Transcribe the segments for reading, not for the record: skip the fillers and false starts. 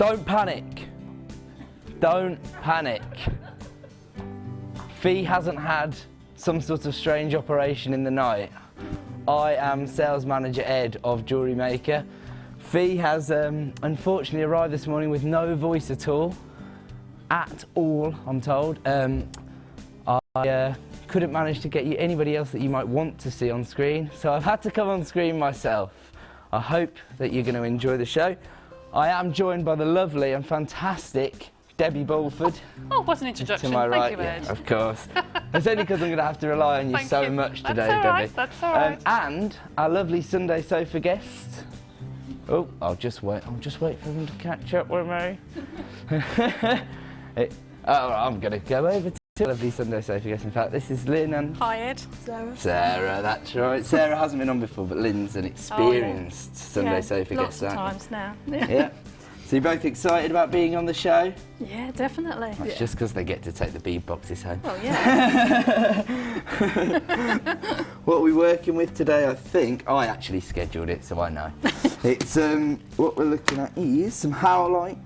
Don't panic. Don't panic. Fee hasn't had some sort of strange operation in the night. I am sales manager Ed of Jewellery Maker. Fee has unfortunately arrived this morning with no voice at all, I'm told. I couldn't manage to get you anybody else that you might want to see on screen, so I've had to come on screen myself. I hope that you're going to enjoy the show. I am joined by the lovely and fantastic Debbie Balford. Oh, what an introduction. To my right, Thank you, Ed. yeah, of course. It's only because I'm going to have to rely on you so much today, Debbie. That's all right. And our lovely Sunday sofa guest. Oh, I'll just wait for him to catch up with me. I'm going to go over to the lovely Sunday sofa guest. In fact, this is Lynn and... Hi, Ed. Sarah, that's right. Sarah hasn't been on before, but Lynn's an experienced Sunday sofa guest. Lots of times now. Yeah. So you're both excited about being on the show? Yeah, definitely. That's just because they get to take the bead boxes home. Oh, yeah. What are we working with today, I think? I actually scheduled it, so I know. It's what we're looking at is some howlite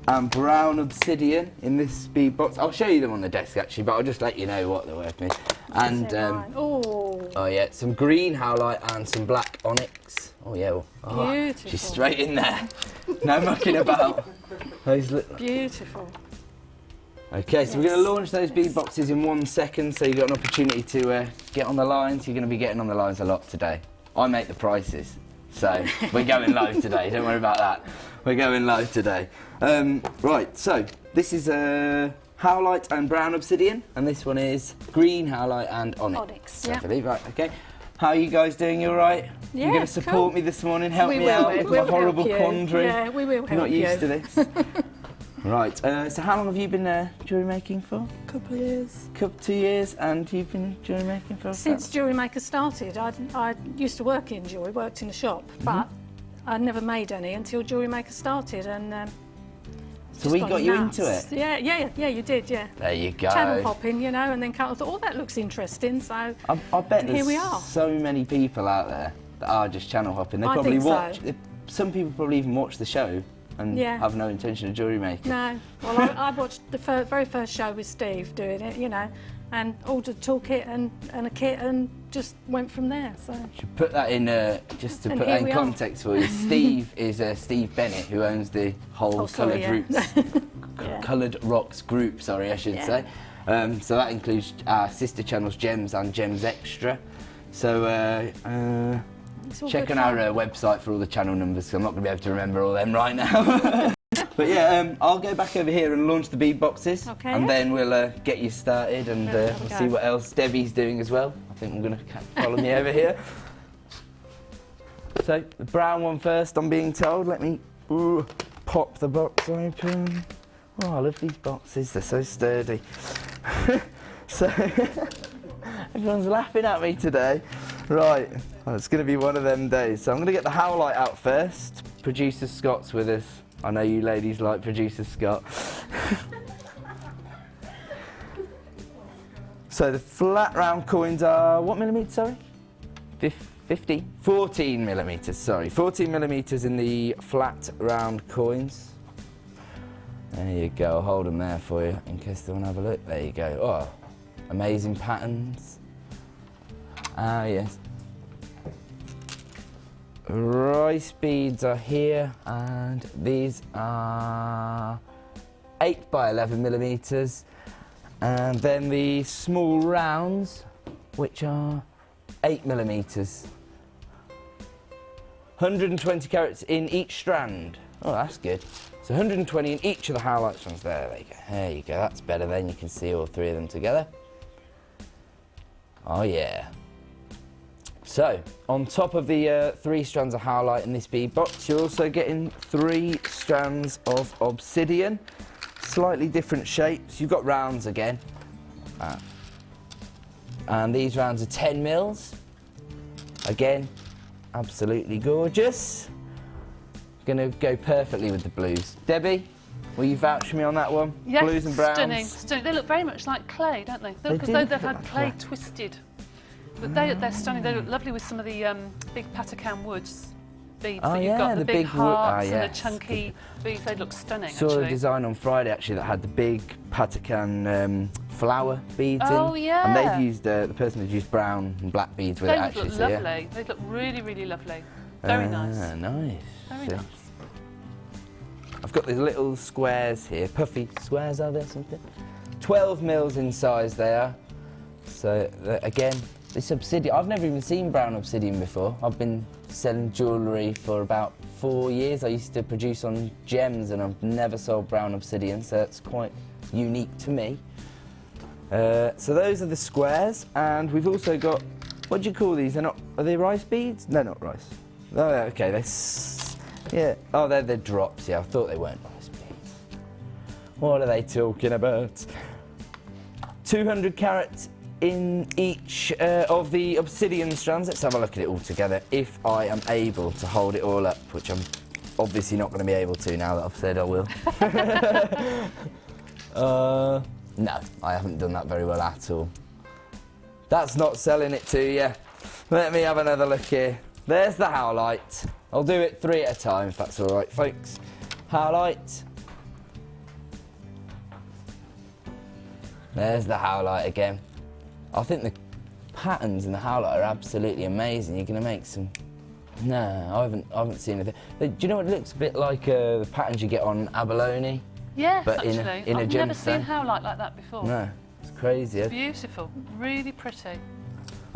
and brown obsidian in this bead box. I'll show you them on the desk actually, but I'll just let you know what they're working with. And oh yeah, some green howlite and some black onyx. Oh yeah, beautiful. She's straight in there. No mucking about. Beautiful. Okay, so we're going to launch those bead boxes in 1 second, so you've got an opportunity to get on the lines. You're going to be getting on the lines a lot today. I make the prices, so we're going live today. Don't worry about that. We're going live today. Right, so this is howlite and brown obsidian, and this one is green howlite and onyx. Yeah. I believe, right, okay. How are you guys doing? You all right? Yeah, You're going to support me this morning, help me out with my horrible quandary? Yeah, we will help you. Not used to this. Right, so how long have you been jewellery making for? A couple of years. 2 years, and you've been jewellery making for? Since Jewellery Maker started. I used to work in jewellery, worked in the shop, but I never made any until Jewellery Maker started, and so we got you into it? Yeah, you did, yeah. There you go. Channel hopping, you know, and then kind of thought, oh, that looks interesting, so I bet here we there's are. so many people out there that are just channel hopping. They I probably think so. watch, some people probably even watch the show and have no intention of jewellery making. No, well I watched the very first show with Steve doing it, you know, and ordered a toolkit and a kit and just went from there. So Should put that in, just to put that in context for you. Steve is Steve Bennett, who owns the whole Coloured Rocks group, sorry, I should say. So that includes our sister channels Gems and Gems Extra. So check on our website for all the channel numbers, because I'm not going to be able to remember all them right now. But yeah, I'll go back over here and launch the bead boxes, and then we'll get you started, and we'll see what else Debbie's doing as well. I think we're going to follow me over here. So the brown one first, I'm being told. Let me pop the box open. Oh, I love these boxes, they're so sturdy. So everyone's laughing at me today. Right, well, it's going to be one of them days. So I'm going to get the howlite out first. Producer Scott's with us. I know you ladies like Producer Scott. So the flat round coins are, what millimetres, sorry? 14 millimetres, sorry. 14 millimetres in the flat round coins. There you go, I'll hold them there for you in case they want to have a look. There you go. Oh, amazing patterns. Ah, yes. Rice beads are here, and these are 8 by 11 millimetres. And then the small rounds, which are 8 millimetres. 120 carats in each strand. Oh, that's good. So 120 in each of the howlite strands. There you go. There you go. That's better. Then you can see all 3 of them together. Oh yeah. So on top of the 3 strands of howlite in this bead box, you're also getting 3 strands of obsidian. Slightly different shapes. You've got rounds again. And these rounds are 10 mils. Again, absolutely gorgeous. Gonna go perfectly with the blues. Debbie, will you vouch for me on that one? Yes, Blues and browns. stunning. They look very much like clay, don't they? They look as though they've had clay twisted. But they're stunning. They look lovely with some of the big Patacan woods. beads Oh, that you've yeah, got, the big wood- hearts and yes. the chunky beads. They look stunning, Saw actually. a design on Friday actually that had the big Patakan flower beads in. Oh, yeah. And they've used, the person had used brown and black beads with They it would actually. look So, yeah. lovely. They look really, really lovely. Very nice. Nice. Very So, nice. I've got these little squares here, puffy squares are there something? 12 mils in size they are. So again, this obsidian, I've never even seen brown obsidian before. I've been selling jewellery for about 4 years. I used to produce on gems and I've never sold brown obsidian, so it's quite unique to me. So those are the squares, and we've also got, what do you call these? Are they rice beads? No, not rice. Oh, okay, yeah. Oh, they're the drops, yeah, I thought they weren't rice beads. What are they talking about? 200 carats in each of the obsidian strands. Let's have a look at it all together, if I am able to hold it all up, which I'm obviously not going to be able to now that I've said I will. No, I haven't done that very well at all. That's not selling it to you. Let me have another look here. There's the howlite. I'll do it 3 at a time, if that's all right, folks. Howlite. There's the howlite again. I think the patterns in the howlite are absolutely amazing. You're going to make some... No, I haven't seen anything. Do you know what it looks a bit like the patterns you get on abalone? Yes, but actually. I've never seen gemstone? howlite like that before. No, it's crazy. Beautiful, really pretty.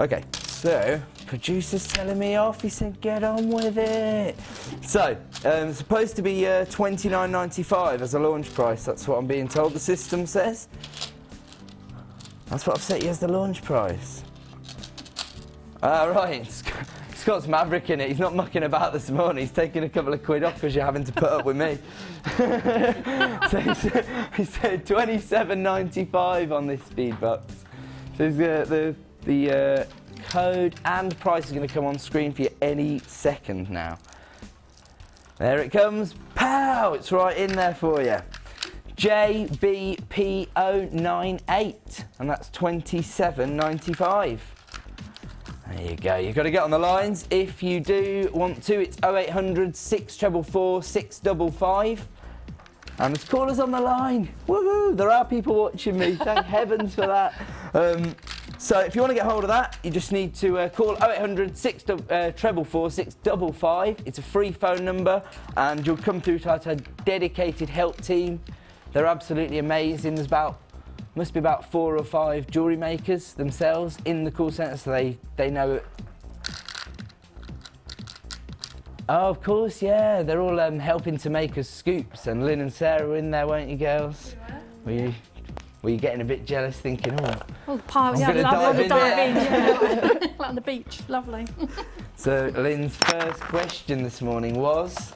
Okay, so producer's telling me off. He said, "Get on with it." So, it's supposed to be $29.95 as a launch price. That's what I'm being told. The system says. That's what I've set you as the launch price. Right. Scott's maverick in it. He's not mucking about this morning. He's taking a couple of quid off because you're having to put up with me. So he said $27.95 on this speed box. So the code and price is going to come on screen for you any second now. There it comes. Pow! It's right in there for you. JBPO98, and that's $27.95. There you go. You've got to get on the lines. If you do want to, it's 0800 644 655. And there's callers on the line. Woohoo! There are people watching me. Thank heavens for that. So if you want to get hold of that, you just need to call 0800 644 655. It's a free phone number, and you'll come through to our dedicated help team. They're absolutely amazing. There's must be about 4 or 5 jewellery makers themselves in the call centre, so they know it. Oh, of course, yeah. They're all helping to make us scoops, and Lynn and Sarah were in there, weren't you, girls? Were you getting a bit jealous, thinking, oh, I'm gonna dive in yeah. Like on the beach, lovely. So Lynn's first question this morning was,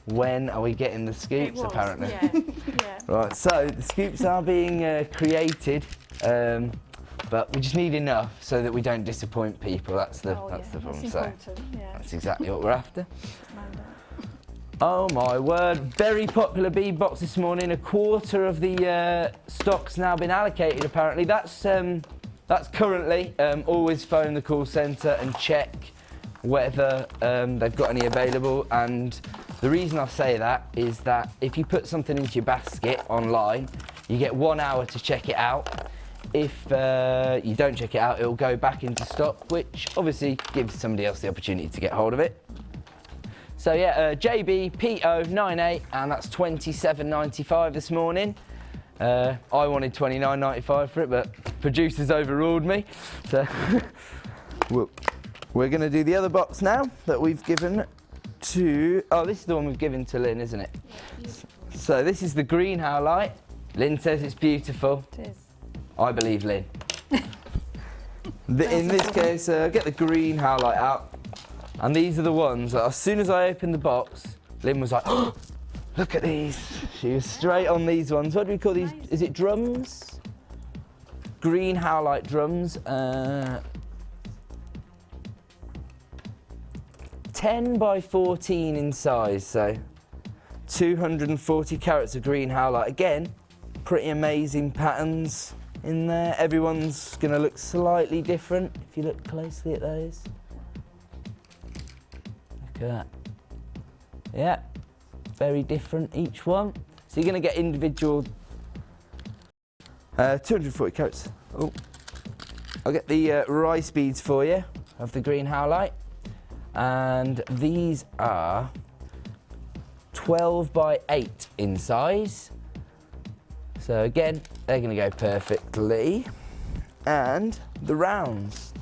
when are we getting the scoops, apparently? Yeah, yeah. Right, so the scoops are being created, but we just need enough so that we don't disappoint people. That's the problem. That's So important, yeah. that's exactly what we're after. Oh my word! Very popular bead box this morning. A quarter of the stock's now been allocated. Apparently, that's currently. Always phone the call centre and check whether they've got any available. And the reason I say that is that if you put something into your basket online, you get 1 hour to check it out. If you don't check it out, it'll go back into stock, which obviously gives somebody else the opportunity to get hold of it. So yeah, JBPO98, and that's $27.95 this morning. I wanted $29.95 for it, but producers overruled me. So we're going to do the other box now that we've given to... Oh, this is the one we've given to Lynn, isn't it? Yeah, so this is the green howlite. Lynn says it's beautiful. It is. I believe Lynn. In this case, get the green howlite out. And these are the ones that as soon as I opened the box, Lynn was like, oh, look at these. She was straight on these ones. What do we call these? Is it drums? Green howlite drums. 10 by 14 in size, so 240 carats of green howlite. Again, pretty amazing patterns in there. Everyone's going to look slightly different if you look closely at those. Look at that. Yeah, very different each one. So you're going to get individual 240 carats. Oh, I'll get the rice beads for you of the green howlite, and these are 12 by 8 in size. So again, they're going to go perfectly. And the rounds,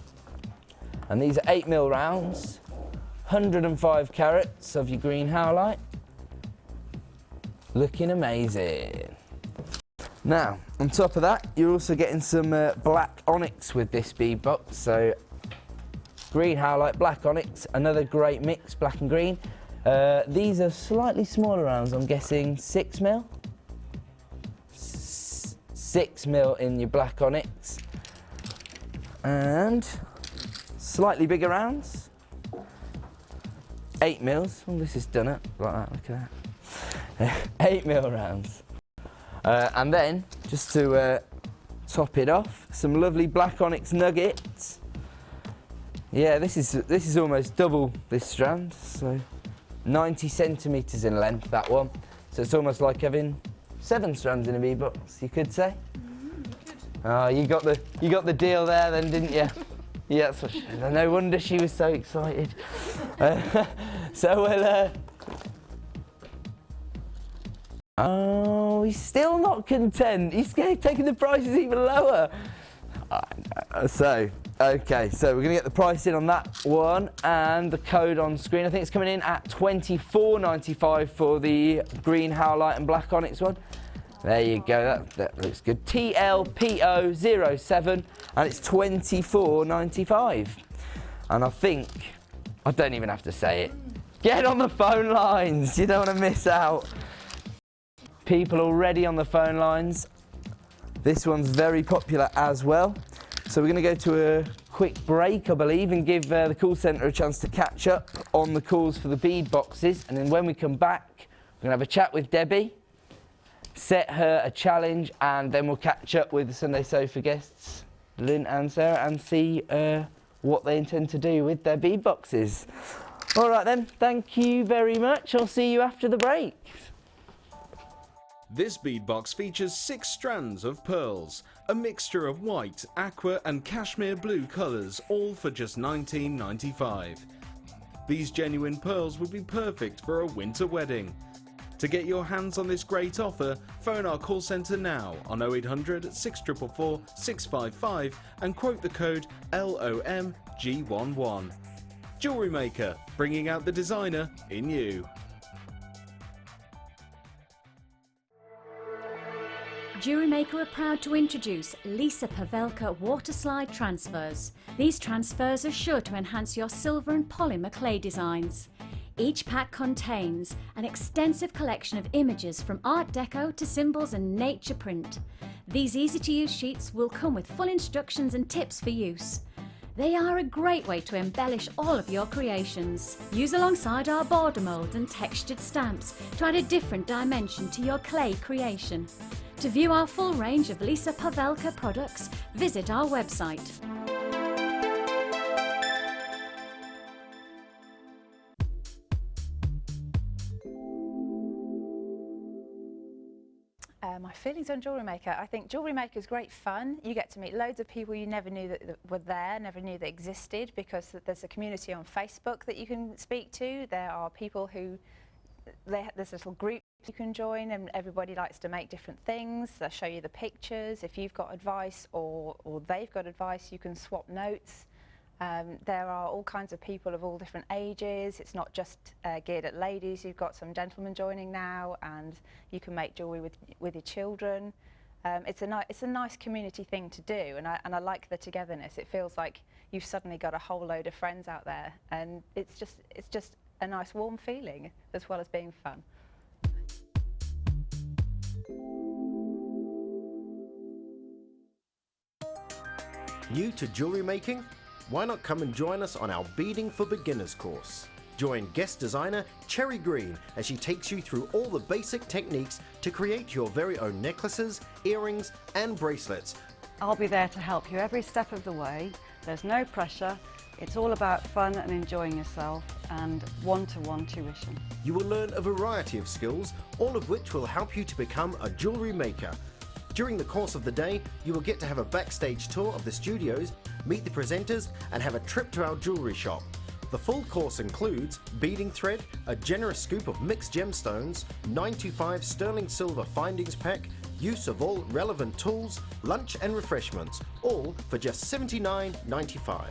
and these are 8mm rounds, 105 carats of your green howlite. Looking amazing. Now, on top of that, you're also getting some black onyx with this bead box. So green howlite, black onyx, another great mix, black and green. These are slightly smaller rounds, I'm guessing 6mm. 6mm in your black onyx. And slightly bigger rounds, 8mm. Oh, this is done it like that, look at that. 8mm rounds. And then, just to top it off, some lovely black onyx nuggets. Yeah, this is almost double this strand, so 90 centimetres in length, that one. So it's almost like having 7 strands in a bead box, you could say. Oh, you got the deal there then, didn't you? Yeah, that's what no wonder she was so excited. So we'll. Oh, he's still not content. He's taking the prices even lower. So, okay, so we're gonna get the price in on that one and the code on screen. I think it's coming in at $24.95 for the green howlite and black onyx one. There you go, that looks good. TLPO07, and it's $24.95. And I think, I don't even have to say it. Get on the phone lines, you don't want to miss out. People already on the phone lines. This one's very popular as well. So we're going to go to a quick break, I believe, and give the call centre a chance to catch up on the calls for the bead boxes. And then when we come back, we're going to have a chat with Debbie, set her a challenge, and then we'll catch up with the Sunday Sofa guests, Lynn and Sarah, and see what they intend to do with their bead boxes. All right then, thank you very much. I'll see you after the break. This bead box features 6 strands of pearls, a mixture of white, aqua and cashmere blue colours, all for just $19.95. These genuine pearls would be perfect for a winter wedding. To get your hands on this great offer, phone our call centre now on 0800 644 655 and quote the code LOMG11. Jewellery Maker, bringing out the designer in you. Jewellery Maker are proud to introduce Lisa Pavelka water slide transfers. These transfers are sure to enhance your silver and polymer clay designs. Each pack contains an extensive collection of images from Art Deco to symbols and nature print. These easy-to-use sheets will come with full instructions and tips for use. They are a great way to embellish all of your creations. Use alongside our border moulds and textured stamps to add a different dimension to your clay creation. To view our full range of Lisa Pavelka products, visit our website. My feelings on Jewellery Maker. I think Jewellery Maker is great fun. You get to meet loads of people you never knew that were there, never knew they existed, because there's a community on Facebook that you can speak to. There are people who, there's little groups you can join, and everybody likes to make different things. They'll show you the pictures. If you've got advice or they've got advice, you can swap notes. There are all kinds of people of all different ages. It's not just geared at ladies. You've got some gentlemen joining now, and you can make jewellery with your children. It's a nice community thing to do, and I like the togetherness. It feels like you've suddenly got a whole load of friends out there, and it's just a nice warm feeling as well as being fun. New to jewellery making? Why not come and join us on our Beading for Beginners course? Join guest designer Cherry Green as she takes you through all the basic techniques to create your very own necklaces, earrings and bracelets. I'll be there to help you every step of the way. There's no pressure, It's all about fun and enjoying yourself and one-to-one tuition. You will learn a variety of skills, all of which will help you to become a jewellery maker. During the course of the day, you will get to have a backstage tour of the studios, meet the presenters and have a trip to our jewellery shop. The full course includes beading thread, a generous scoop of mixed gemstones, 925 sterling silver findings pack, use of all relevant tools, lunch and refreshments, all for just $79.95.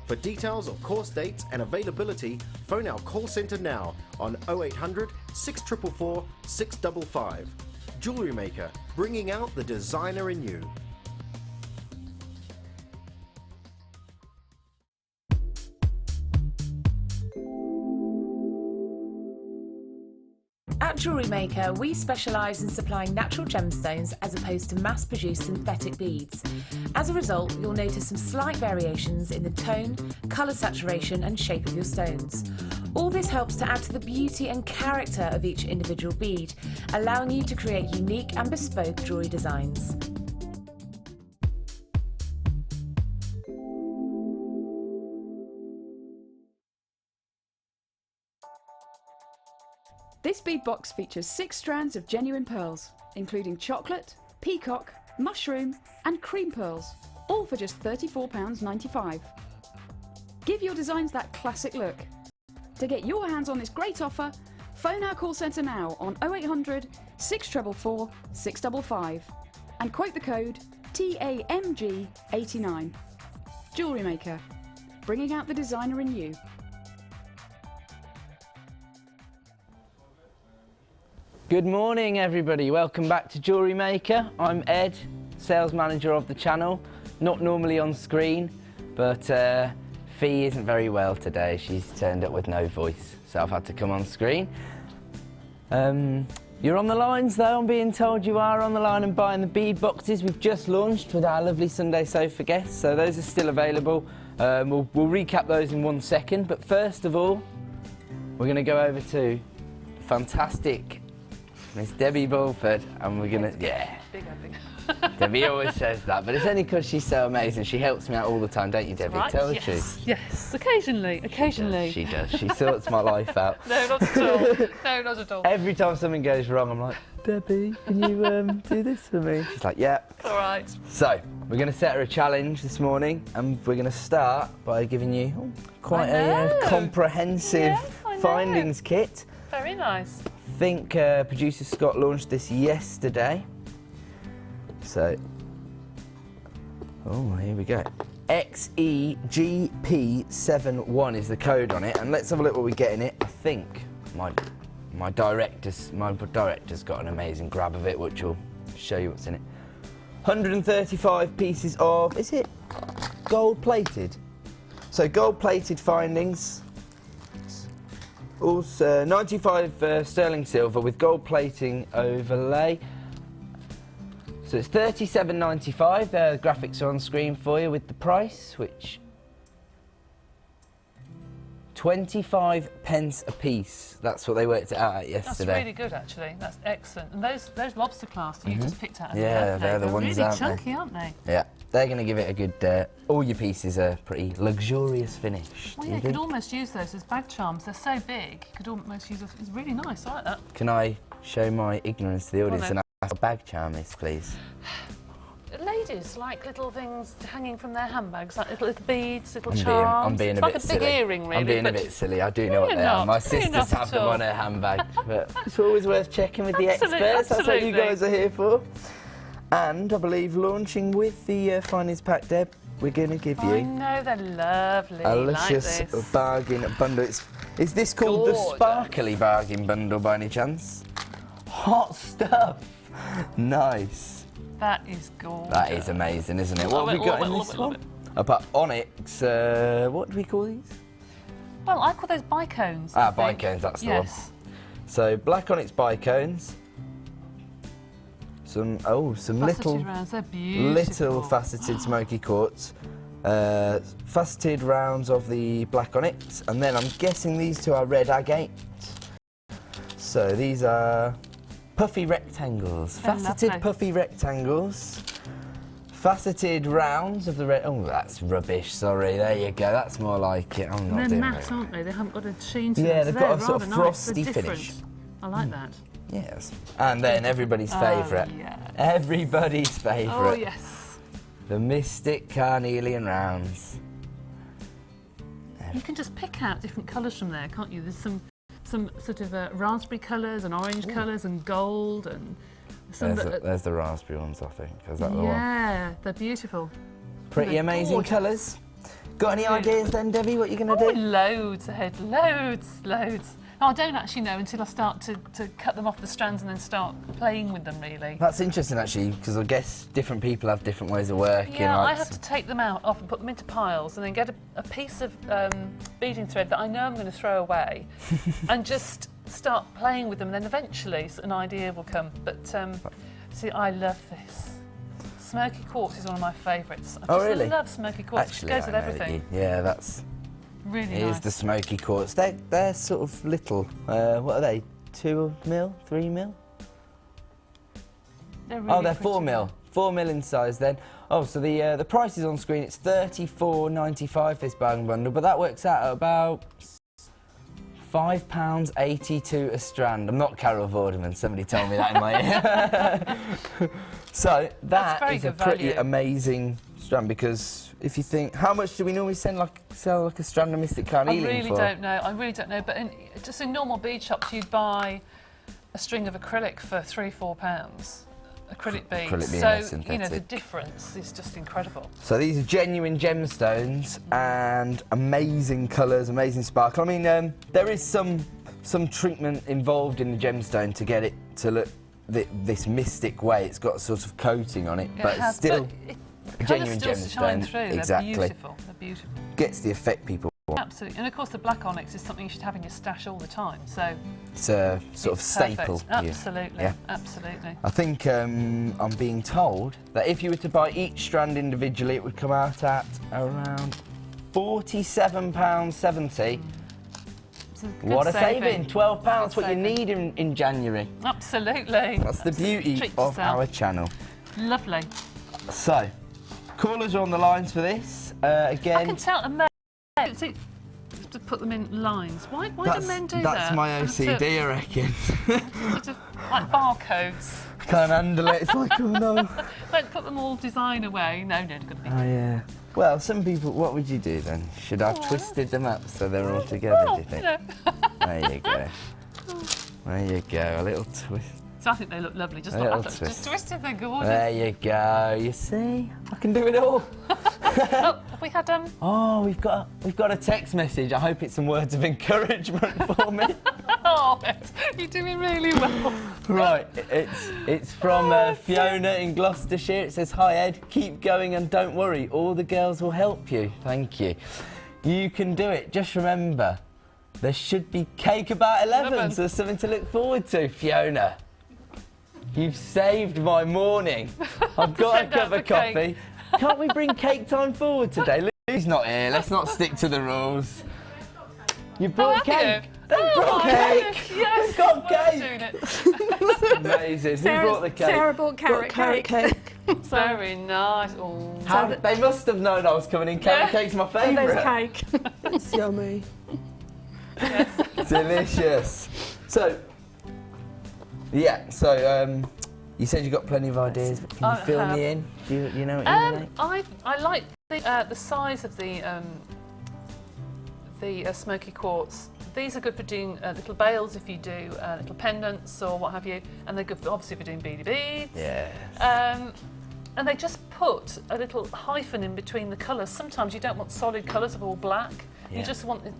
For details of course dates and availability, phone our call centre now on 0800 644 655. Jewellery Maker, bringing out the designer in you. At Jewellery Maker, we specialise in supplying natural gemstones as opposed to mass-produced synthetic beads. As a result, you'll notice some slight variations in the tone, colour saturation and shape of your stones. All this helps to add to the beauty and character of each individual bead, allowing you to create unique and bespoke jewellery designs. This bead box features 6 strands of genuine pearls, including chocolate, peacock, mushroom and cream pearls, all for just £34.95. Give your designs that classic look. To get your hands on this great offer, phone our call centre now on 0800 644 655 and quote the code TAMG89. Jewellery Maker, bringing out the designer in you. Good morning everybody, welcome back to Jewellery Maker. I'm Ed, sales manager of the channel. Not normally on screen, but Fee isn't very well today. She's turned up with no voice, so I've had to come on screen. You're on the lines though, I'm being told you are on the line and buying the bead boxes we've just launched with our lovely Sunday sofa guests, so those are still available. We'll recap those in 1 second, but first of all, we're going to go over to fantastic Miss Debbie Bulford, and we're gonna, yeah. Debbie always says that, but it's only because she's so amazing. She helps me out all the time, don't you, Debbie? Right. Tell the Yes. truth. Yes, occasionally. She does. She sorts my life out. No, not at all. No, not at all. Every time something goes wrong, I'm like, Debbie, can you do this for me? She's like, yeah. All right. So, we're going to set her a challenge this morning, and we're going to start by giving you quite a comprehensive findings kit. Very nice. I think producer Scott launched this yesterday. So, oh, here we go. XEGP71 is the code on it, and let's have a look what we get in it. I think my director's got an amazing grab of it, which will show you what's in it. 135 pieces of, is it gold plated? So gold plated findings. Also 95 sterling silver with gold plating overlay. So it's £37.95. The graphics are on screen for you with the price, which 25 pence a piece. That's what they worked it out at yesterday. That's really good, actually. That's excellent. And those lobster clasps you just picked out. Yeah, they're the ones, really chunky, aren't they? Yeah, they're going to give it a good. All your pieces are pretty luxurious finish. Well, yeah, you could almost use those as bag charms. They're so big. You could almost use. It's really nice. I like that. Can I show my ignorance to the audience and ask what a bag charm is, please? Ladies like little things hanging from their handbags, like little beads, little charms. I'm being a bit bit silly. Like a big earring, really. I'm being a bit silly. I do know what they are. My sisters have them on her handbag, but it's always worth checking with the experts. That's what you guys are here for. And I believe launching with the findings pack, Deb, we're going to give you. I know, they're lovely. A luscious bargain bundle. Is this called the Sparkly Bargain Bundle by any chance? Hot stuff. Nice. That is gorgeous. That is amazing, isn't it? What have we got in this one? Apart Onyx, what do we call these? Well, I call those bicones. Bicones, that's the one. So black Onyx bicones. Some little rounds. They're beautiful. Little faceted smoky quartz. Faceted rounds of the black Onyx, and then I'm guessing these two are red agate. So these are puffy rectangles, faceted puffy rectangles, faceted rounds of the red. Oh, that's rubbish. Sorry. There you go. That's more like it. I'm not They're doing matte, it. aren't they? They haven't got a sheen to them. Yeah, so they've got a they're sort of rather nice. frosty They're different. finish. I like that. Yes. And then everybody's favourite. yes. Everybody's favourite. Oh, yes. The Mystic Carnelian rounds. You can just pick out different colours from there, can't you? There's some sort of raspberry colours and orange colours and gold and some There's the raspberry ones, I think. Is that the one? Yeah, they're beautiful. Pretty They're amazing gorgeous. colours. Got any Really ideas then, Debbie, what you're going to Oh, do? loads ahead, loads. Oh, I don't actually know until I start to cut them off the strands and then start playing with them, really. That's interesting, actually, because I guess different people have different ways of working. Yeah, like I have to take them out off and put them into piles and then get a piece of beading thread that I know I'm going to throw away and just start playing with them, and then eventually an idea will come. But see, I love this. Smoky quartz is one of my favourites. I just love smoky quartz. Actually, it goes I with know everything. Yeah, that's... Really Here's nice. the smoky quartz. They're sort of little. What are they? 2 mil? 3 mil? They're really They're pretty. 4 mil. 4 mil in size then. Oh, so the price is on screen. It's £34.95 this bargain bundle, but that works out at about £5.82 a strand. I'm not Carol Vorderman. Somebody told me that in my ear. So that is a pretty amazing strand, because if you think, how much do we normally sell like a strand of Mystic Carnelian I really for? don't know. I really don't know. But just in normal bead shops, you'd buy a string of acrylic for £3-4. Acrylic beads. Acrylic being less so you know the synthetic. difference is just incredible. So these are genuine gemstones and amazing colours, amazing sparkle. I mean, there is some treatment involved in the gemstone to get it to look this mystic way. It's got a sort of coating on it, but it's still a genuine Shine gemstone. through. Exactly. They're beautiful. They're beautiful. Gets the effect people want. Absolutely. And of course, the black onyx is something you should have in your stash all the time. So It's a sort of staple. perfect. Absolutely. Yeah. Absolutely. I think I'm being told that if you were to buy each strand individually, it would come out at around £47.70. What a saving! £12, what you need in January. Absolutely. That's the beauty Treat of yourself. our channel. Lovely. So, callers are on the lines for this. Again, I can tell a man to put them in lines. Why do men do that? That's my OCD, I reckon. Sort of like barcodes. Can't handle it. It's like, oh no. Don't put them all design away. No, they've got to be. Oh yeah. Well, some people. What would you do then? Should I have twisted them up so they're all together? Do you think? You know. There you go. There you go. A little twist. So I think they look lovely. Just A like little that. twist. Just twisted, they're gorgeous. There you go. You see, I can do it all. Oh, have we had Oh, we've got a text message. I hope it's some words of encouragement for me. Oh, you're doing really well. Right, it's from Fiona in Gloucestershire. It says, "Hi Ed, keep going and don't worry. All the girls will help you." Thank you. You can do it. Just remember, there should be cake about 11, so there's something to look forward to. Fiona, you've saved my morning. I've got a cup of coffee. Can't we bring cake time forward today? Lou's not here. Let's not stick to the rules. You brought cake. They brought cake. Yes, We've got we're cake. doing it. Amazing. Who brought the cake? Sarah bought carrot cake. Very nice. Oh. They must have known I was coming in. Carrot cake's my And there's favourite. cake. It's yummy. Delicious. So, yeah. So, you said you got plenty of ideas. But can you I fill have. me in? Do you know what you want to make? I like the size of the smoky quartz. These are good for doing little bails if you do little pendants or what have you, and they're good for, obviously for doing beady beads. Yes. And they just put a little hyphen in between the colours. Sometimes you don't want solid colours of all black. Yeah.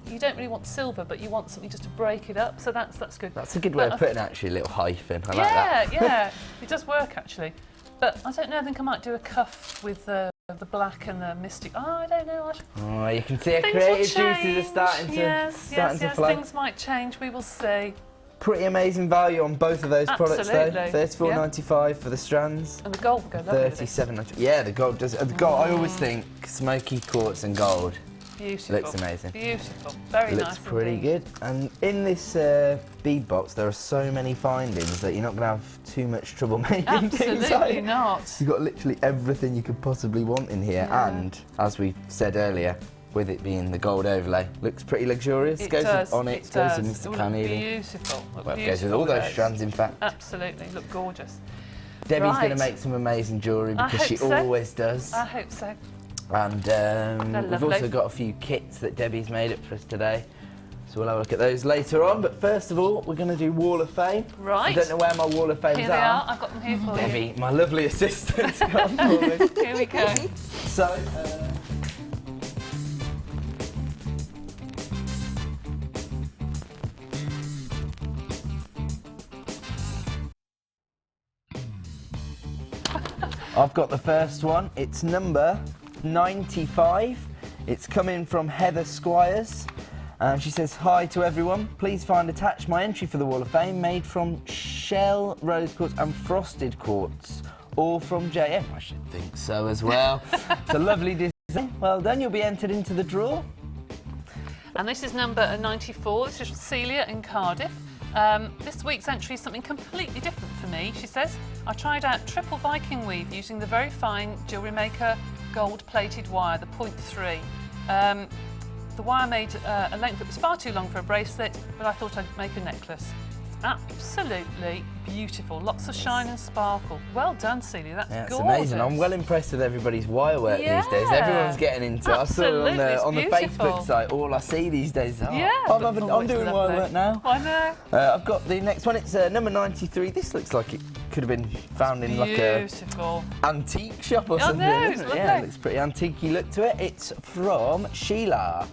You don't really want silver, but you want something just to break it up. So that's good. That's a good way of putting actually a little hyphen. I like that. Yeah, it does work actually. But I don't know. I think I might do a cuff with the black and the mystic. Oh, I don't know. Oh, you can see our Things will creative juices are change. starting to Yes, flow. things might change. We will see. Pretty amazing value on both of those products though. Absolutely. £34.95 for the strands. And the gold will go lovely with this. £37.95. Yeah, the gold does. The gold. I always think smoky quartz and gold. Beautiful. Looks amazing. Beautiful. Very It nice. looks pretty indeed. good. And in this bead box, there are so many findings that you're not going to have too much trouble making things. Absolutely not. You've got literally everything you could possibly want in here. Yeah. And as we said earlier, with it being the gold overlay, looks pretty luxurious. It goes does. on it, goes in Mr. Carnegie. Beautiful. Look Well, it beautiful goes with all those those. strands, in fact. Absolutely. Look gorgeous. Debbie's Right. going to make some amazing jewellery I because hope she so. always does. I hope so. And They're we've lovely. also got a few kits that Debbie's made up for us today. So we'll have a look at those later on. But first of all, we're going to do Wall of Fame. Right. I don't know where my Wall of Fames Here they are. I've got them here for Debbie, my lovely assistant, got them for me. you. Here we go. So, I've got the first one. It's number 95. It's coming from Heather Squires. She says, hi to everyone. Please find attached my entry for the Wall of Fame made from shell, rose quartz and frosted quartz. All from JM. I should think so as well. It's a lovely design. Well done. You'll be entered into the draw. And this is number 94. This is from Celia in Cardiff. This week's entry is something completely different for me. She says, I tried out triple Viking weave using the very fine Jewellery Maker gold-plated wire, the 0.3. The wire made a length that was far too long for a bracelet, but I thought I'd make a necklace. Absolutely beautiful. Lots of shine and sparkle. Well done, Celia. That's Yeah, it's gorgeous. amazing. I'm well impressed with everybody's wire work these days. Yeah. Everyone's getting into it. I saw it Absolutely, it's on the beautiful. Facebook site. All I see these days is, Yeah, I'm doing wire work now. I know. I've got the next one. It's number 93. This looks like it could have been found in like a Beautiful. antique shop or I something. know, Isn't it's it? Yeah, lovely. it looks pretty antique-y look to it. It's from Sheila.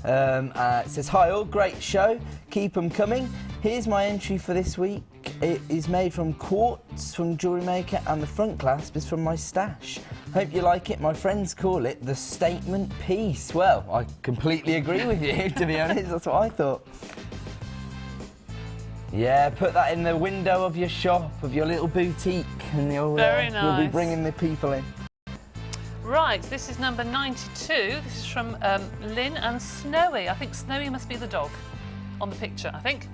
It says, hi all, great show. Keep them coming. Here's my entry for this week. It is made from quartz from Jewellery Maker and the front clasp is from my stash. Hope you like it. My friends call it the statement piece. Well, I completely agree with you, to be honest. That's what I thought. Yeah, put that in the window of your shop, of your little boutique, and you'll be nice. bringing the people in. Right, this is number 92. This is from Lynn and Snowy. I think Snowy must be the dog on the picture, I think.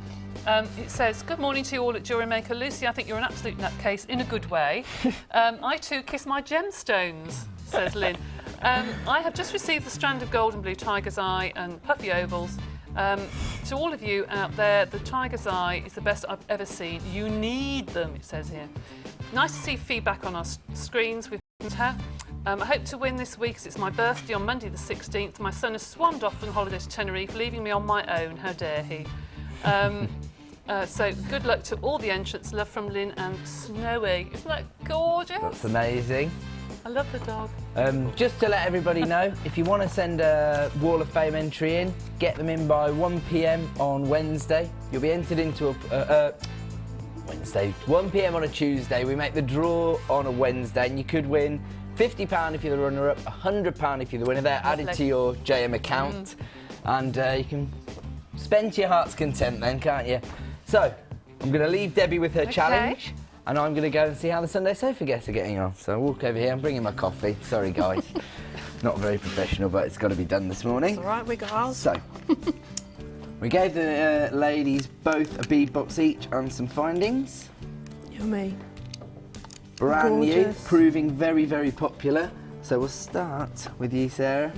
It says, good morning to you all at Jewellery Maker. Lucy, I think you're an absolute nutcase in a good way. I too kiss my gemstones, says Lynn. I have just received the strand of gold and blue tiger's eye and puffy ovals. To all of you out there, the tiger's eye is the best I've ever seen. You need them, it says here. Nice to see feedback on our screens with her. I hope to win this week as it's my birthday on Monday the 16th. My son has swanned off on holiday to Tenerife, leaving me on my own. How dare he? So good luck to all the entrants. Love from Lynn and Snowy. Isn't that gorgeous? That's amazing. I love the dog. Just to let everybody know, if you want to send a Wall of Fame entry in, get them in by 1 p.m. on Wednesday. You'll be entered into Wednesday, 1 p.m. on a Tuesday. We make the draw on a Wednesday, and you could win £50 if you're the runner-up, £100 if you're the winner. They're added to your JM account, and you can spend to your heart's content then, can't you? So, I'm going to leave Debbie with her challenge, and I'm going to go and see how the Sunday Sofa guests are getting on. So I'll walk over here, I'm bringing my coffee. Sorry, guys. Not very professional, but it's got to be done this morning. It's all right, we got ours. So, we gave the ladies both a bead box each and some findings. Yummy. Brand new, Gorgeous. proving very, very popular. So we'll start with you, Sarah.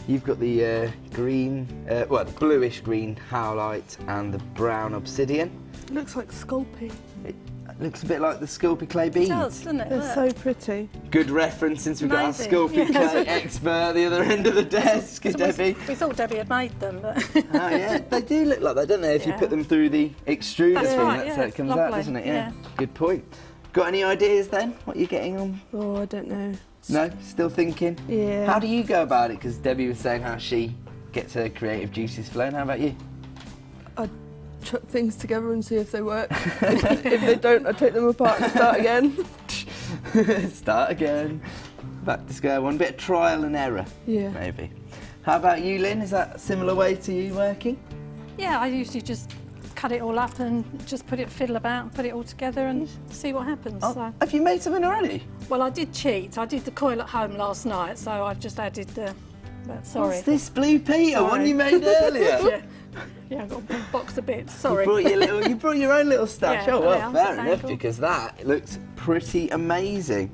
You've got the green, well, the bluish green howlite and the brown obsidian. Looks like Sculpey. It looks a bit like the Sculpey clay beads. It does, doesn't it? They're so pretty. Good reference since we've got our Amazing. Sculpey clay expert at the other end of the desk, Debbie. We thought Debbie had made them, but Oh yeah, they do look like that, don't they? If you Yeah. put them through the extruder That's thing, right, that's yeah, how it it's comes out, lovely, doesn't it? yeah. Good point. Got any ideas then? What you're getting on? Oh, I don't know. No? Still thinking? Yeah. How do you go about it? Because Debbie was saying how she gets her creative juices flowing. How about you? I chuck things together and see if they work. If they don't, I take them apart and start again. Start again. Back to square one. Bit of trial and error, Yeah. maybe. How about you, Lynn? Is that a similar way to you working? yeah, I usually just cut it all up and just fiddle about, put it all together and see what happens. Oh, So. have you made something already? Well, I did cheat. I did the coil at home last night, so I've just added the But sorry. What's this, Blue Peter? Sorry. One you made earlier? Yeah, I've got a box of bits. Sorry. You brought your own little stash. Yeah, oh well, yeah, fair thank enough, you. because that looks pretty amazing.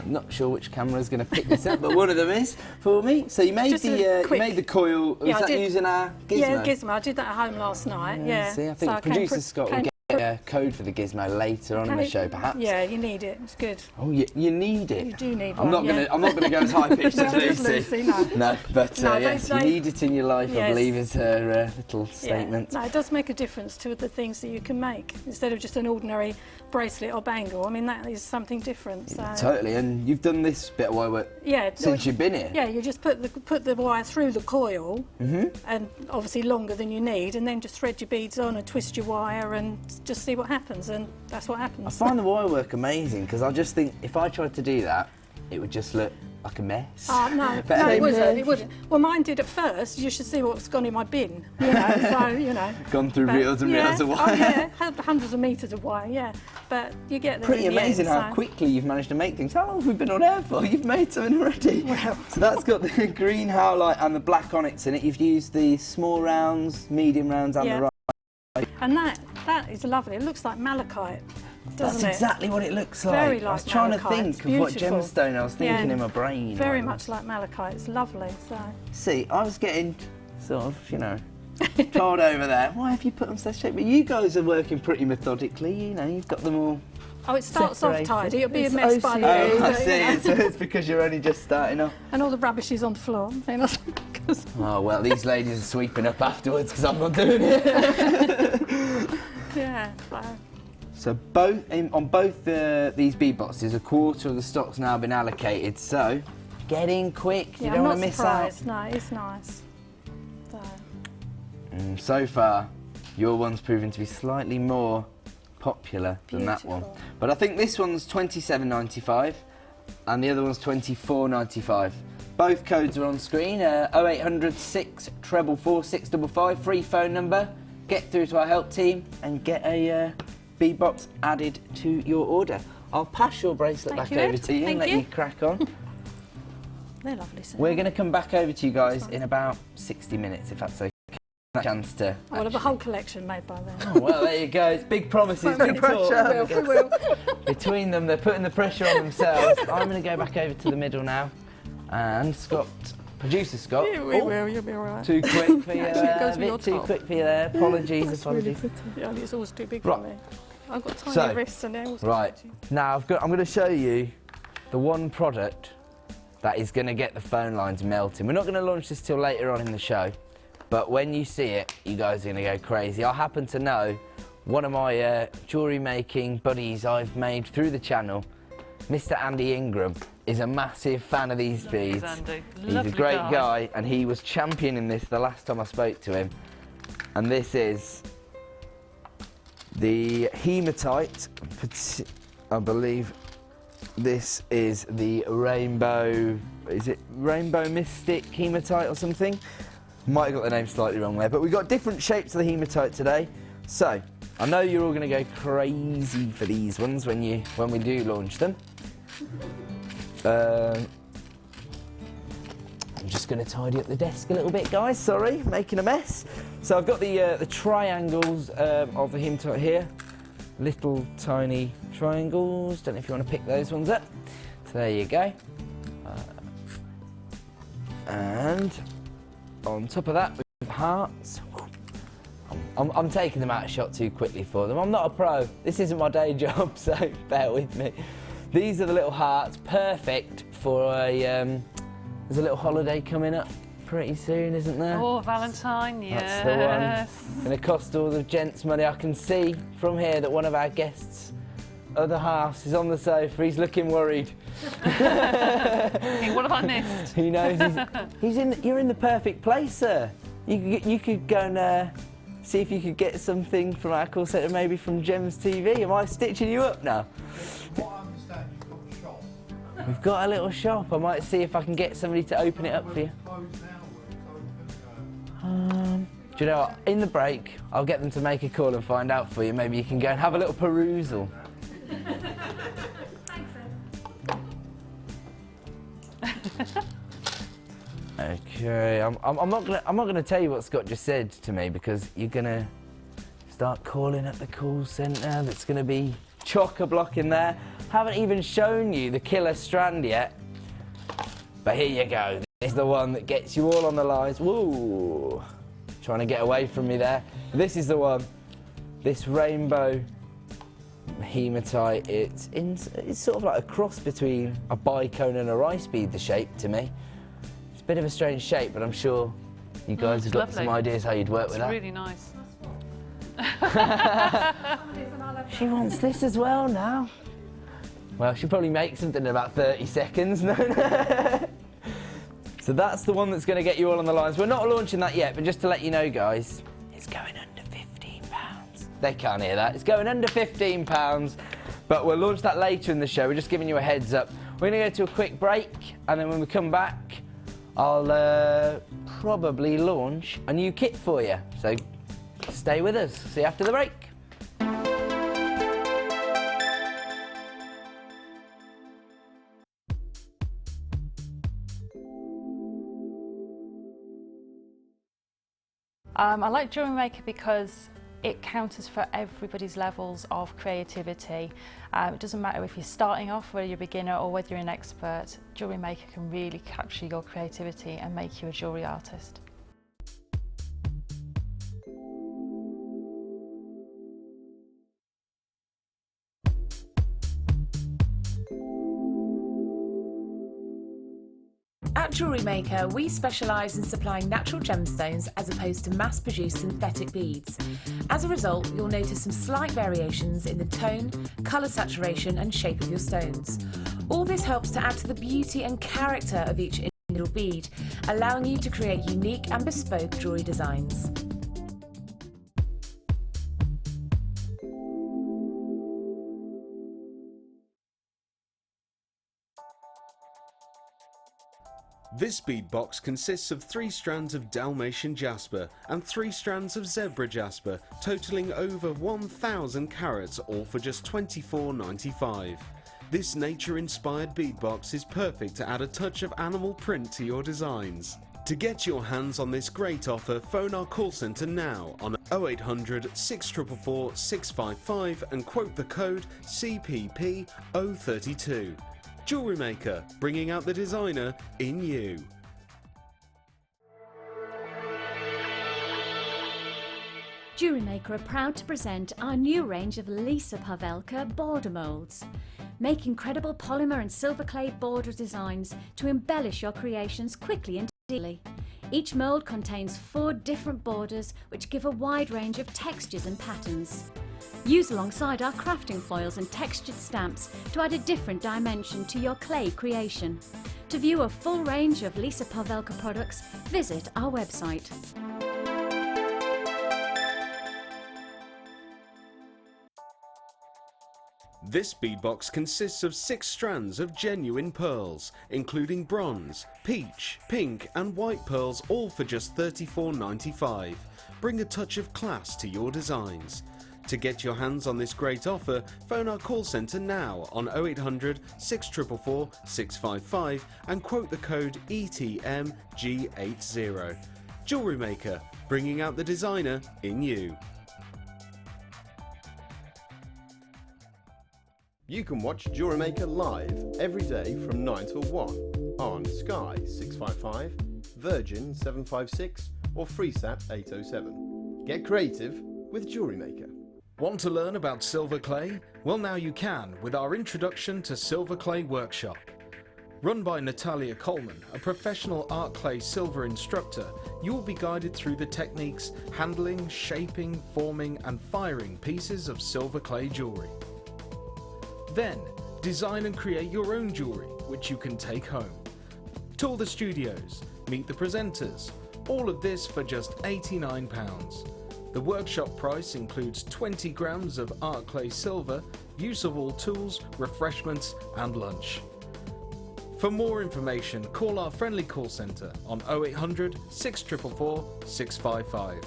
Not sure which camera's going to pick this up, but one of them is for me. So you made Just a you quick- made the coil. Was Yeah, I that did. using our gizmo? Yeah, gizmo. I did that at home last night. Yeah. See, I think So producer Scott will came get a code for the gizmo later on in the came- show, perhaps. Yeah, you need it. It's good. Oh, you need it. You do need I'm one. not yeah. I'm not gonna go as high pitched as No, just Lucy. Lucy, no. No, but No, yes, they- you need it in your life. I Yes. believe is her little Yeah. statement. No, it does make a difference to the things that you can make instead of just an ordinary bracelet or bangle. I mean, that is something different. So. Totally, and you've done this bit of work Yeah. since you've been here. Yeah, you just put the wire through the coil, Mm-hmm. and obviously longer than you need, and then just thread your beads on and twist your wire and just see what happens, and that's what I happens. find the wire work amazing because I just think if I tried to do that, it would just look like a mess. Oh, no, But no, it anyway, wouldn't, it wouldn't. Well, mine did at first. You should see what's gone in my bin, you know, so, you know. Gone through But, reels and reels of wire. Oh, yeah, hundreds of metres of wire, yeah. But you get there Pretty in the amazing end, how so. quickly you've managed to make things. How long have we been on air for? You've made something already. Well. So that's got the green howlite and the black onyx in it. You've used the small rounds, medium rounds and Yeah. the right. And that is lovely. It looks like malachite, doesn't That's it? exactly what it looks like. Very I was like trying malachite. to think It's of what beautiful. gemstone I was thinking Yeah. in my brain. Very like. much like malachite. It's lovely. So. See, I was getting sort of, told over there, why have you put them so straight? But you guys are working pretty methodically, you've got them all. Oh, it starts off separated. tidy. It'll be a It's mess by the OCD. end. I but, you see, know. so it's because you're only just starting off. And all the rubbish is on the floor. You know, 'cause- Oh, well, these ladies are sweeping up afterwards because I'm not doing it. yeah. So. So on both these bead boxes, a quarter of the stock's now been allocated. So get in quick. Yeah, You don't I'm want not to miss surprised. No, it's nice. So. out. So far, your one's proven to be slightly more popular than that one. Beautiful. But I think this one's £27.95 and the other one's £24.95. Both codes are on screen. 0800 644 655. Free phone number. Get through to our help team and get a bead box added to your order. I'll pass your bracelet Thank back you, over Ed. to you and Thank let you. you crack on. They're lovely. So. We're going to come back over to you guys in about 60 minutes, if that's okay. A chance to. We'll have a whole collection made by then. Oh, well, there you go. It's big promises, big talk. We will. Between them, they're putting the pressure on themselves. I'm going to go back over to the middle now. And Scott, producer Scott. Yeah, we will, you'll be all right. Too quick for you. Actually, it goes A with your bit too top. quick for you there. Apologies, That's really apologies. pretty. Yeah, it's always too big Right. for me. I've got tiny So, wrists and they're also Right, too. now I'm going to show you the one product that is going to get the phone lines melting. We're not going to launch this till later on in the show, but when you see it, you guys are going to go crazy. I happen to know one of my jewellery making buddies I've made through the channel, Mr. Andy Ingram, is a massive fan of these beads. Andy. He's a Lovely great guy, and he was championing this the last time I spoke to him. And this is the hematite. I believe this is the rainbow. Is it Rainbow Mystic hematite or something? Might have got the name slightly wrong there, but we've got different shapes of the hematite today. So I know you're all going to go crazy for these ones when we do launch them. I'm just going to tidy up the desk a little bit, guys. Sorry, making a mess. So I've got the triangles of the hematite here. Little tiny triangles. Don't know if you want to pick those ones up. So there you go. And on top of that, we have hearts. I'm taking them out of shot too quickly for them. I'm not a pro. This isn't my day job, so bear with me. These are the little hearts, perfect for a. There's a little holiday coming up pretty soon, isn't there? Oh, Valentine, yes. That's the one. Going to cost all the gents money. I can see from here that one of our guests' other halves is on the sofa. He's looking worried. Hey, what have I missed? He knows you're in the perfect place, sir. You could go and see if you could get something from our call centre, maybe from Gems TV. Am I stitching you up now? What I understand, you've got a shop. We've got a little shop. I might see if I can get somebody to open it up for you. Do you know what? In the break, I'll get them to make a call and find out for you. Maybe you can go and have a little perusal. Okay, I'm not gonna tell you what Scott just said to me, because you're gonna start calling at the call centre. That's gonna be chock-a-block in there. Haven't even shown you the killer strand yet, but here you go. This is the one that gets you all on the lines. Woo! Trying to get away from me there. This is the one. This rainbow hematite. It's sort of like a cross between a bicone and a rice bead, the shape to me. It's a bit of a strange shape, but I'm sure you guys have got lovely. some ideas how you'd work with that. It's really nice. She wants this as well now. Well, she'll probably make something in about 30 seconds. So that's the one that's going to get you all on the lines. We're not launching that yet, but just to let you know, guys, it's going under £15. They can't hear that. It's going under £15, but we'll launch that later in the show. We're just giving you a heads up. We're going to go to a quick break, and then when we come back, I'll probably launch a new kit for you. So stay with us. See you after the break. I like Jewellery Maker because it counters for everybody's levels of creativity. It doesn't matter if you're starting off, whether you're a beginner or whether you're an expert. Jewellery Maker can really capture your creativity and make you a jewellery artist. At Jewellery Maker, we specialise in supplying natural gemstones as opposed to mass-produced synthetic beads. As a result, you'll notice some slight variations in the tone, colour saturation and shape of your stones. All this helps to add to the beauty and character of each individual bead, allowing you to create unique and bespoke jewellery designs. This bead box consists of 3 strands of Dalmatian jasper and 3 strands of zebra jasper, totaling over 1,000 carats, all for just £24.95. This nature-inspired bead box is perfect to add a touch of animal print to your designs. To get your hands on this great offer, phone our call centre now on 0800 644 655 and quote the code CPP032. Jewellery Maker, bringing out the designer in you. Jewellery Maker are proud to present our new range of Lisa Pavelka border moulds. Make incredible polymer and silver clay border designs to embellish your creations quickly and easily. Each mould contains 4 different borders which give a wide range of textures and patterns. Use alongside our crafting foils and textured stamps to add a different dimension to your clay creation. To view a full range of Lisa Pavelka products, visit our website. This bead box consists of 6 strands of genuine pearls, including bronze, peach, pink and white pearls, all for just £34.95. Bring a touch of class to your designs. To get your hands on this great offer, phone our call centre now on 0800 644 655 and quote the code ETMG80. Jewellery Maker, bringing out the designer in you. You can watch Jewellery Maker live every day from 9 till 1 on Sky 655, Virgin 756 or FreeSat 807. Get creative with Jewellery Maker. Want to learn about silver clay? Well, now you can with our introduction to Silver Clay Workshop. Run by Natalia Coleman, a professional art clay silver instructor, you will be guided through the techniques handling, shaping, forming and firing pieces of silver clay jewellery. Then, design and create your own jewellery, which you can take home. Tour the studios, meet the presenters, all of this for just £89. The workshop price includes 20 grams of art clay silver, use of all tools, refreshments and lunch. For more information, call our friendly call centre on 0800 644 655.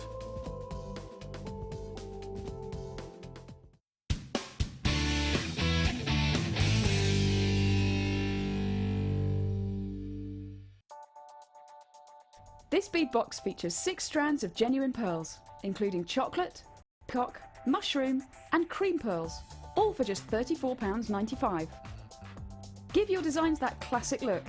This bead box features 6 strands of genuine pearls, including chocolate, peacock, mushroom and cream pearls, all for just £34.95. Give your designs that classic look.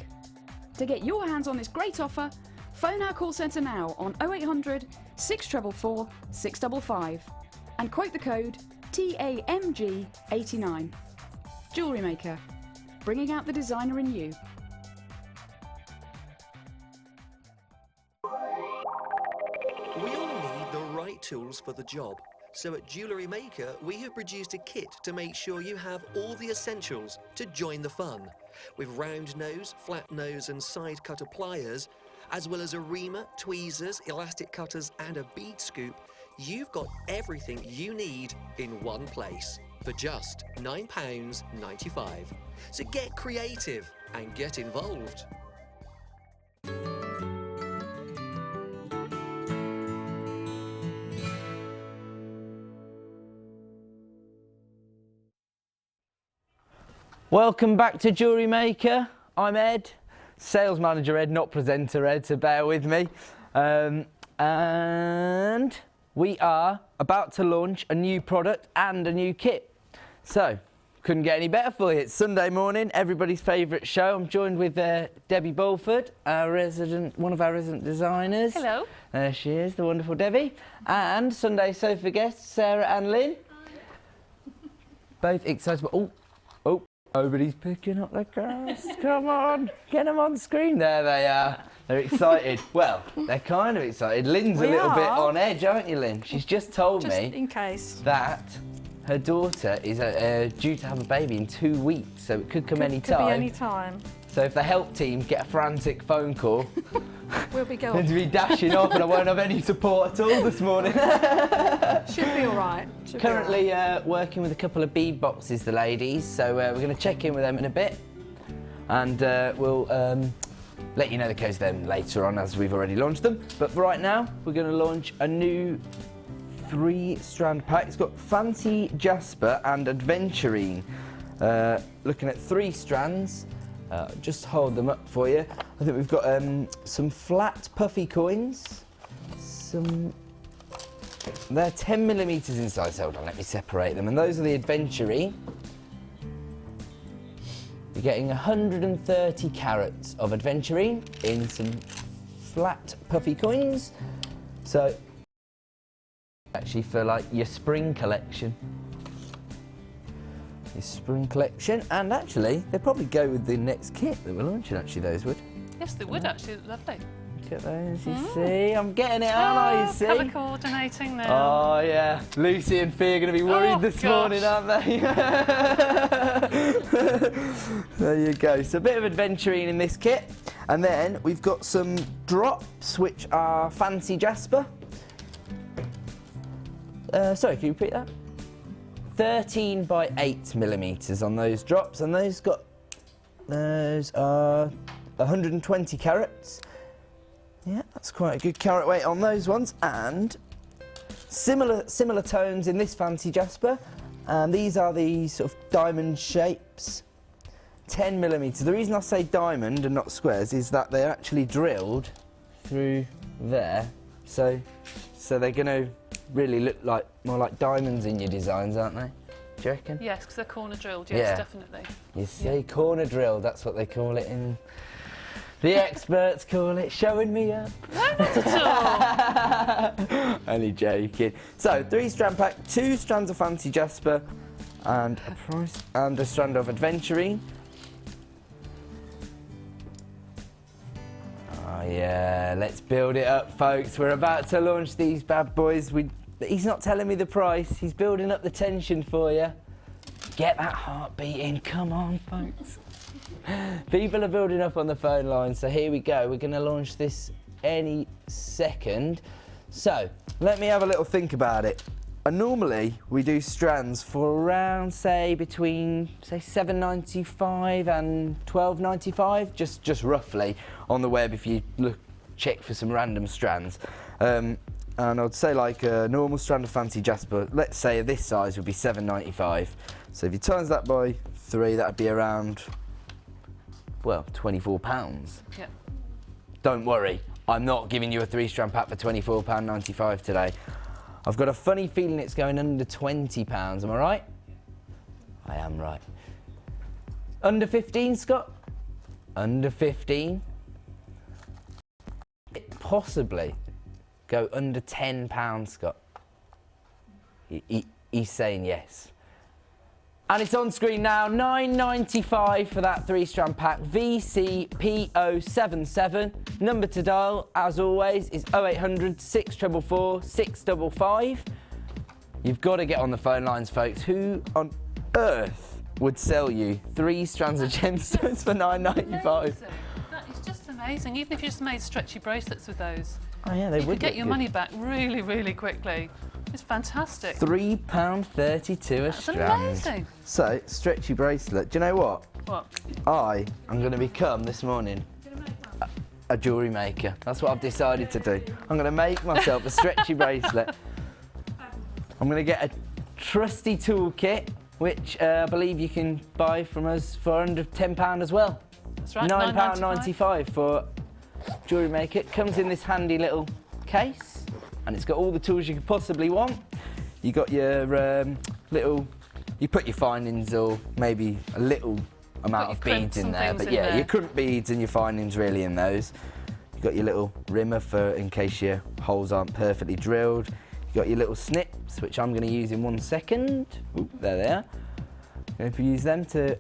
To get your hands on this great offer, phone our call centre now on 0800 644 655 and quote the code TAMG89. Jewellery Maker, bringing out the designer in you. We all need the right tools for the job. So at Jewellery Maker, we have produced a kit to make sure you have all the essentials to join the fun. With round nose, flat nose and side cutter pliers, as well as a reamer, tweezers, elastic cutters and a bead scoop, you've got everything you need in one place for just £9.95. So get creative and get involved. Welcome back to Jewellery Maker. I'm Ed, sales manager Ed, not presenter Ed, so bear with me. And we are about to launch a new product and a new kit. So, couldn't get any better for you. It's Sunday morning, everybody's favourite show. I'm joined with Debbie Bulford, one of our resident designers. Hello. There she is, the wonderful Debbie. And Sunday sofa guests, Sarah and Lynn. Both excited. Oh. Nobody's picking up the grass. Come on, get them on screen. There they are. They're excited. Well, they're kind of excited. Lynn's a little bit on edge, aren't you, Lynn? She's just told me in case that her daughter is due to have a baby in 2 weeks, so it could come any time. Could be any time. So if the help team get a frantic phone call, we'll be going. to be dashing off, and I won't have any support at all this morning. Should be all right. Currently working with a couple of bead boxes, the ladies, so we're going to check in with them in a bit, and we'll let you know the codes of them later on as we've already launched them. But for right now, we're going to launch a new 3-strand pack. It's got Fancy Jasper and Adventurine. Looking at 3 strands. Just hold them up for you. I think we've got some flat puffy coins. They're 10mm in size. Hold on, let me separate them. And those are the Adventurine. You're getting 130 carats of Adventurine in some flat puffy coins. So, actually for like your spring collection. And actually they probably go with the next kit that we're launching, actually, those would. Yes, they would actually, lovely. Look at those, you see, I'm getting it, aren't I, you see? Colour coordinating now. Oh yeah, Lucy and Fee are going to be worried this morning, aren't they? There you go, so a bit of Adventurine in this kit. And then we've got some drops which are Fancy Jasper. Sorry, can you repeat that? 13 by 8mm on those drops, and those are 120 carats. Yeah, that's quite a good carat weight on those ones, and similar tones in this Fancy Jasper. And these are the sort of diamond shapes, 10mm. The reason I say diamond and not squares is that they're actually drilled through there, so they're going to really look like more like diamonds in your designs, aren't they? Do you reckon? Yes, because they're corner drilled, yes, definitely. You see, corner drilled, that's what they call it in... The experts call it showing me up. No, not at all. Only joking. So, 3-strand pack, 2 strands of Fancy Jasper and a strand of Adventurine. Oh yeah, let's build it up, folks. We're about to launch these bad boys. He's not telling me the price. He's building up the tension for you. Get that heart beating. Come on, folks. People are building up on the phone line, so here we go. We're going to launch this any second. So, let me have a little think about it. Normally, we do strands for around, say, between, say, £7.95 and £12.95, just roughly, on the web if you check for some random strands. And I'd say like a normal strand of Fancy Jasper, let's say this size would be £7.95. So if you times that by 3, that'd be around, well, £24. Yeah. Don't worry, I'm not giving you a 3-strand pack for £24.95 today. I've got a funny feeling it's going under £20, am I right? I am right. Under 15, Scott? Under 15? It possibly go under £10, Scott. He's saying yes. And it's on screen now, £9.95 for that 3-strand pack, VCPO77. Number to dial, as always, is 0800 644 655. You've got to get on the phone lines, folks. Who on earth would sell you 3 strands of gemstones for £9.95? That is just amazing. Even if you just made stretchy bracelets with those. Oh yeah, they you would could get your good. money back really, really quickly. It's fantastic. £3.32 a strand. That's amazing. So, stretchy bracelet. Do you know what? What? I am going to become, this morning, a jewellery maker. That's what I've decided to do. I'm going to make myself a stretchy bracelet. I'm going to get a trusty toolkit, which I believe you can buy from us for under £10 as well. That's right, £9.95 for Jewellery Maker. It comes in this handy little case. And it's got all the tools you could possibly want. You got your you put your findings or maybe a little amount of beads in there, but yeah, your crimp beads and your findings really in those. You got your little rimmer for in case your holes aren't perfectly drilled. You got your little snips, which I'm going to use in 1 second. Ooh, there they are. I'm going to use them to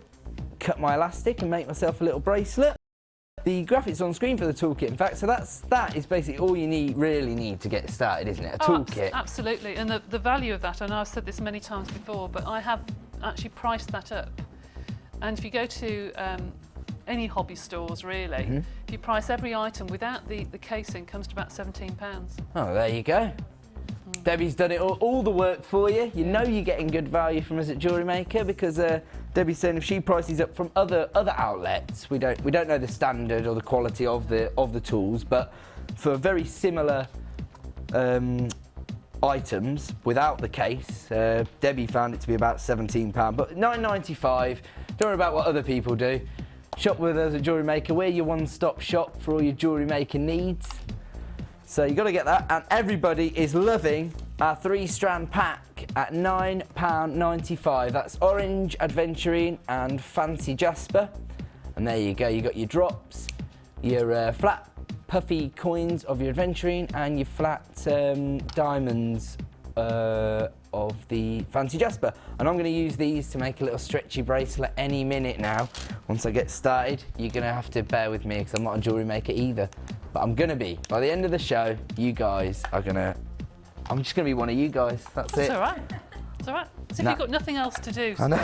cut my elastic and make myself a little bracelet. The graphics on screen for the toolkit, in fact, so that is basically all you really need to get started, isn't it? A toolkit. Absolutely, and the value of that, I know I've said this many times before, but I have actually priced that up. And if you go to any hobby stores, really, if you price every item without the casing, comes to about £17. Oh, there you go. Debbie's done it all the work for you. You know you're getting good value from us at Jewellery Maker because Debbie's saying if she prices up from other outlets, we don't know the standard or the quality of the tools, but for very similar items without the case, Debbie found it to be about £17. But £9.95. Don't worry about what other people do. Shop with us at Jewellery Maker. We're your one-stop shop for all your jewellery making needs. So you've got to get that, and everybody is loving our 3-strand pack at £9.95. That's Orange, Adventurine and Fancy Jasper. And there you go, you got your drops, your flat puffy coins of your Adventurine and your flat diamonds of the Fancy Jasper. And I'm going to use these to make a little stretchy bracelet any minute now. Once I get started, you're going to have to bear with me because I'm not a jewellery maker either. But I'm going to be. By the end of the show, you guys are going to... I'm just going to be one of you guys. That's it. That's all right. It's all right. So if you've got nothing else to do... I know.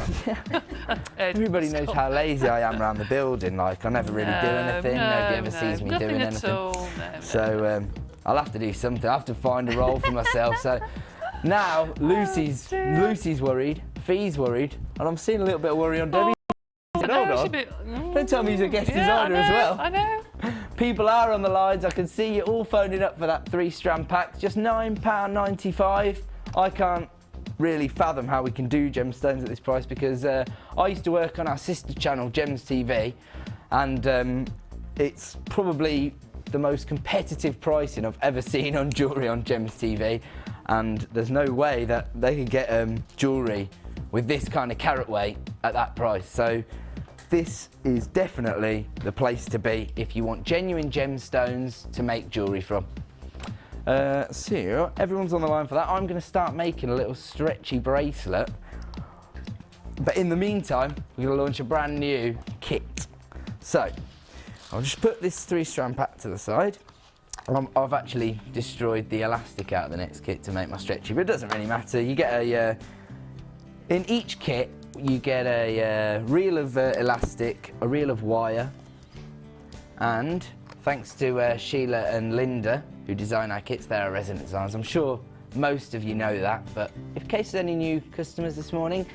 Everybody knows how lazy I am around the building. Like, I never really do anything. Nobody ever sees me doing anything. So I'll have to do something. I have to find a role for myself. So now Lucy's worried, Fee's worried, and I'm seeing a little bit of worry on Debbie. Hold on. Don't tell me he's a guest designer as well. I know. People are on the lines. I can see you all phoning up for that 3-strand pack. Just £9.95. I can't really fathom how we can do gemstones at this price because I used to work on our sister channel, Gems TV, and it's probably the most competitive pricing I've ever seen on jewellery on Gems TV. And there's no way that they could get jewellery with this kind of carat weight at that price. So this is definitely the place to be if you want genuine gemstones to make jewellery from. So everyone's on the line for that. I'm going to start making a little stretchy bracelet. But in the meantime, we're going to launch a brand new kit. So I'll just put this 3-strand pack to the side. I've actually destroyed the elastic out of the next kit to make my stretchy, but it doesn't really matter. You get a... in each kit, you get a reel of elastic, a reel of wire, and thanks to Sheila and Linda, who design our kits, they're our resident designers. I'm sure most of you know that, but in case there's any new customers this morning,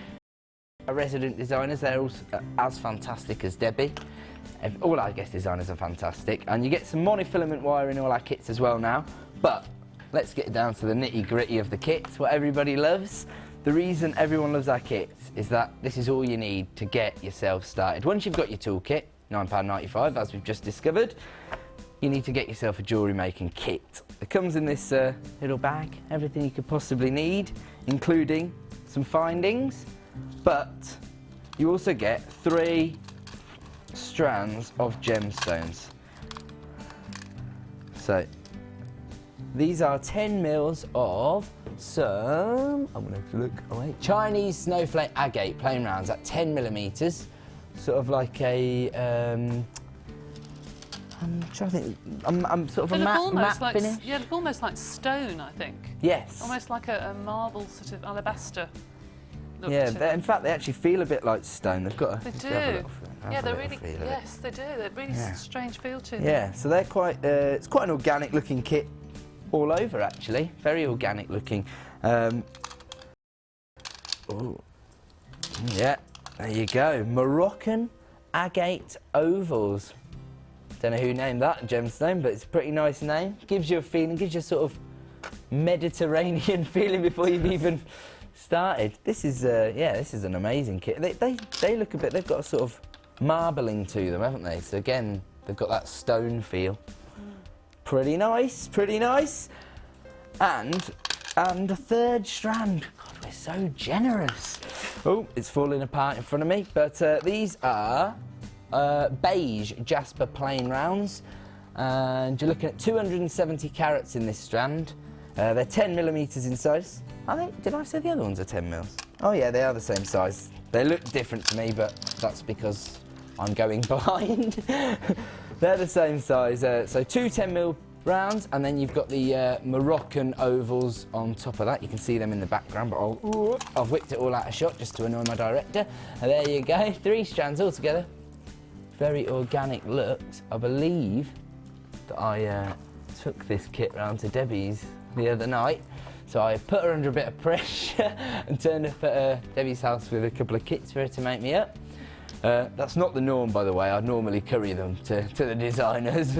our resident designers, they're all as fantastic as Debbie. All our guest designers are fantastic, and you get some monofilament wire in all our kits as well now. But let's get down to the nitty-gritty of the kits, what everybody loves. The reason everyone loves our kits is that this is all you need to get yourself started. Once you've got your toolkit, £9.95, as we've just discovered, you need to get yourself a jewellery making kit. It comes in this little bag, everything you could possibly need, including some findings, but you also get 3 strands of gemstones. So these are 10 mils of some, I'm going to have to look away, Chinese snowflake agate plain rounds at 10 millimetres, sort of like a, I'm trying to think, I'm sort of They a look matte like, finish. yeah, look almost like stone, I think. Yes. Almost like a marble sort of alabaster look Yeah, to them. in fact they actually feel a bit like stone. They've got a, They have do. a little feel- have Yeah, a they're little really, feel of it. yes, they do. They're really Yeah. strange feel to them. Yeah, so they're quite, it's quite an organic looking kit all over actually. Very organic looking. Ooh. Yeah, there you go. Moroccan agate ovals. Don't know who named that gemstone, but it's a pretty nice name. Gives you a feeling, gives you a sort of Mediterranean feeling before you've even started. This is, yeah, this is an amazing kit. They look a bit, they've got a sort of marbling to them, haven't they? So again, they've got that stone feel. Pretty nice, pretty nice. And a 3rd strand. God, we're so generous. Oh, it's falling apart in front of me. But these are beige jasper plain rounds. And you're looking at 270 carats in this strand. They're 10 millimetres in size. I think, did I say the other ones are 10 mils? Oh yeah, they are the same size. They look different to me, but that's because I'm going blind. They're the same size. So 2 10 mil rounds, and then you've got the Moroccan ovals on top of that. You can see them in the background, but I've whipped it all out of shot just to annoy my director. And there you go, 3 strands all together. Very organic looks. I believe that I took this kit round to Debbie's the other night. So I put her under a bit of pressure and turned up at Debbie's house with a couple of kits for her to make me up. That's not the norm, by the way. I normally curry them to the designers,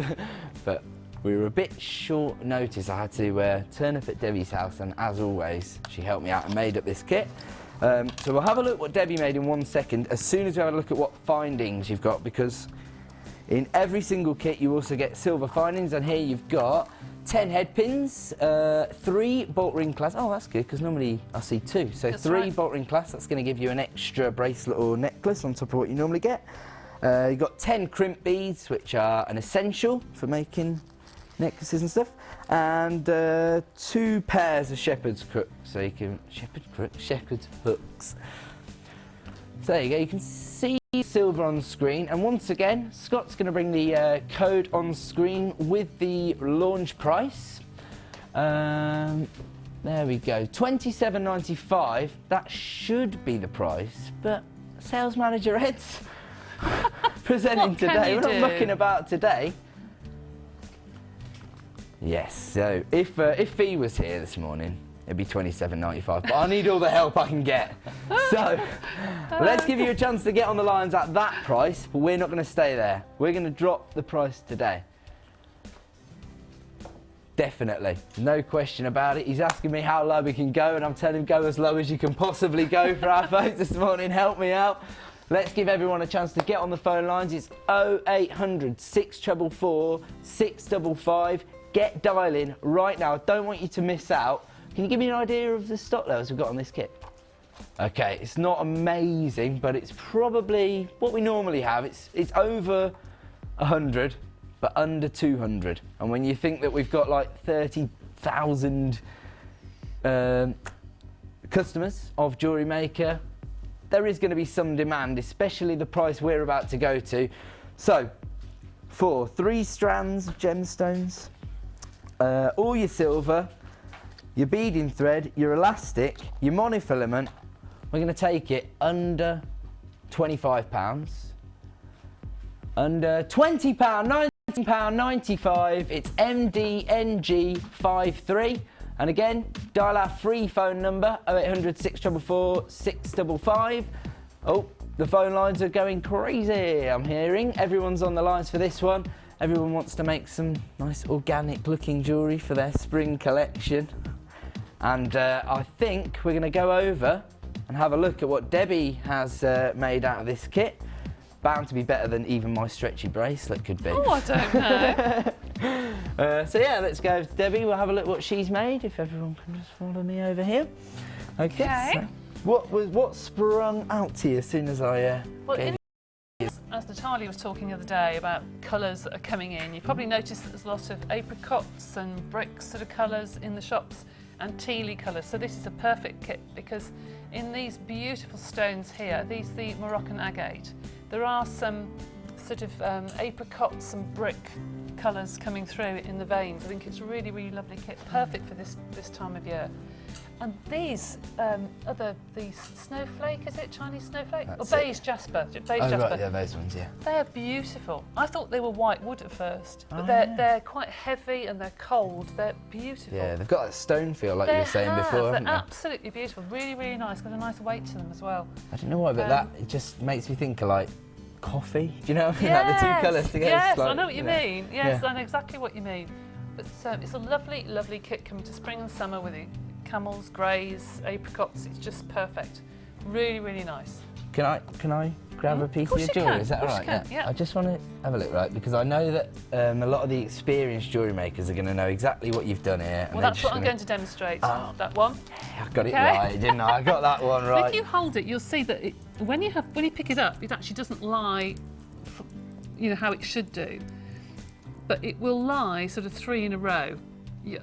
but we were a bit short notice. I had to turn up at Debbie's house, and as always, she helped me out and made up this kit. So we'll have a look what Debbie made in 1 second, as soon as we have a look at what findings you've got, because in every single kit you also get silver findings, and here you've got 10 head pins, 3 bolt ring clasps. Oh, that's good, because normally I see 2. So That's 3 right. bolt ring clasps. That's going to give you an extra bracelet or necklace on top of what you normally get. You've got 10 crimp beads, which are an essential for making necklaces and stuff, and 2 pairs of shepherd's crooks. So you can shepherd's hooks. So there you go. You can see silver on screen, and once again, Scott's going to bring the code on screen with the launch price. There we go, $27.95. That should be the price, but sales manager Ed's presenting today. We're not mucking about today. Yes, so if Fee was here this morning, it'd be $27.95, but I need all the help I can get. So, let's give you a chance to get on the lines at that price, but we're not going to stay there. We're going to drop the price today. Definitely, no question about it. He's asking me how low we can go, and I'm telling him go as low as you can possibly go for our folks this morning. Help me out. Let's give everyone a chance to get on the phone lines. It's 0800 644 655. Get dialing right now. I don't want you to miss out. Can you give me an idea of the stock levels we've got on this kit? Okay, it's not amazing, but it's probably what we normally have. It's over 100, but under 200. And when you think that we've got like 30,000 customers of Jewellery Maker, there is going to be some demand, especially the price we're about to go to. So, for 3 strands of gemstones, all your silver, your beading thread, your elastic, your monofilament, we're going to take it under £25. Under £20, £19.95. It's MDNG53. And again, dial our free phone number, 0800 644 655. Oh, the phone lines are going crazy, I'm hearing. Everyone's on the lines for this one. Everyone wants to make some nice organic looking jewellery for their spring collection. And I think we're going to go over and have a look at what Debbie has made out of this kit. Bound to be better than even my stretchy bracelet could be. Oh, I don't know. So yeah, let's go to Debbie. We'll have a look what she's made. If everyone can just follow me over here. Okay. So what sprung out to you as soon as I gave you? As Natalia was talking the other day about colours that are coming in, you've probably noticed that there's a lot of apricots and brick sort of colours in the shops and tealy colours. So this is a perfect kit because in these beautiful stones here, these the Moroccan agate, there are some sort of apricots and brick colours coming through in the veins. I think it's a really, really lovely kit, perfect for this time of year. And these the snowflake, is it Chinese snowflake? That's or beige jasper? Beige jasper. Right, yeah, those ones, yeah. They are beautiful. I thought they were white wood at first, but they're quite heavy and they're cold. They're beautiful. Yeah, they've got that stone feel like you were saying before, haven't They're they? absolutely beautiful. Really, really nice. Got a nice weight to them as well. I don't know why, but that it just makes me think of like coffee. Do you know what I mean? Like the two colours together. Yes, like, I know what you mean. Yes, yeah. I know exactly what you mean. But it's a lovely, lovely kit coming to spring and summer with it. Camels, greys, apricots. It's just perfect. Really, really nice. Can I grab a piece of your jewellery? Is that all right? Yeah. I just want to have a look, right? Because I know that a lot of the experienced jewellery makers are going to know exactly what you've done here. Well, that's what I'm going to demonstrate. That one. I got it right, didn't I? I got that one right. If you hold it, you'll see that when you pick it up, it actually doesn't lie, you know, how it should do. But it will lie sort of 3 in a row. Yeah.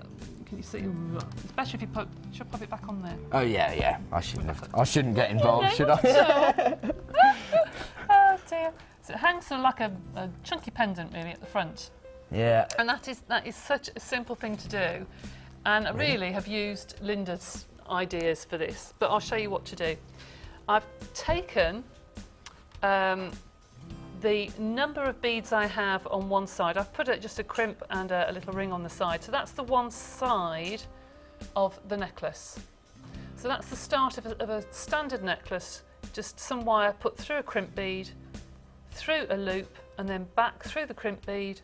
Can you see? It's better if you should pop it back on there. Oh yeah. I shouldn't get involved, should I? Oh dear. So it hangs sort of like a chunky pendant really at the front. Yeah. And that is such a simple thing to do. And I really have used Linda's ideas for this, but I'll show you what to do. I've taken the number of beads I have on one side. I've put just a crimp and a little ring on the side. So that's the one side of the necklace. So that's the start of a standard necklace. Just some wire put through a crimp bead, through a loop, and then back through the crimp bead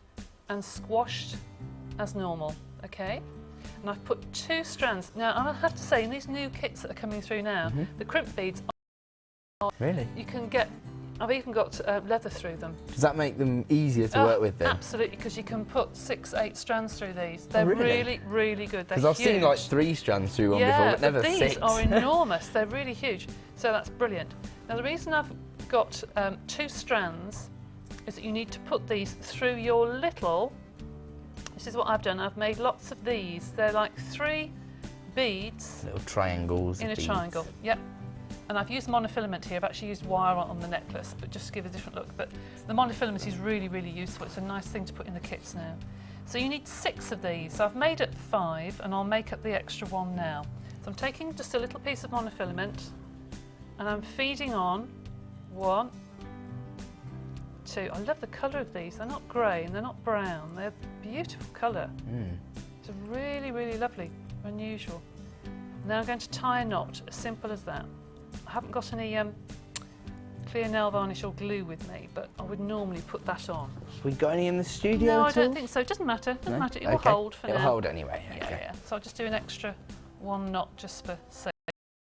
and squashed as normal, okay? And I've put 2 strands. Now, I have to say, in these new kits that are coming through now, the crimp beads are... Really? You can get... I've even got leather through them. Does that make them easier to work with then? Absolutely, because you can put 6, 8 strands through these. They're really, really good. They're Because I've huge. seen like 3 strands through one before, but never 6. These are enormous. They're really huge. So that's brilliant. Now the reason I've got 2 strands is that you need to put these through your little... This is what I've done. I've made lots of these. They're like 3 beads. Little triangles. In a triangle, yep. And I've used monofilament here. I've actually used wire on the necklace, but just to give a different look. But the monofilament is really, really useful. It's a nice thing to put in the kits now. So you need 6 of these. So I've made up 5, and I'll make up the extra 1 now. So I'm taking just a little piece of monofilament, and I'm feeding on 1, 2. I love the colour of these. They're not grey and they're not brown. They're a beautiful colour. It's really, really lovely, unusual. Now I'm going to tie a knot, as simple as that. I haven't got any clear nail varnish or glue with me, but I would normally put that on. Have we got any in the studio No, I at all? don't think so. It doesn't matter. Doesn't matter. It will Okay. hold for now. It'll hold anyway. Yeah, Okay. yeah. So I'll just do an extra 1 knot just for safety.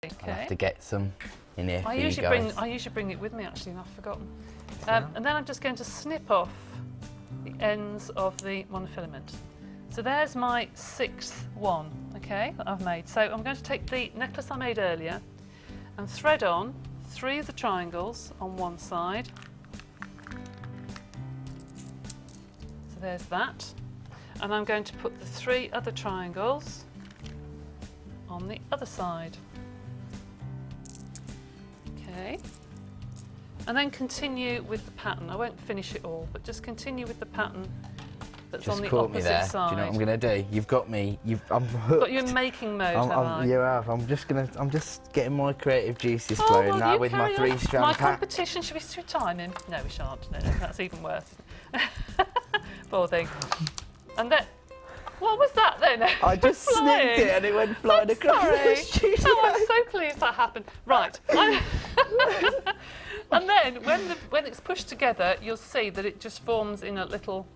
Okay. I'll have to get some in here for I you usually guys. bring it with me actually, and I've forgotten. And then I'm just going to snip off the ends of the monofilament. So there's my 6th one, okay, that I've made. So I'm going to take the necklace I made earlier and thread on 3 of the triangles on one side. So there's that. And I'm going to put the 3 other triangles on the other side. Okay. And then continue with the pattern. I won't finish it all, but just continue with the pattern that's Just on the caught opposite me there. side. Do you know what I'm going to do? You've got me. I'm hooked. Got you in making mode, have I? You have. I'm just getting my creative juices Oh, flowing well, now you with my carry on. 3-strand My pack. competition, should we switch timing? No, we shan't. No, that's even worse. Poor thing. And then, what was that then? I just snipped it and it went flying across the studio. Oh, I'm so pleased that happened. Right. And then when it's pushed together, you'll see that it just forms in a little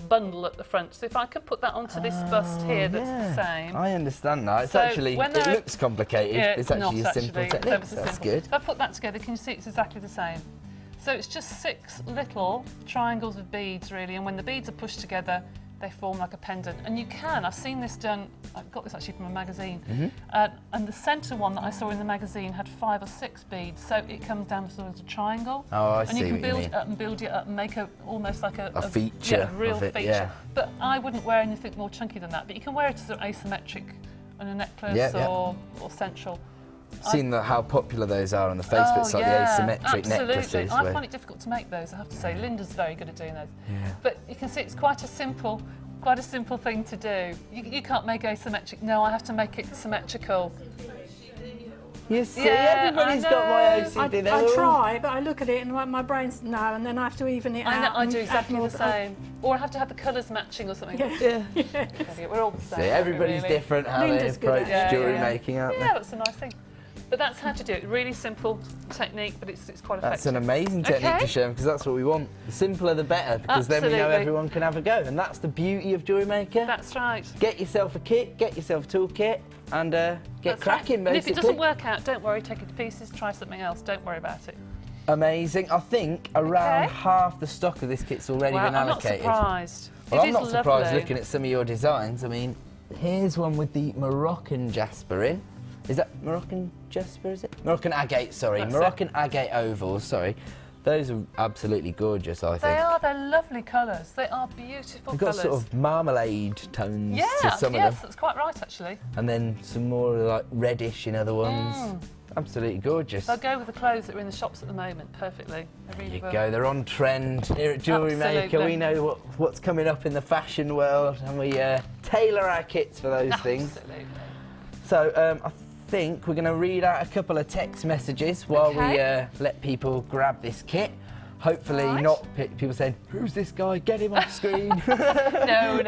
bundle at the front. So if I could put that onto this bust here, that's the same. I understand that. It's So actually, when it looks complicated. Yeah, it's actually not a simple actually. technique. Ever so That's simple. good. If I put that together, can you see it's exactly the same? So it's just 6 little triangles of beads really, and when the beads are pushed together, they form like a pendant. And you can, I've seen this done, I got this actually from a magazine, and the centre one that I saw in the magazine had 5 or 6 beads, so it comes down to sort of a triangle. Oh, I and see you can what build you mean. it up and build it up and make almost like a feature yeah, real of it, feature. yeah. But I wouldn't wear anything more chunky than that, but you can wear it as an asymmetric on a necklace or central. Seen how popular those are on the Facebook site, the asymmetric necklaces. I find it difficult to make those, I have to say. Linda's very good at doing those. Yeah. But you can see it's quite a simple thing to do. You can't make asymmetric. No, I have to make it symmetrical. You see, everybody's got my OCD. I try, but I look at it and my brain's no, and then I have to even it out. I do exactly the same. Or I have to have the colours matching or something. Yeah. We're all the same. See, everybody's really. different how Linda's they approach jewellery yeah. making, aren't they? Yeah, that's a nice thing. But that's how to do it. Really simple technique, but it's quite effective. That's an amazing technique to show them, because that's what we want. The simpler the better, because then we know everyone can have a go. And that's the beauty of Jewellery Maker. That's right. Get yourself a kit, get yourself a toolkit, and get cracking, basically. And if it doesn't work out, don't worry, take it to pieces, try something else, don't worry about it. Amazing. I think around half the stock of this kit's already been allocated. I'm not surprised. Well, I'm not surprised looking at some of your designs. I mean, here's one with the Moroccan jasper in. Is that Moroccan jasper, is it? Moroccan agate, sorry. That's Moroccan agate ovals, sorry. Those are absolutely gorgeous, I think. They are, they're lovely colours. They are beautiful They've colours. got sort of marmalade tones to some of them. Yes, that's quite right, actually. And then some more like reddish in other ones. Absolutely gorgeous. They'll go with the clothes that are in the shops at the moment perfectly. There you go, they're on trend here at Jewellery Maker. We know what's coming up in the fashion world, and we tailor our kits for those things. So I think we're going to read out a couple of text messages while we let people grab this kit. Hopefully not people saying, who's this guy, get him off screen. No.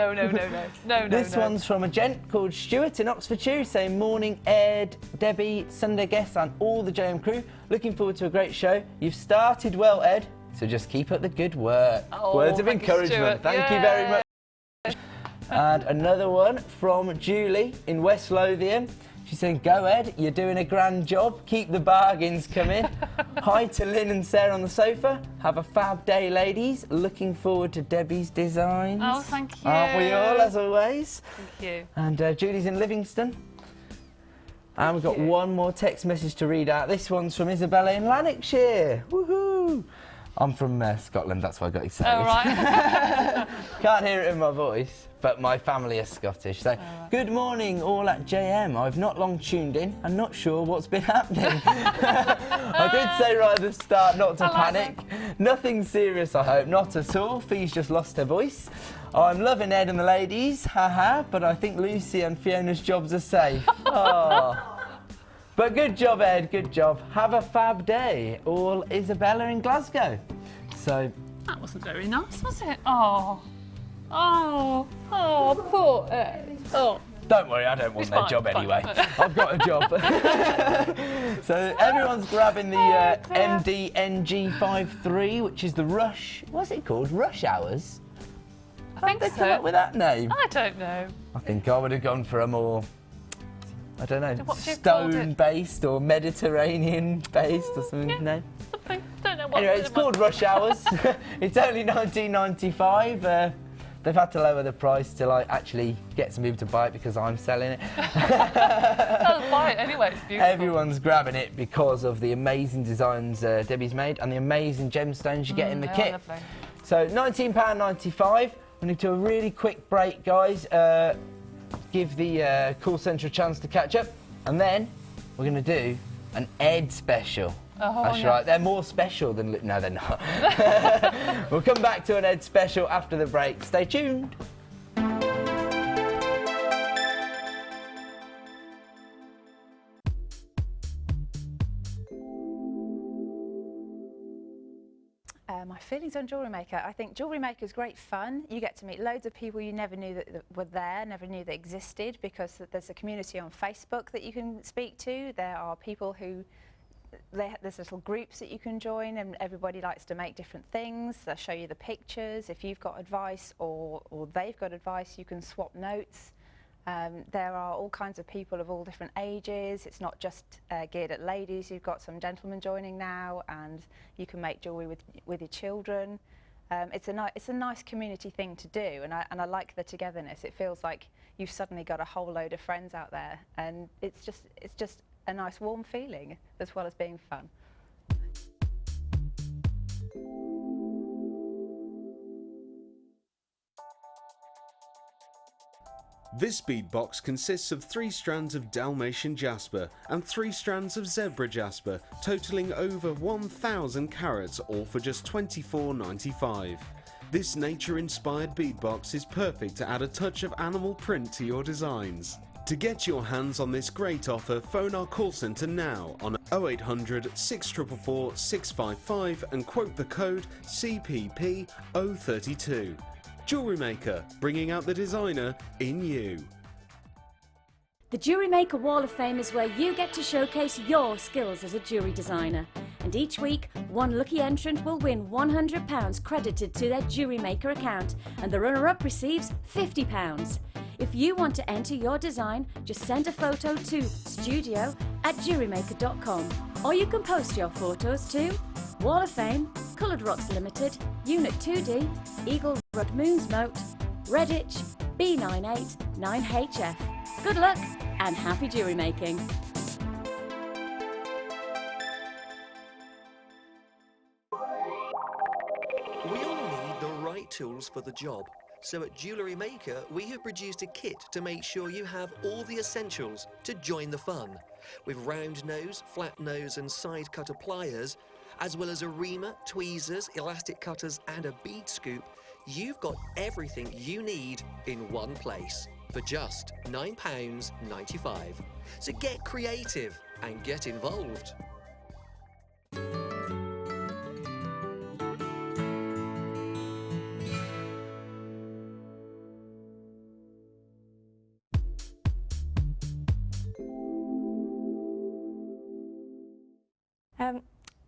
This one's from a gent called Stuart in Oxfordshire saying, morning Ed, Debbie, Sunday guests and all the JM crew. Looking forward to a great show. You've started well, Ed, so just keep up the good work. Words of encouragement. Thank you very much. And another one from Julie in West Lothian. She's saying, go Ed, you're doing a grand job. Keep the bargains coming. Hi to Lynn and Sarah on the sofa. Have a fab day, ladies. Looking forward to Debbie's designs. Oh, thank you. Aren't we all, as always? Thank you. And Julie's in Livingston. And we've got one more text message to read out. This one's from Isabella in Lanarkshire. Woohoo! I'm from Scotland, that's why I got excited. Oh, right. Can't hear it in my voice, but my family is Scottish. So, good morning all at JM. I've not long tuned in and not sure what's been happening. I did say right at the start not to panic. Nothing serious, I hope. Not at all. Fee's just lost her voice. I'm loving Ed and the ladies, haha, but I think Lucy and Fiona's jobs are safe. Oh. But good job, Ed, good job. Have a fab day. All Isabella in Glasgow. So... That wasn't very nice, was it? Oh, poor Ed. Oh. Don't worry, I don't want their job anyway. I've got a job. So everyone's grabbing the MDNG53, which is the Rush... What's it called? Rush Hours? I think How did they come up with that name? I don't know. I think I would have gone for a more... I don't know, What would you call it? stone-based or Mediterranean-based or something, no? Something, don't know what. Anyway, it's called Rush Hours. It's only $19.95. They've had to lower the price to actually get some people to buy it because I'm selling it. I'll buy it anyway, it's beautiful. Everyone's grabbing it because of the amazing designs Debbie's made and the amazing gemstones you get in the kit. Lovely. So £19.95. We need to a really quick break, guys. Give the call centre a chance to catch up, and then we're going to do an Ed special. Oh, that's right, they're more special than... No, they're not. We'll come back to an Ed special after the break. Stay tuned. My feelings on Jewellery Maker. I think Jewellery Maker is great fun. You get to meet loads of people you never knew that were there, never knew they existed, because there's a community on Facebook that you can speak to. There are people who, there's little groups that you can join, and everybody likes to make different things. They'll show you the pictures. If you've got advice or they've got advice, you can swap notes. There are all kinds of people of all different ages. It's not just geared at ladies. You've got some gentlemen joining now, and you can make jewellery with your children. It's a nice community thing to do, and I like the togetherness. It feels like you've suddenly got a whole load of friends out there, and it's just a nice warm feeling as well as being fun. This bead box consists of 3 strands of Dalmatian jasper and 3 strands of zebra jasper, totaling over 1,000 carats, all for just £24.95. This nature-inspired bead box is perfect to add a touch of animal print to your designs. To get your hands on this great offer, phone our call centre now on 0800 644 655 and quote the code CPP032. Jewellery Maker, bringing out the designer in you. The Jewellery Maker Wall of Fame is where you get to showcase your skills as a jewellery designer. And each week, one lucky entrant will win £100 credited to their Jewellery Maker account, and the runner-up receives £50. If you want to enter your design, just send a photo to studio@jewellerymaker.com, or you can post your photos to Wall of Fame, Coloured Rocks Limited, Unit 2D, Eagle Road Moons Moat, Redditch, B98 9HF. Good luck and happy jewellery making! We all need the right tools for the job. So at Jewellery Maker, we have produced a kit to make sure you have all the essentials to join the fun. With round nose, flat nose and side cutter pliers, as well as a reamer, tweezers, elastic cutters and a bead scoop, you've got everything you need in one place for just £9.95. So get creative and get involved.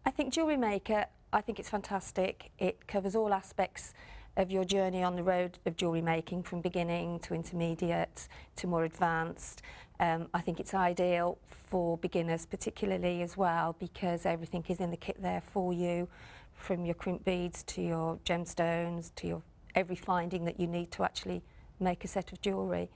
I think Jewellery Maker, I think it's fantastic. It covers all aspects of your journey on the road of jewellery making, from beginning to intermediate to more advanced. I think it's ideal for beginners particularly as well, because everything is in the kit there for you, from your crimp beads to your gemstones to your every finding that you need to actually make a set of jewellery.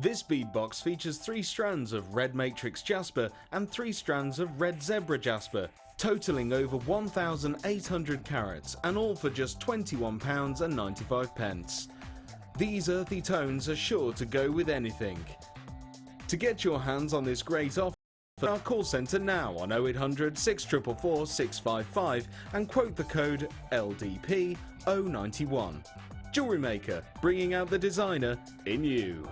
This bead box features 3 strands of red matrix jasper and 3 strands of red zebra jasper, totaling over 1,800 carats, and all for just £21.95. These earthy tones are sure to go with anything. To get your hands on this great offer, our call centre now on 0800 644 655 and quote the code LDP091. Jewellery Maker, bringing out the designer in you.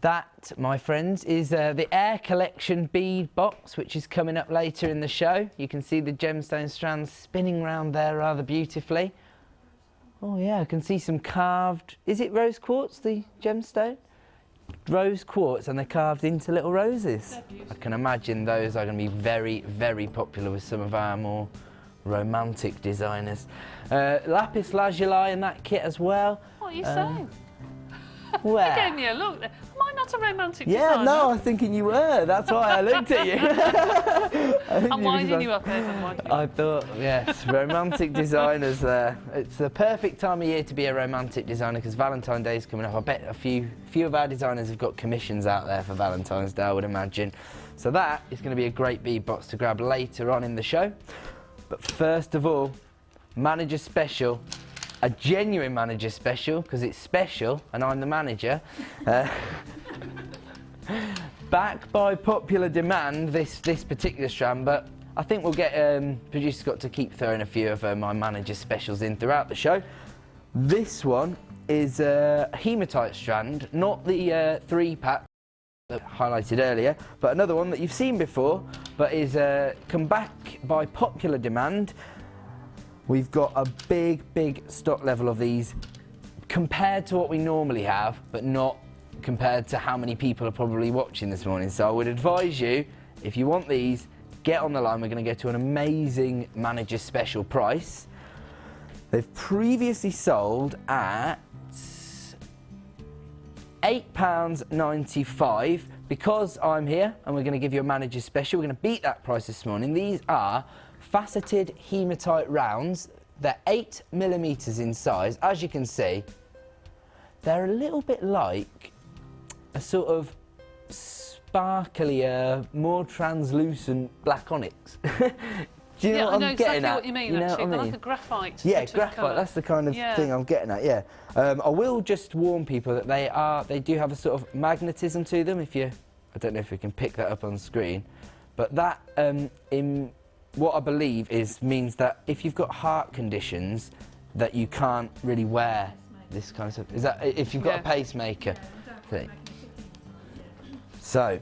That, my friends, is the Air Collection bead box, which is coming up later in the show. You can see the gemstone strands spinning around there rather beautifully. Oh yeah, I can see some carved, is it rose quartz, the gemstone? Rose quartz, and they're carved into little roses. I can imagine those are going to be very, very popular with some of our more romantic designers. Lapis lazuli in that kit as well. What are you saying? Where? You gave me a look there. Am I not a romantic Yeah, designer? no, I was thinking you were. That's why I looked at you. I'm winding you up, Evan. I thought, yes, romantic designers there. It's the perfect time of year to be a romantic designer because Valentine's Day is coming up. I bet a few of our designers have got commissions out there for Valentine's Day, I would imagine. So that is going to be a great bead box to grab later on in the show. But first of all, manager special. A genuine manager special, because it's special and I'm the manager. Back by popular demand, this particular strand, but I think we'll get producer Scott to keep throwing a few of my manager specials in throughout the show. This one is a hematite strand, not the 3-pack that I highlighted earlier, but another one that you've seen before, but is come back by popular demand. We've got a big stock level of these compared to what we normally have, but not compared to how many people are probably watching this morning. So I would advise you, if you want these, get on the line. We're going to go to an amazing manager special price. They've previously sold at £8.95. Because I'm here and we're going to give you a manager special, we're going to beat that price this morning. These are faceted hematite rounds. They're 8mm in size. As you can see, they're a little bit like a sort of sparklier, more translucent black onyx. Do you know what I'm getting at? I know exactly what you mean, actually. They're like a graphite. Yeah, graphite, that's the kind of thing I'm getting at, yeah. I will just warn people that they do have a sort of magnetism to them. I don't know if we can pick that up on screen, but that, in what I believe means that if you've got heart conditions, that you can't really wear this kind of stuff. Is that, if you've got a pacemaker? So,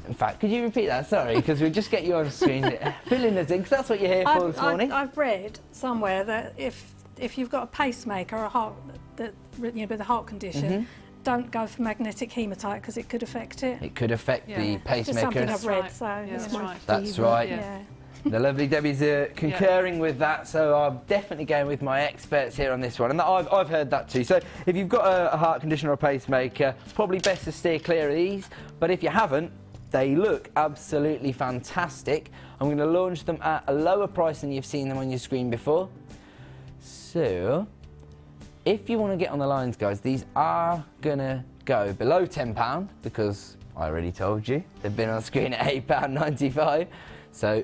in fact, could you repeat that? Sorry, because we'll just get you on screen filling us in, because that's what you're here for this morning. I've read somewhere that if you've got a pacemaker or a heart with a heart condition, don't go for magnetic hematite because it could affect it. It could affect the pacemaker. Just something I've read, so that's right. Yeah. The lovely Debbie's concurring with that, so I'm definitely going with my experts here on this one, and I've heard that too. So if you've got a heart condition or a pacemaker, it's probably best to steer clear of these, but if you haven't, they look absolutely fantastic. I'm going to launch them at a lower price than you've seen them on your screen before. So, if you want to get on the lines, guys, these are going to go below £10 because I already told you they've been on screen at £8.95. So,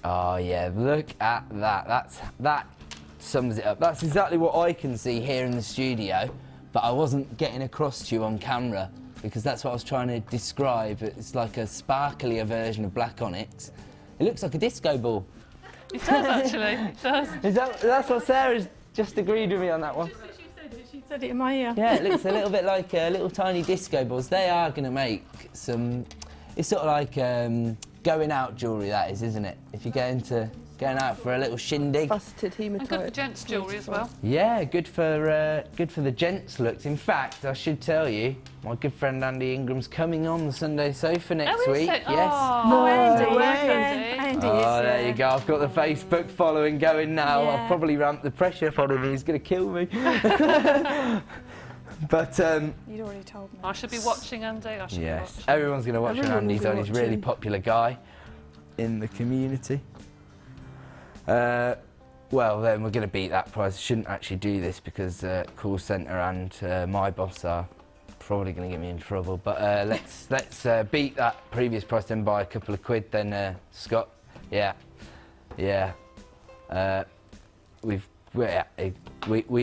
oh yeah, look at that. That sums it up. That's exactly what I can see here in the studio, but I wasn't getting across to you on camera, because that's what I was trying to describe. It's like a sparklier version of black onyx. It looks like a disco ball. It does, actually. It does. That's what Sarah's just agreed with me on that one. She said it in my ear. Yeah, it looks a little bit like little tiny disco balls. They are going to make some... It's sort of like going out jewellery, that is, isn't it? If you're going out for a little shindig. Faceted hematite. And good for gents' jewellery as well. Yeah, good for the gents' looks. In fact, I should tell you, my good friend Andy Ingram's coming on the Sunday Sofa next week. Is it? Yes. Oh, Andy Oh, there you go. I've got the Facebook following going now. Yeah. I've probably ramped the pressure up on him. He's going to kill me. But you'd already told me. I should be watching, Andy. Yes, everyone's going to watch when Andy's on. He's a really popular guy in the community. Well, then we're going to beat that price. Shouldn't actually do this because call centre and my boss are probably going to get me in trouble. But let's beat that previous price then by a couple of quid. Then Scott, yeah. We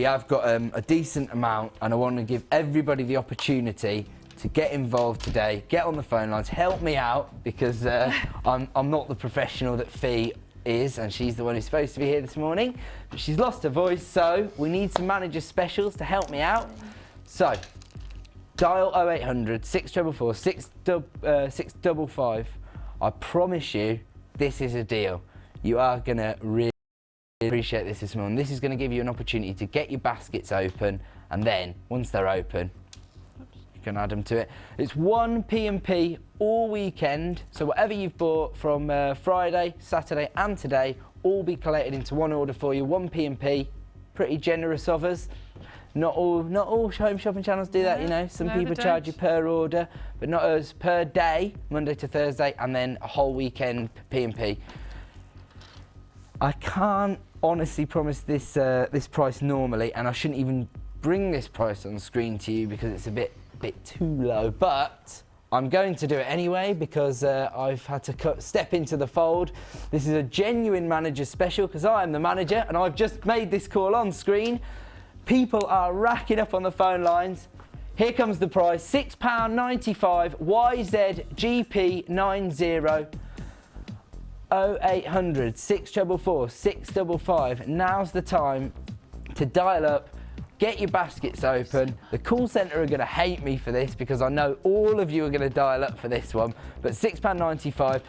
have got a decent amount, and I want to give everybody the opportunity to get involved today. Get on the phone lines, help me out, because I'm not the professional that Fee is, and she's the one who's supposed to be here this morning, but she's lost her voice, so we need some manager specials to help me out. So dial 0800 644 655. I promise you this is a deal. You are gonna really appreciate this morning. This is going to give you an opportunity to get your baskets open, and then once they're open, you can add them to it. It's one P&P all weekend, so whatever you've bought from Friday, Saturday and today, all be collated into one order for you. One P&P, pretty generous of us. Not all home shopping channels do that, you know. Some people charge you per order, but not us. Per day, Monday to Thursday, and then a whole weekend P&P. I can't honestly promise this this price normally, and I shouldn't even bring this price on screen to you because it's a bit too low, but I'm going to do it anyway because I've had to step into the fold. This is a genuine manager special because I am the manager, and I've just made this call on screen. People are racking up on the phone lines. Here comes the price, £6.95 YZGP90. 0800 644 655. Now's the time to dial up, get your baskets open. The call centre are going to hate me for this because I know all of you are going to dial up for this one, but £6.95.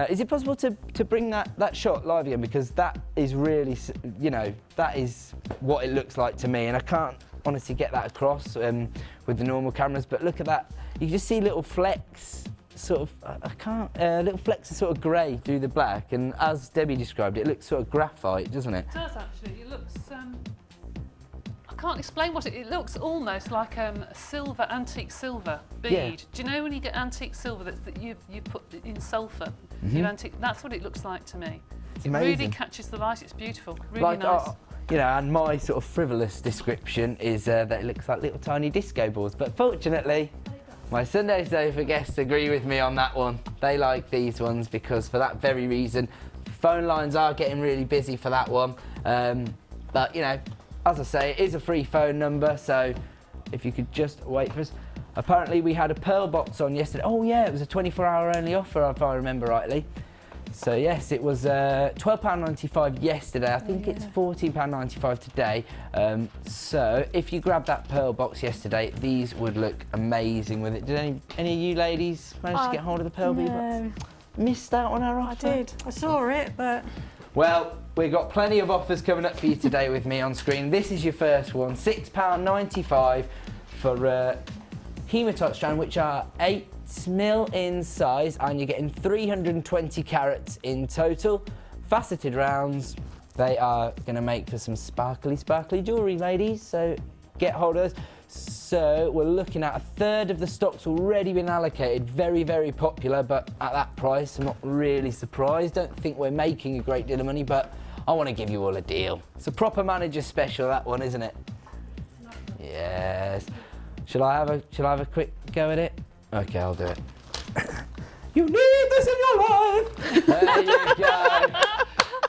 Is it possible to bring that shot live again, because that is really, you know, that is what it looks like to me, and I can't honestly get that across with the normal cameras, but look at that. You just see little flecks, sort of, little flecks of sort of grey through the black, and as Debbie described it, it looks sort of graphite, doesn't it? It does actually. It looks, I can't explain what it looks almost like a silver, antique silver bead. Yeah. Do you know when you get antique silver that you put in sulphur? That's what it looks like to me. It really catches the light. It's beautiful. Really nice. You know, and my sort of frivolous description is that it looks like little tiny disco balls, but fortunately, my Sunday Sofa guests agree with me on that one. They like these ones because for that very reason, phone lines are getting really busy for that one. But, you know, as I say, it is a free phone number, so if you could just wait for us. Apparently, we had a pearl box on yesterday. Oh, yeah, it was a 24-hour only offer, if I remember rightly. So, yes, it was £12.95 yesterday. I think it's £14.95 today. So, if you grabbed that pearl box yesterday, these would look amazing with it. Did any of you ladies manage to get hold of the pearl bead box? Missed out on our offer? I did. I saw it, but... Well, we've got plenty of offers coming up for you today with me on screen. This is your first one, £6.95 for hematite strand, which are 8mm in size, and you're getting 320 carats in total. Faceted rounds. They are going to make for some sparkly jewellery, ladies, so get hold of those. So we're looking at a third of the stock's already been allocated. Very, very popular, but at that price, I'm not really surprised. Don't think we're making a great deal of money, but I want to give you all a deal. It's a proper manager special, that one, isn't it? Yes. Shall I have a quick go at it? Okay, I'll do it. You need this in your life. There you go.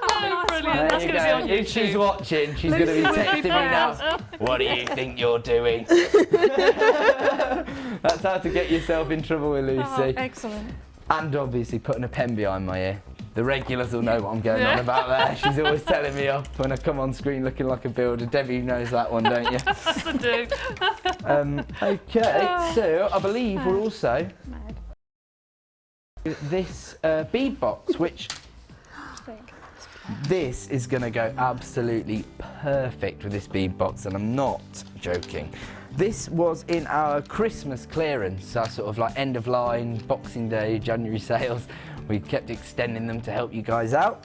Oh, brilliant. That's going to be on YouTube. If she's watching, she's going to be texting me now. What do you think you're doing? That's how to get yourself in trouble with Lucy. Oh, excellent. And obviously putting a pen behind my ear. The regulars will know what I'm going on about there. She's always telling me off when I come on screen looking like a builder. Debbie knows that one, don't you? Yes, I do. Okay, so I believe we're also this bead box, which this is going to go absolutely perfect with this bead box, and I'm not joking. This was in our Christmas clearance, our sort of like end of line, Boxing Day, January sales. We kept extending them to help you guys out.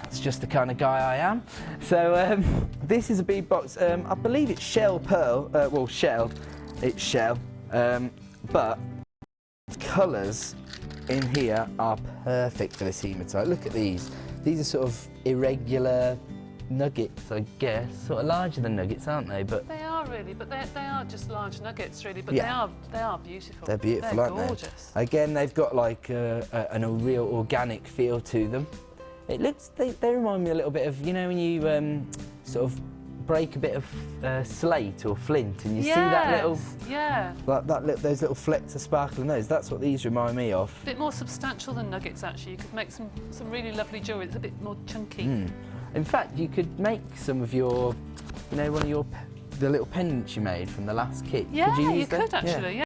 That's just the kind of guy I am. So this is a bead box. I believe it's shell pearl. Well, shell. It's shell. But the colours in here are perfect for this hematite. Look at these. These are sort of irregular nuggets, I guess. Sort of larger than nuggets, aren't they? But they are really, but they are just large nuggets, really. But they are beautiful. They're beautiful, aren't gorgeous. They? Again, they've got like a real organic feel to them. It looks. They remind me a little bit of, you know, when you sort of break a bit of slate or flint, and you see that little, those little flecks of sparkle in those. That's what these remind me of. A bit more substantial than nuggets, actually. You could make some really lovely jewellery. It's a bit more chunky. In fact, you could make some of your, you know, the little pendants you made from the last kit. Yeah, could you you could actually. Yeah.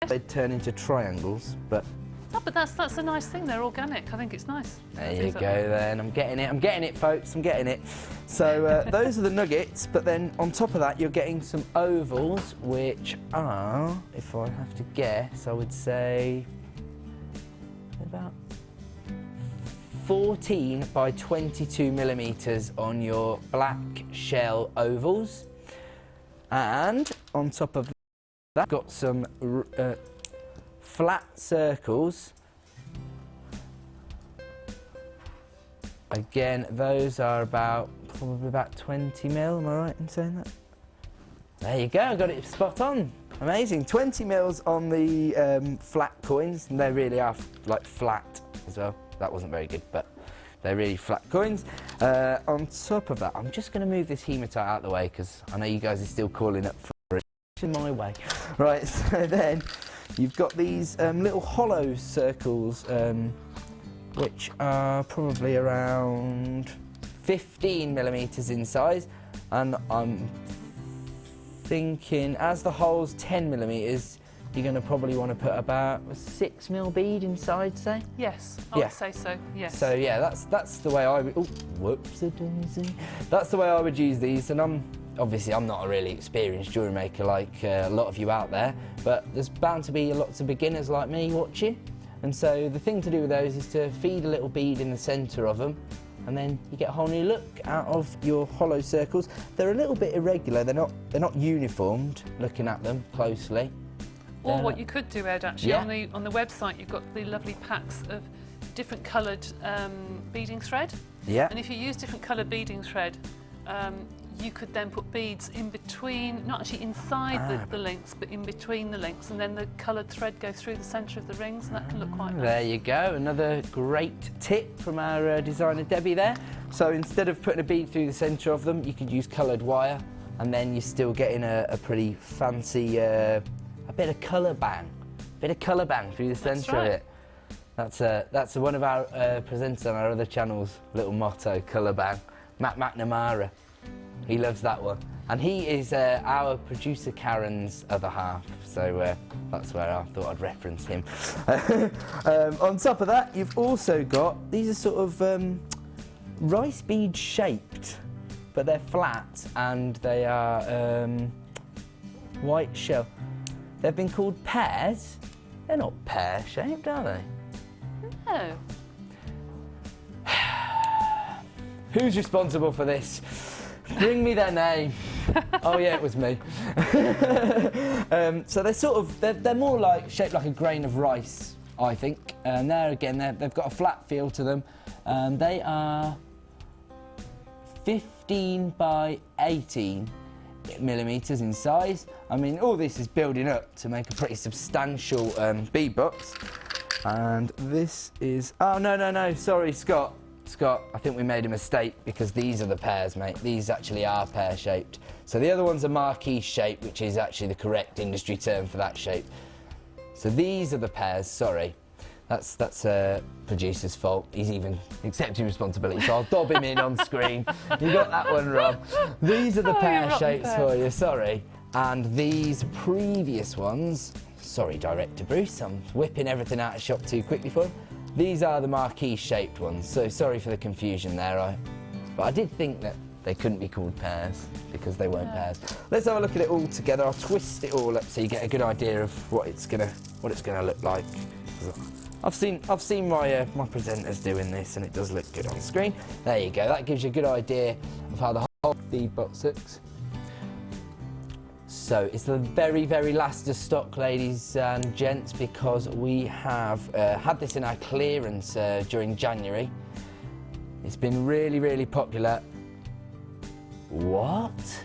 They'd turn into triangles, but. No, but that's a nice thing. They're organic. I think it's nice. There you go then. I'm getting it, folks. I'm getting it. So those are the nuggets, but then on top of that, you're getting some ovals, which are, if I have to guess, I would say about 14 by 22 millimeters on your black shell ovals, and on top of that, got some flat circles. Again, those are probably about 20 mil, am I right in saying that? There you go, I got it spot on. Amazing, 20 mils on the flat coins, and they really are like flat as well. That wasn't very good, but they're really flat coins. On top of that, I'm just going to move this hematite out of the way because I know you guys are still calling up for it. In my way. Right, so then you've got these little hollow circles, which are probably around 15 millimeters in size, and I'm thinking as the hole's 10 millimeters, you're going to probably want to put about a 6 mil bead inside, say? Yes, I would say so, yes. So yeah, that's the way I would, oh, whoops-a-daisy. That's the way I would use these, and I'm obviously I'm not a really experienced jewellery maker like a lot of you out there, but there's bound to be lots of beginners like me watching. And so the thing to do with those is to feed a little bead in the centre of them, and then you get a whole new look out of your hollow circles. They're a little bit irregular, they're not uniformed, looking at them closely. Or what you could do, Ed, actually, on the website you've got the lovely packs of different coloured beading thread. Yeah. And if you use different coloured beading thread, you could then put beads in between, not actually inside the links, but in between the links, and then the coloured thread goes through the centre of the rings, and that can look quite nice. There you go, another great tip from our designer Debbie there. So instead of putting a bead through the centre of them, you could use coloured wire, and then you're still getting a pretty fancy, a bit of colour bang through the centre of it. That's one of our presenters on our other channels' little motto, colour bang. Matt McNamara. He loves that one. And he is our producer Karen's other half, so that's where I thought I'd reference him. On top of that, you've also got, these are sort of rice bead shaped, but they're flat and they are white shell. They've been called pears. They're not pear shaped, are they? No. Who's responsible for this? Bring me their name. Oh yeah, it was me. So they're more like shaped like a grain of rice, I think. And there again, they've got a flat feel to them. They are 15 by 18 millimetres in size. I mean, all this is building up to make a pretty substantial bead box. And this is, oh no, sorry, Scott, I think we made a mistake because these are the pears, mate. These actually are pear-shaped. So the other one's a marquee shape, which is actually the correct industry term for that shape. So these are the pears, sorry. That's producer's fault. He's even accepting responsibility, so I'll dob him in on screen. You got that one wrong. These are the pear shapes for you, sorry. And these previous ones, sorry, Director Bruce, I'm whipping everything out of shop too quickly for him. These are the marquee-shaped ones, so sorry for the confusion there. But I did think that they couldn't be called pears because they weren't pears. Let's have a look at it all together. I'll twist it all up so you get a good idea of what it's gonna look like. I've seen my presenters doing this, and it does look good on screen. There you go. That gives you a good idea of how the whole bead box looks. So it's the very, very last of stock, ladies and gents, because we have had this in our clearance during January. It's been really, really popular. What?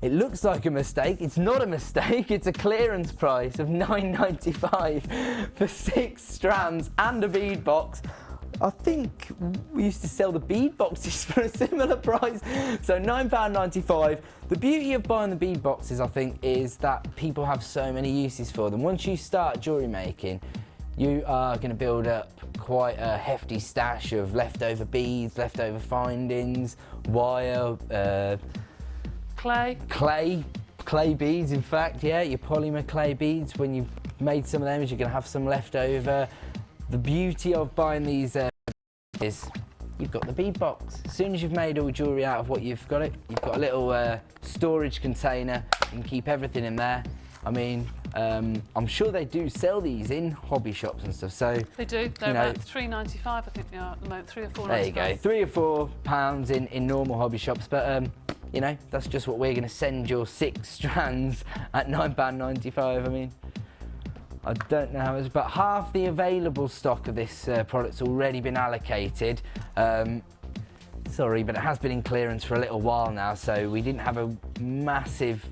It looks like a mistake. It's not a mistake. It's a clearance price of £9.95 for 6 strands and a bead box. I think we used to sell the bead boxes for a similar price, so £9.95. The beauty of buying the bead boxes, I think, is that people have so many uses for them. Once you start jewellery making, you are going to build up quite a hefty stash of leftover beads, leftover findings, wire, clay beads, in fact, yeah, your polymer clay beads. When you've made some of them, you're going to have some left over. The beauty of buying these is you've got the bead box. As soon as you've made all jewellery out of what you've got, you've got a little storage container. You can keep everything in there. I mean, I'm sure they do sell these in hobby shops and stuff. So they do. They're about £3.95, I think they are at the moment, £3 or £4.95. There you go, £3 or £4 in normal hobby shops. But you know, that's just what we're going to send your 6 strands at £9.95. I mean, I don't know how it's, but half the available stock of this product's already been allocated. Sorry, but it has been in clearance for a little while now, so we didn't have a massive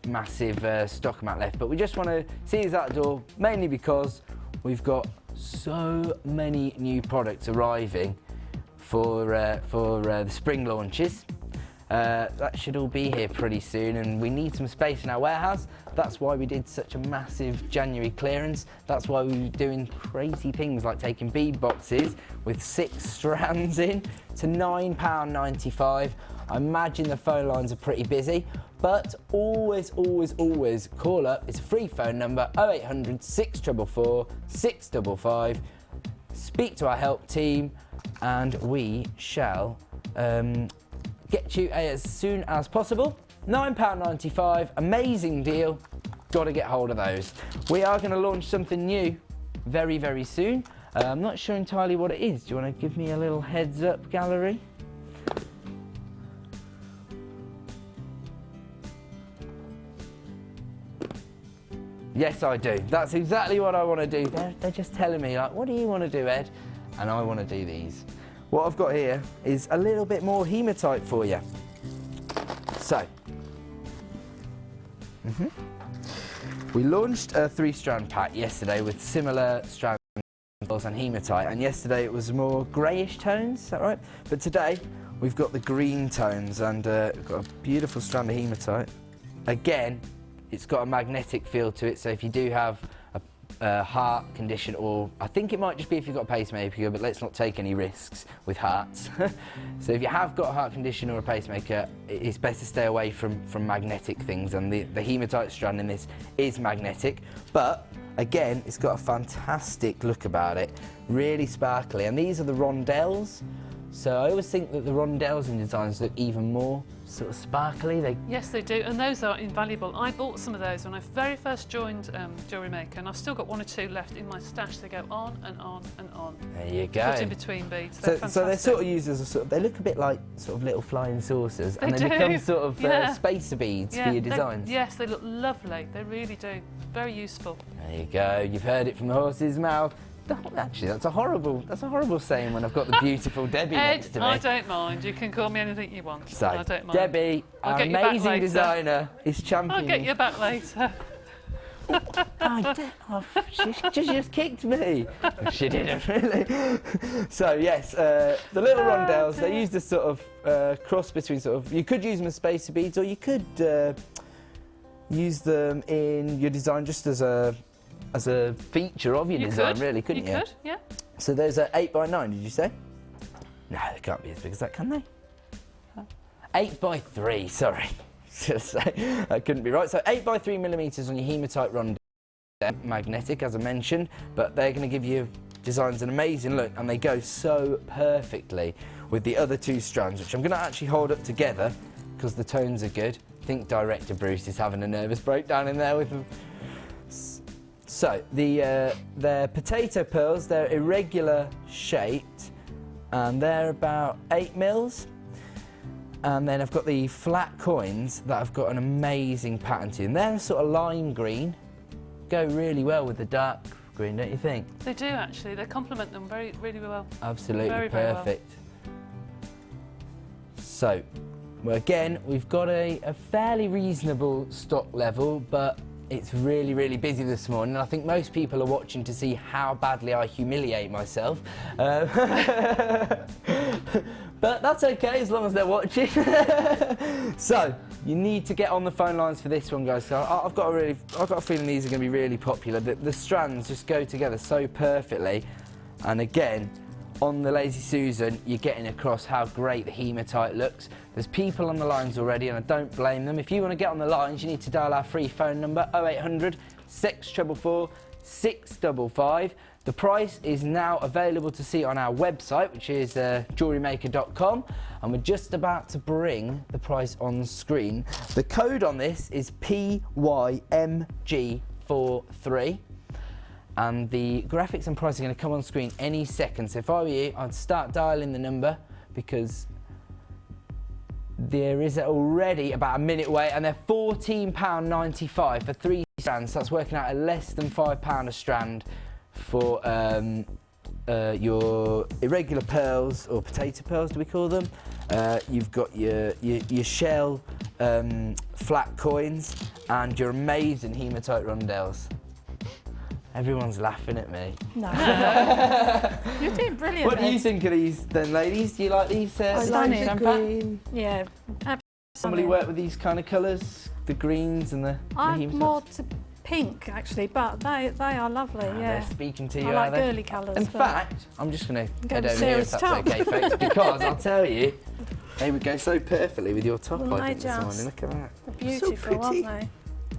stock amount left. But we just want to see us out the door, mainly because we've got so many new products arriving for the spring launches. That should all be here pretty soon, and we need some space in our warehouse. That's why we did such a massive January clearance. That's why we were doing crazy things like taking bead boxes with 6 strands in to £9.95. I imagine the phone lines are pretty busy, but always call up. It's a free phone number, 0800 644 655. Speak to our help team, and we shall get you as soon as possible. £9.95, amazing deal. Got to get hold of those. We are going to launch something new very, very soon. I'm not sure entirely what it is. Do you want to give me a little heads up, gallery? Yes, I do. That's exactly what I want to do. They're just telling me, like, what do you want to do, Ed? And I want to do these. What I've got here is a little bit more hematite for you. So, we launched a 3-strand pack yesterday with similar strands and hematite, and yesterday it was more greyish tones, is that right? But today we've got the green tones and we've got a beautiful strand of hematite. Again, it's got a magnetic feel to it, so if you do have a heart condition, or I think it might just be if you've got a pacemaker, but let's not take any risks with hearts. So if you have got a heart condition or a pacemaker, it's best to stay away from magnetic things, and the hematite strand in this is magnetic, but again, it's got a fantastic look about it, really sparkly, and these are the rondelles. So I always think that the rondelles in designs look even more sort of sparkly. Yes, they do, and those are invaluable. I bought some of those when I very first joined Jewellery Maker, and I've still got 1 or 2 left in my stash. They go on and on and on. There you go. Put in between beads. So they're sort of used as a sort of, they look a bit like sort of little flying saucers, and they do. become sort of spacer beads for your designs. Yes, they look lovely. They really do. Very useful. There you go. You've heard it from the horse's mouth. Actually, that's a horrible saying when I've got the beautiful Debbie next to me. I don't mind. You can call me anything you want. So, I don't mind. Debbie, our amazing designer, is championing. I'll get you back later. She just kicked me. She didn't really. So yes, the little rondelles, they use this sort of cross between sort of, you could use them as spacer beads, or you could use them in your design just as a feature of your design, really, couldn't you? You could, yeah. So there's a 8x9, did you say? No, they can't be as big as that, can they? 8x3, sorry. That couldn't be right. So 8x3mm on your hematite rondelle, magnetic, as I mentioned, but they're going to give you designs an amazing look, and they go so perfectly with the other 2 strands, which I'm going to actually hold up together because the tones are good. I think director Bruce is having a nervous breakdown in there with them. So, they're potato pearls, they're irregular shaped, and they're about 8 mils. And then I've got the flat coins that have got an amazing pattern to them. They're sort of lime green, go really well with the dark green, don't you think? They do, actually. They complement them really well. Absolutely very, perfect. So, well, again, we've got a fairly reasonable stock level, but it's really, really busy this morning. I think most people are watching to see how badly I humiliate myself. But that's okay, as long as they're watching. So, you need to get on the phone lines for this one, guys. So I've got a feeling these are going to be really popular. The strands just go together so perfectly. And again, on the Lazy Susan, you're getting across how great the hematite looks. There's people on the lines already, and I don't blame them. If you want to get on the lines, you need to dial our free phone number, 0800 644 655. The price is now available to see on our website, which is jewellerymaker.com, and we're just about to bring the price on screen. The code on this is PYMG43. And the graphics and price are going to come on screen any second. So if I were you, I'd start dialing the number, because there is already about a minute wait, and they're £14.95 for 3 strands. So that's working out at less than £5 a strand for your irregular pearls, or potato pearls, do we call them? You've got your shell flat coins and your amazing hematite rondelles. Everyone's laughing at me. No. You're doing brilliant. What do you think of these then, ladies? Do you like these? I like the green. Yeah, absolutely. Somebody work with these kind of colours, the greens and the I'm more to pink, actually, but they are lovely, yeah. They're speaking to you, I like girly colours. In fact, I'm just going to head over here if that's okay, folks, because I'll tell you, they would go so perfectly with your top, I think, this morning. Look at that. They're beautiful, aren't they?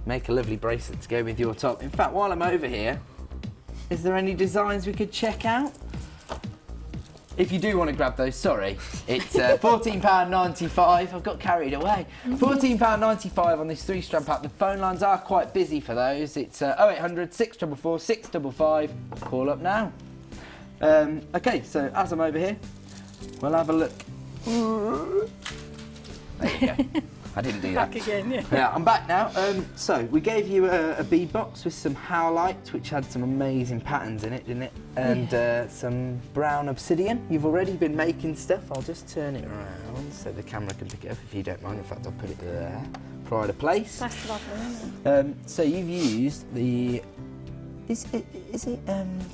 Make a lovely bracelet to go with your top. In fact, while I'm over here, is there any designs we could check out? if you do want to grab those, sorry, it's £14.95. I've got carried away. £14.95 on this 3-strand pack. The phone lines are quite busy for those. It's 0800 644 655. Call up now. Okay, so as I'm over here, we'll have a look. There you go. I didn't do that. Back again, yeah. Yeah, I'm back now. So we gave you a bead box with some howlite, which had some amazing patterns in it, didn't it? And some brown obsidian. You've already been making stuff. I'll just turn it around so the camera can pick it up if you don't mind. In fact, I'll put it there. Pride of place. That's lovely, isn't it? So you've used the. Is it?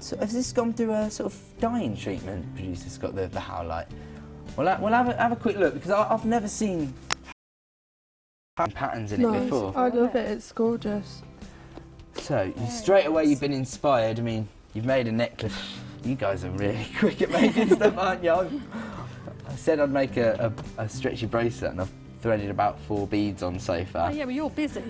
So has this gone through a sort of dyeing treatment? Producer's got the howlite. We'll have a quick look because I've never seen patterns in it before. I love it. It's gorgeous. So straight away you've been inspired. I mean, you've made a necklace. You guys are really quick at making stuff, aren't you? I said I'd make a stretchy bracelet, and I've threaded about 4 beads on so far. Oh, yeah, well, you're busy.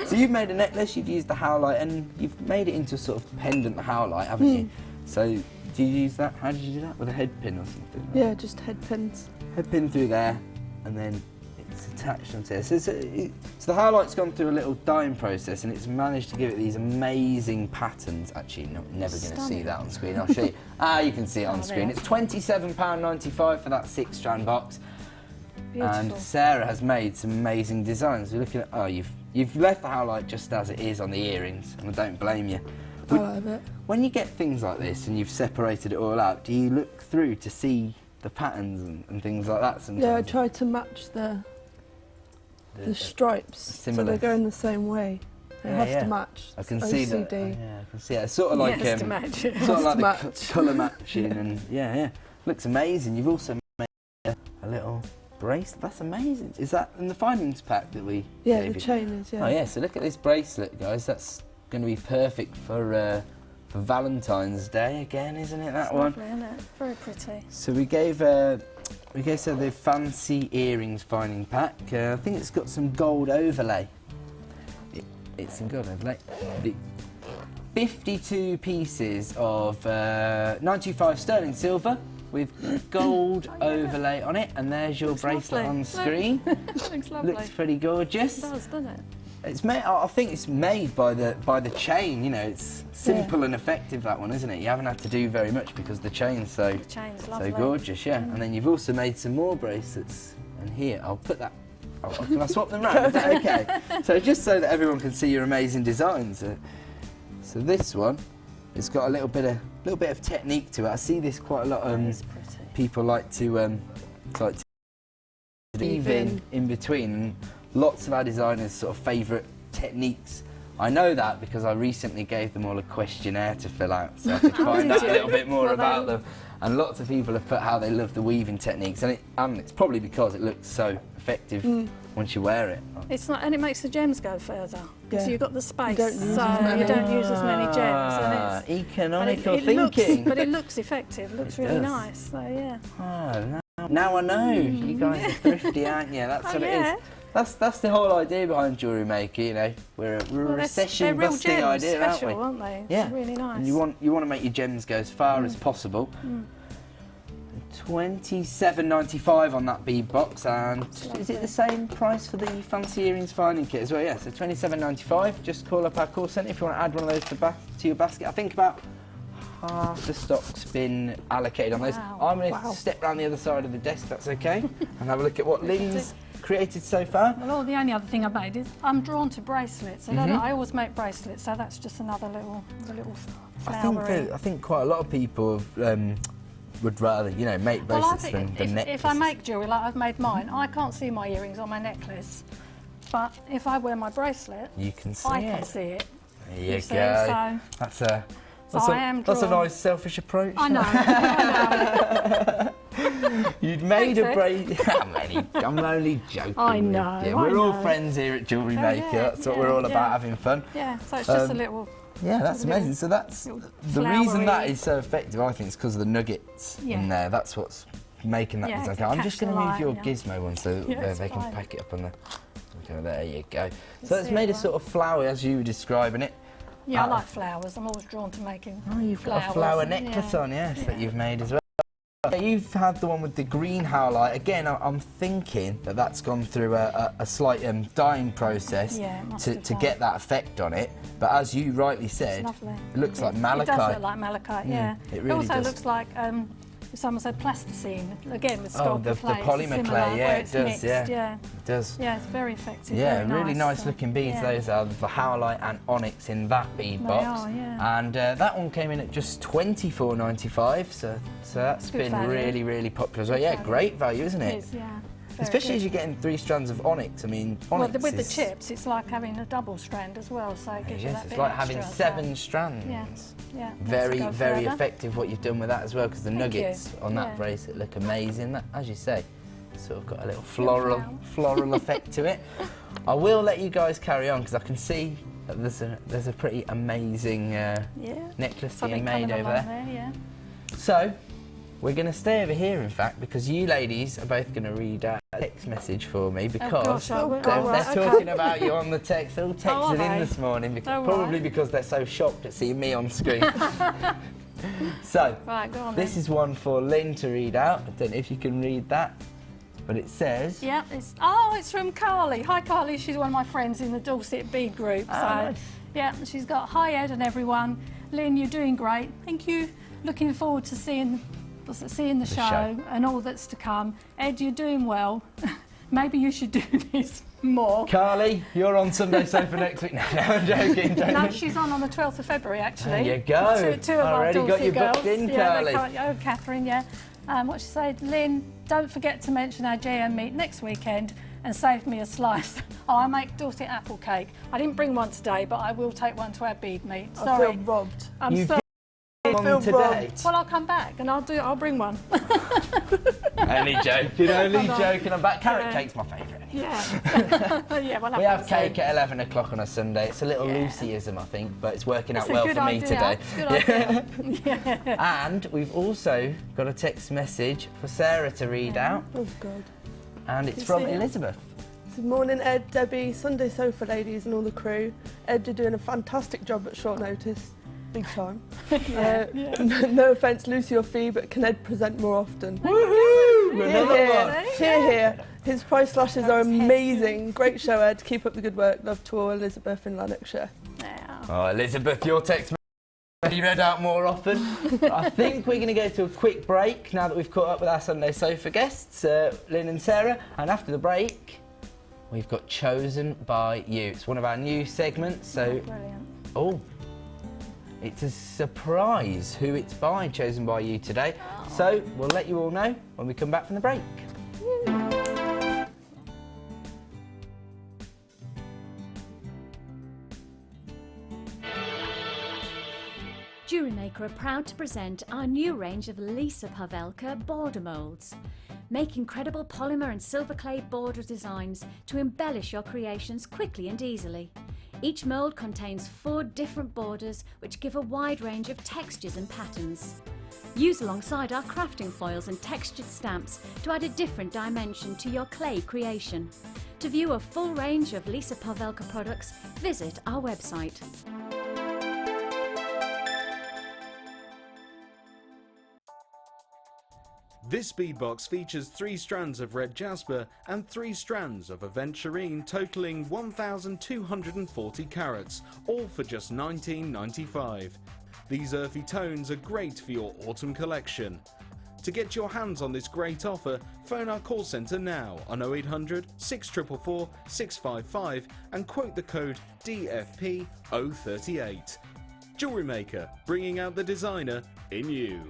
So you've made a necklace. You've used the howlite, and you've made it into a sort of pendant howlite, haven't you? So do you use that? How did you do that? With a head pin or something? Yeah, just head pins. Head pin through there, and then it's attached onto there. So the howlite's gone through a little dyeing process, and it's managed to give it these amazing patterns. Actually, never going to see that on screen. I'll show you. You can see it on screen. It's £27.95 for that 6-strand box. Beautiful. And Sarah has made some amazing designs. We're looking at, you've left the howlite just as it is on the earrings, and I don't blame you. I love it. When you get things like this and you've separated it all out, do you look through to see the patterns and things like that sometimes? Yeah, I try to match the stripes so they're going the same way. They have to match. I can see that. Yeah, I can see it. It's sort of like to match it. Sort of like the colour matching, and yeah, looks amazing. You've also made a little bracelet. That's amazing. Is that in the findings pack that we? Yeah, gave the you? chain is. Yeah. Oh yeah. So look at this bracelet, guys. That's going to be perfect for Valentine's Day again, isn't it? That one. Lovely, isn't it? Very pretty. So we gave so the fancy earrings finding pack. I think it's got some gold overlay. It's in gold overlay. 52 pieces of 925 sterling silver with gold overlay on it, and there's your bracelet on screen. Looks lovely. Looks pretty gorgeous. It does, doesn't it? It's made. I think it's made by the chain. You know, it's simple and effective, that one, isn't it? You haven't had to do very much because the chain's so gorgeous. Yeah, and then you've also made some more bracelets. And here, I'll put that. Can I swap them around? Is that okay? So just so that everyone can see your amazing designs. So this one, it's got a little bit of technique to it. I see this quite a lot. People like to weave in between. And lots of our designers' sort of favourite techniques. I know that because I recently gave them all a questionnaire to fill out, so I could find out a little bit more about them. And lots of people have put how they love the weaving techniques, and it's probably because it looks so effective once you wear it. It's not, and it makes the gems go further because you've got the space, you don't use as many gems. And it's, economical thinking. But it looks effective. It looks really nice. So yeah. Now I know. You guys are thrifty, aren't you? That's what it is. That's the whole idea behind Jewellery Maker, you know. We're a recession-busting idea, special, aren't we? Aren't they? Yeah, really nice. And you want to make your gems go as far as possible. £27.95 on that bead box, and is it the same price for the fancy earrings finding kit as well? Yeah, so £27.95. Just call up our call centre if you want to add one of those to your basket. I think about half the stock's been allocated on those. I'm going to step round the other side of the desk, that's okay, and have a look at what Lynn's created so far. Well, the only other thing I made is I'm drawn to bracelets, and I always make bracelets, so that's just another little flowery. I think quite a lot of people would rather, you know, make bracelets than necklaces. If I make jewellery like I've made mine, I can't see my earrings on my necklace, but if I wear my bracelet, you can see I can see it. There you go. So that's a nice selfish approach. I know. You'd made a bracelet. I'm only joking. I know. Yeah, we're all friends here at Jewellery Maker. That's what we're all about, having fun. Yeah, so it's just a little. Yeah, that's amazing. So that's the reason that is so effective, I think, is because of the nuggets in there. That's what's making that design. I'm just going to move your gizmo one so they can pack it up on the. Okay, there you go. So it's made a sort of flower as you were describing it. Yeah, I like flowers. I'm always drawn to making flowers. Oh, you've got a flower necklace on, yes, that you've made as well. Yeah, you've had the one with the green howlite. Again, I'm thinking that that's gone through a slight dyeing process to get that effect on it. But as you rightly said, it looks like malachite. It does look like malachite, yeah. It really also looks like, if someone said plasticine, again with sculpted clay. The polymer clay, yeah, it does, mixed, yeah. It does. Yeah, it's very effective. Yeah, very really nice looking beads. Those are the howlite and onyx in that bead box. Are, yeah. And that one came in at just £24.95, so that's been value. really popular as well. Yeah, great value, isn't it? It is, yeah. Especially as you're getting 3 strands of onyx. I mean, onyx with the chips, it's like having a double strand as well, so it gives you that it's bit like extra, having 7 strands. Yeah. Very effective what you've done with that as well, because the nuggets on that bracelet look amazing. That, as you say, sort of got a little floral effect to it. I will let you guys carry on because I can see that there's a pretty amazing necklace being made over there. So we're going to stay over here, in fact, because you ladies are both going to read out a text message for me, because they're talking about you on the text. They're all texted in this morning, probably because they're so shocked at seeing me on screen. So, this is one for Lynn to read out. I don't know if you can read that, but it says... Yeah, it's from Carly. Hi, Carly. She's one of my friends in the Dorset bead group. Nice. Yeah, she's got, hi, Ed and everyone. Lynn, you're doing great. Thank you. Looking forward to seeing the show and all that's to come. Ed, you're doing well. Maybe you should do this more. Carly, you're on Sunday Sofa next week. No, I'm joking. No, she's on the 12th of February, actually. There you go. Two of our already got you girls. booked in, Carly. Catherine, what she said, Lynn, don't forget to mention our GM meet next weekend and save me a slice. I make Dorset apple cake. I didn't bring one today, but I will take one to our bead meet. Sorry. I feel robbed. I'm sorry. One today. Well, I'll come back and I'll bring one. Only joking, I'm back. Carrot cake's my favourite. Yeah. We have cake at 11 o'clock on a Sunday. It's a little Lucyism, I think, but it's working out well for me today. And we've also got a text message for Sarah to read out. Oh, God. And it's from Elizabeth. Good morning, Ed, Debbie, Sunday Sofa ladies and all the crew. Ed, you're doing a fantastic job at short notice. Big time. No offence, Lucy or Fee, but can Ed present more often? Woohoo! Another one. Hear. His price slashes are amazing. Great show, Ed. Keep up the good work. Love to all, Elizabeth in Lanarkshire. Oh, Elizabeth, your text you read out more often. I think we're going to go to a quick break now that we've caught up with our Sunday Sofa guests, Lynn and Sarah, and after the break, we've got Chosen by You. It's one of our new segments, so... Brilliant. It's a surprise who it's by, Chosen by You today. So we'll let you all know when we come back from the break. Jewellery Maker are proud to present our new range of Lisa Pavelka border moulds. Make incredible polymer and silver clay border designs to embellish your creations quickly and easily. Each mould contains 4 different borders which give a wide range of textures and patterns. Use alongside our crafting foils and textured stamps to add a different dimension to your clay creation. To view a full range of Lisa Pavelka products, visit our website. This beadbox features 3 strands of red jasper and 3 strands of aventurine totaling 1,240 carats, all for just £19.95. These earthy tones are great for your autumn collection. To get your hands on this great offer, phone our call centre now on 0800 644 655 and quote the code DFP038. Jewellery Maker, bringing out the designer in you.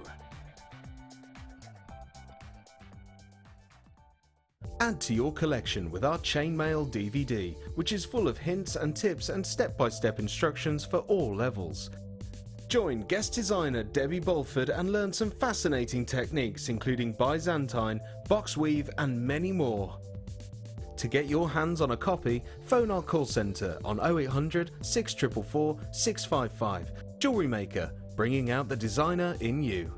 Add to your collection with our Chainmail DVD, which is full of hints and tips and step-by-step instructions for all levels. Join guest designer Debbie Bolford and learn some fascinating techniques including Byzantine, box weave and many more. To get your hands on a copy, phone our call centre on 0800 644 655. Jewellery Maker, bringing out the designer in you.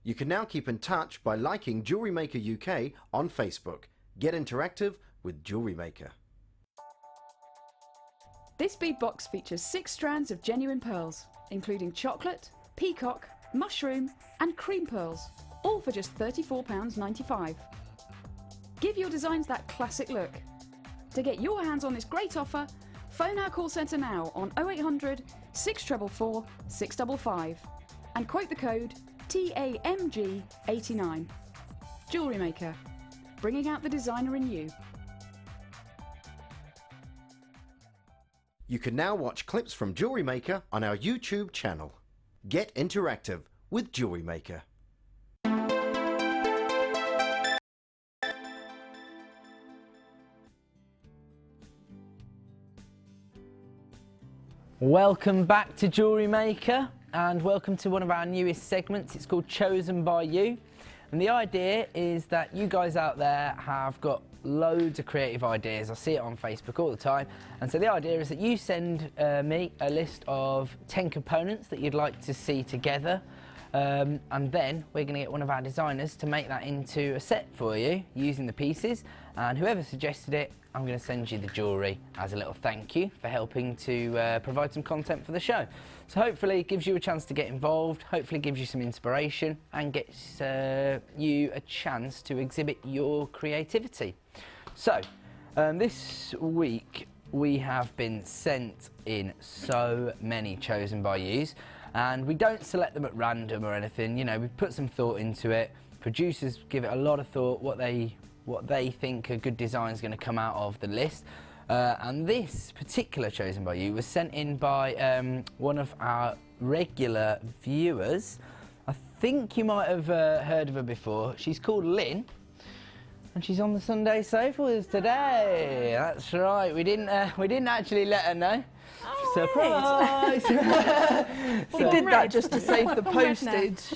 You can now keep in touch by liking Jewellery Maker UK on Facebook. Get interactive with Jewellery Maker. This bead box features 6 strands of genuine pearls, including chocolate, peacock, mushroom and cream pearls, all for just £34.95. Give your designs that classic look. To get your hands on this great offer, phone our call centre now on 0800 644 655 and quote the code TAMG89. Jewellery Maker, bringing out the designer in you. You can now watch clips from Jewellery Maker on our YouTube channel. Get interactive with Jewellery Maker. Welcome back to Jewellery Maker and welcome to one of our newest segments. It's called Chosen by You. And the idea is that you guys out there have got loads of creative ideas. I see it on Facebook all the time. And so the idea is that you send me a list of 10 components that you'd like to see together. And then we're going to get one of our designers to make that into a set for you using the pieces. And whoever suggested it, I'm going to send you the jewellery as a little thank you for helping to provide some content for the show. So hopefully it gives you a chance to get involved, hopefully gives you some inspiration and gets you a chance to exhibit your creativity. So this week we have been sent in so many Chosen by Yous, and we don't select them at random or anything. You know, we put some thought into it. Producers give it a lot of thought, what they think a good design is going to come out of the list. And this particular Chosen by You was sent in by one of our regular viewers. I think you might have heard of her before. She's called Lynn, and she's on the Sunday sofa with us today. That's right. We didn't actually let her know. Oh, surprise! We did that just to save the postage.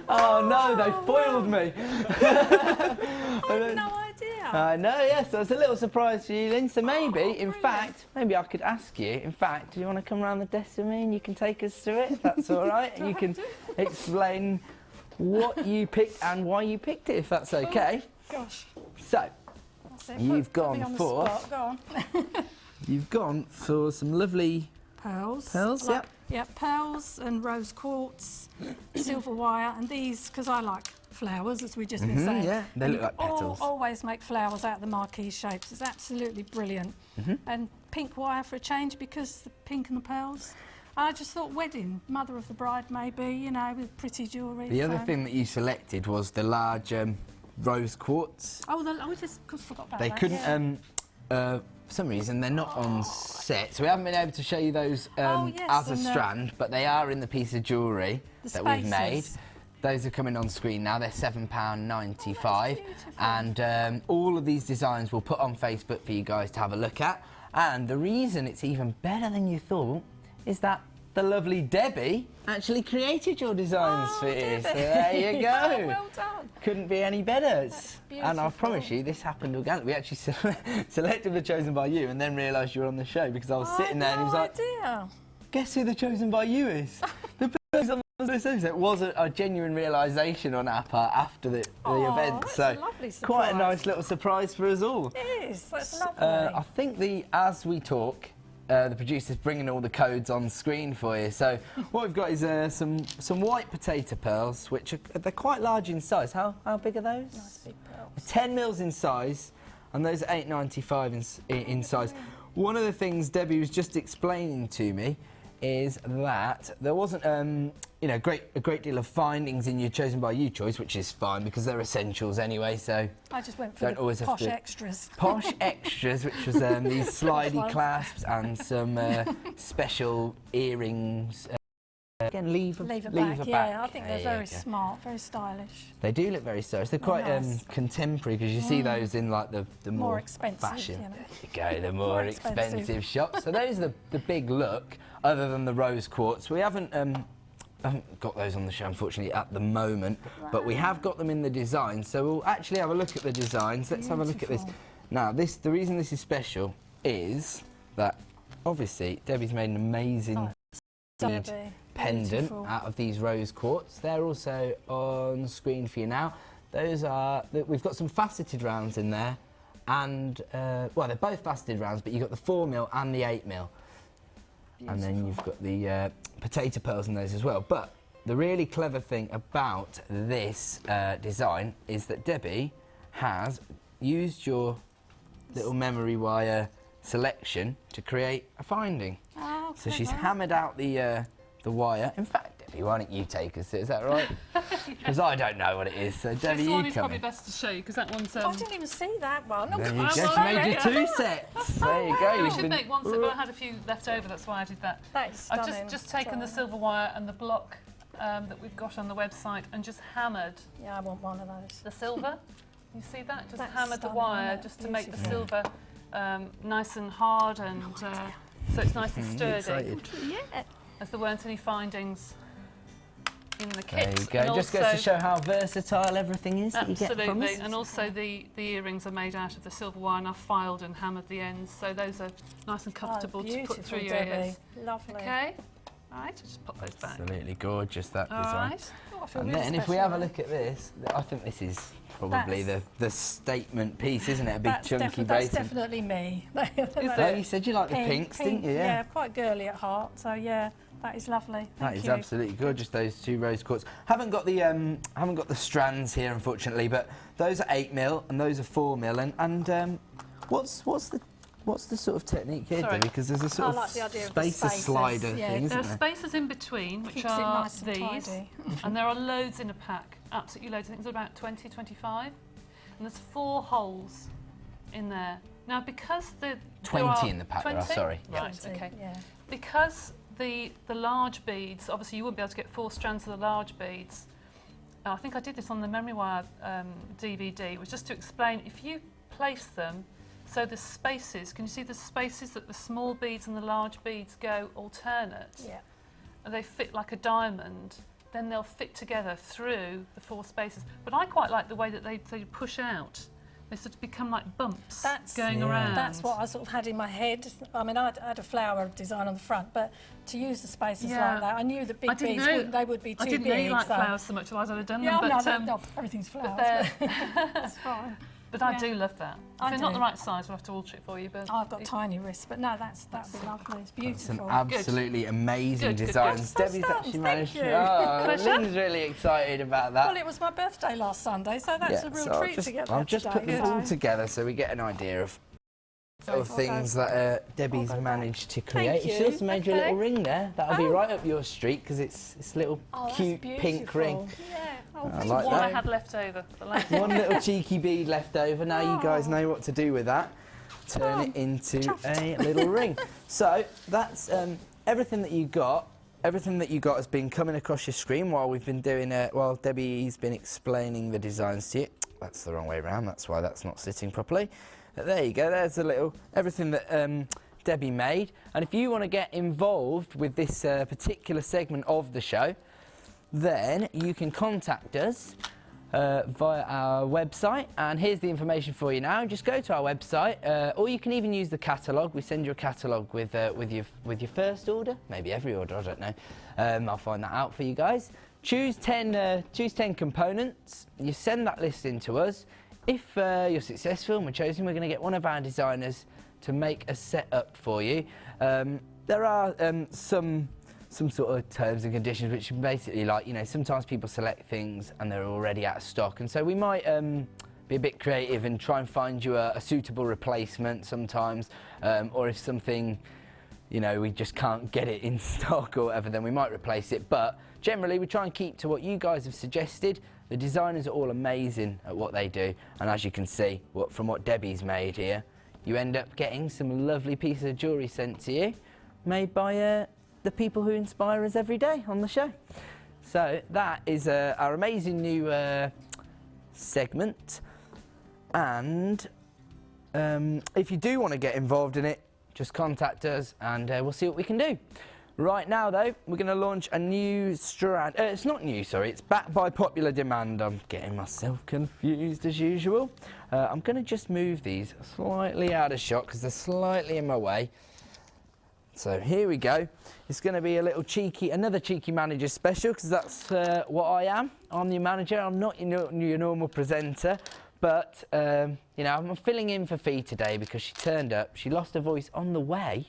Oh no, they foiled me. I had no idea. I know, yes, that's a little surprise for you, Lynn. So maybe, in fact, maybe I could ask you, in fact, do you want to come around the desk with me and you can take us through it, if that's all right? And you can explain what you picked and why you picked it, if that's okay. Oh, gosh. So, you've gone for... Go on. You've gone for some lovely... Pearls. Pearls, like, yeah, pearls and rose quartz, silver wire, and these, because I like flowers, as we've just been saying. Yeah, they look like petals. Always make flowers out of the marquee shapes. It's absolutely brilliant. And pink wire for a change, because the pink and the pearls. I just thought wedding, mother of the bride maybe, you know, with pretty jewellery. The other thing that you selected was the large rose quartz. Oh, I just forgot about they that. They couldn't, for some reason, they're not on set, so we haven't been able to show you those as a strand, but they are in the piece of jewellery that we've made. Those are coming on screen now. They're £7.95, and all of these designs we'll put on Facebook for you guys to have a look at. And the reason it's even better than you thought is that the lovely Debbie actually created your designs for you. So there you go. Oh, well done. Couldn't be any better. And I promise you, this happened organically. We actually selected the Chosen by You and then realised you were on the show, because I was sitting there and he was like, guess who the Chosen by You is? The person on the show. So it was a genuine realisation on our part after the event. That's so a lovely surprise. Quite a nice little surprise for us all. It is. That's lovely. I think as we talk, the producer's bringing all the codes on screen for you. So what we've got is some white potato pearls, which they're quite large in size. How big are those? Nice big pearls. 10 mils in size, and those are £8.95 in size. One of the things Debbie was just explaining to me is that there wasn't you know, a great deal of findings in your Chosen by You choice, which is fine because they're essentials anyway. So I just went for the posh extras. Posh extras, which was these slidey clasps and some special earrings. Again, lever back. Yeah, I think they're very smart, very stylish. They do look very stylish. They're quite contemporary, because you see those in like the more expensive fashion. You know. There you go, the more expensive shops. So those are the big look, other than the rose quartz. We haven't got those on the show, unfortunately, at the moment, but we have got them in the design. So we'll actually have a look at the designs. Let's have a look at this. Now, the reason this is special is that obviously Debbie's made an amazing pendant out of these rose quartz. They're also on screen for you now. Those are, we've got some faceted rounds in there, and well, they're both faceted rounds, but you've got the 4mm and the 8mm. And then you've got the potato pearls in those as well. But the really clever thing about this design is that Debbie has used your little memory wire selection to create a finding. Oh, so she's hammered out the wire. In fact, Debbie, why don't you take us? Is that right? Because I don't know what it is. So Debbie, this one you is come probably in. best to show you because that one's. I didn't even see that one. There you go. She made you 2 sets. There you go. I should make one set, but I had a few left over. That's why I did that. That is stunning. I've just taken the silver wire and the block that we've got on the website and just hammered. Yeah, I want one of those. The silver. You see that? Just That's hammered the stunning, wire isn't it? just to make the Beautiful. silver nice and hard and so it's nice and sturdy. Excited. Yeah. As there weren't any findings in the There kit. you go. And Just goes to show how versatile everything is that you get from absolutely, us. and also the earrings are made out of the silver wire and I've filed and hammered the ends, so those are nice and comfortable to put through your ears. Lovely. Okay, all right, just pop those back. Absolutely gorgeous, that All design. right. Oh, I feel And really then if we special have a now. look at this, I think this is probably That's- the statement piece, isn't it? A big chunky that's basin. definitely me. Oh, you said you liked the pinks, didn't you? Yeah, quite girly at heart. So yeah, that is lovely. That Thank is you. absolutely gorgeous. Those 2 rose quartz. Haven't got the strands here, unfortunately, but those are 8mm and those are 4mm. And what's the sort of technique here, Sorry. Debbie? Because there's a sort I like of the idea of the spacer spaces. slider Yeah, thing, There isn't are there? spaces in between, which Keeps it are nice and these, tidy. and there are loads in a pack, absolutely loads. I think there's about 20, 25, and there's 4 holes in there. Now, because there 20 are in the pack, there are, 20? sorry. Right, 20, okay. yeah. Because the large beads, obviously you wouldn't be able to get 4 strands of the large beads. I think I did this on the memory wire DVD, was just to explain, if you place them, so the spaces, can you see the spaces that the small beads and the large beads go alternate? Yeah. And they fit like a diamond, then they'll fit together through the 4 spaces. But I quite like the way that they push out. They sort of become like bumps going around. That's what I sort of had in my head. I mean, I had a flower design on the front, but to use the spaces like that, I knew that big beads would be too big. I didn't know you liked flowers so much, otherwise I'd have done yeah, them. no, everything's flowers. That's fine. But I do love that. If I they're not do. the right size, we'll have to alter it for you. But I've got tiny wrists, but no, that'd be lovely. It's beautiful. Some absolutely amazing Good. designs. I'm so Debbie's stunned, actually thank managed you. to. Oh, Pleasure. Lynn's really excited about that. Well, it was my birthday last Sunday, so that's a real so treat to get that I'll just today, put them all together so we get an idea of things that Debbie's managed to create. you. She also made you a little ring there. That'll be Oh. right up your street because it's a little cute pink ring. Yeah. Oh, I thank like one that. I had left over. The last One little cheeky bead left over. Now you guys know what to do with that. Turn it into a little ring. So that's everything that you got. Everything that you got has been coming across your screen while we've been doing it. While Debbie's been explaining the designs to you. That's the wrong way around. That's why that's not sitting properly. But there you go. There's a little everything that Debbie made. And if you want to get involved with this particular segment of the show, then you can contact us via our website, and here's the information for you now. Just go to our website, or you can even use the catalogue. We send you a catalogue with your first order, maybe every order, I don't know. I'll find that out for you guys. Choose 10 components. You send that list in to us. If you're successful and we're chosen, we're going to get one of our designers to make a setup for you. There are some sort of terms and conditions, which are basically like, you know, sometimes people select things and they're already out of stock, and so we might be a bit creative and try and find you a suitable replacement sometimes, or if something, you know, we just can't get it in stock or whatever, then we might replace it. But generally we try and keep to what you guys have suggested. The designers are all amazing at what they do, and as you can see from what Debbie's made here, you end up getting some lovely pieces of jewellery sent to you, made by the people who inspire us every day on the show. So that is our amazing new segment, and if you do want to get involved in it, just contact us and we'll see what we can do. Right now though, we're going to launch a new strand. It's not new, sorry, it's backed by popular demand. I'm getting myself confused as usual. I'm going to just move these slightly out of shot because they're slightly in my way. So here we go. It's going to be a little cheeky, another cheeky manager special, because that's what I am. I'm your manager. I'm not your normal presenter, But, you know, I'm filling in for Fee today because she turned up. She lost her voice on the way.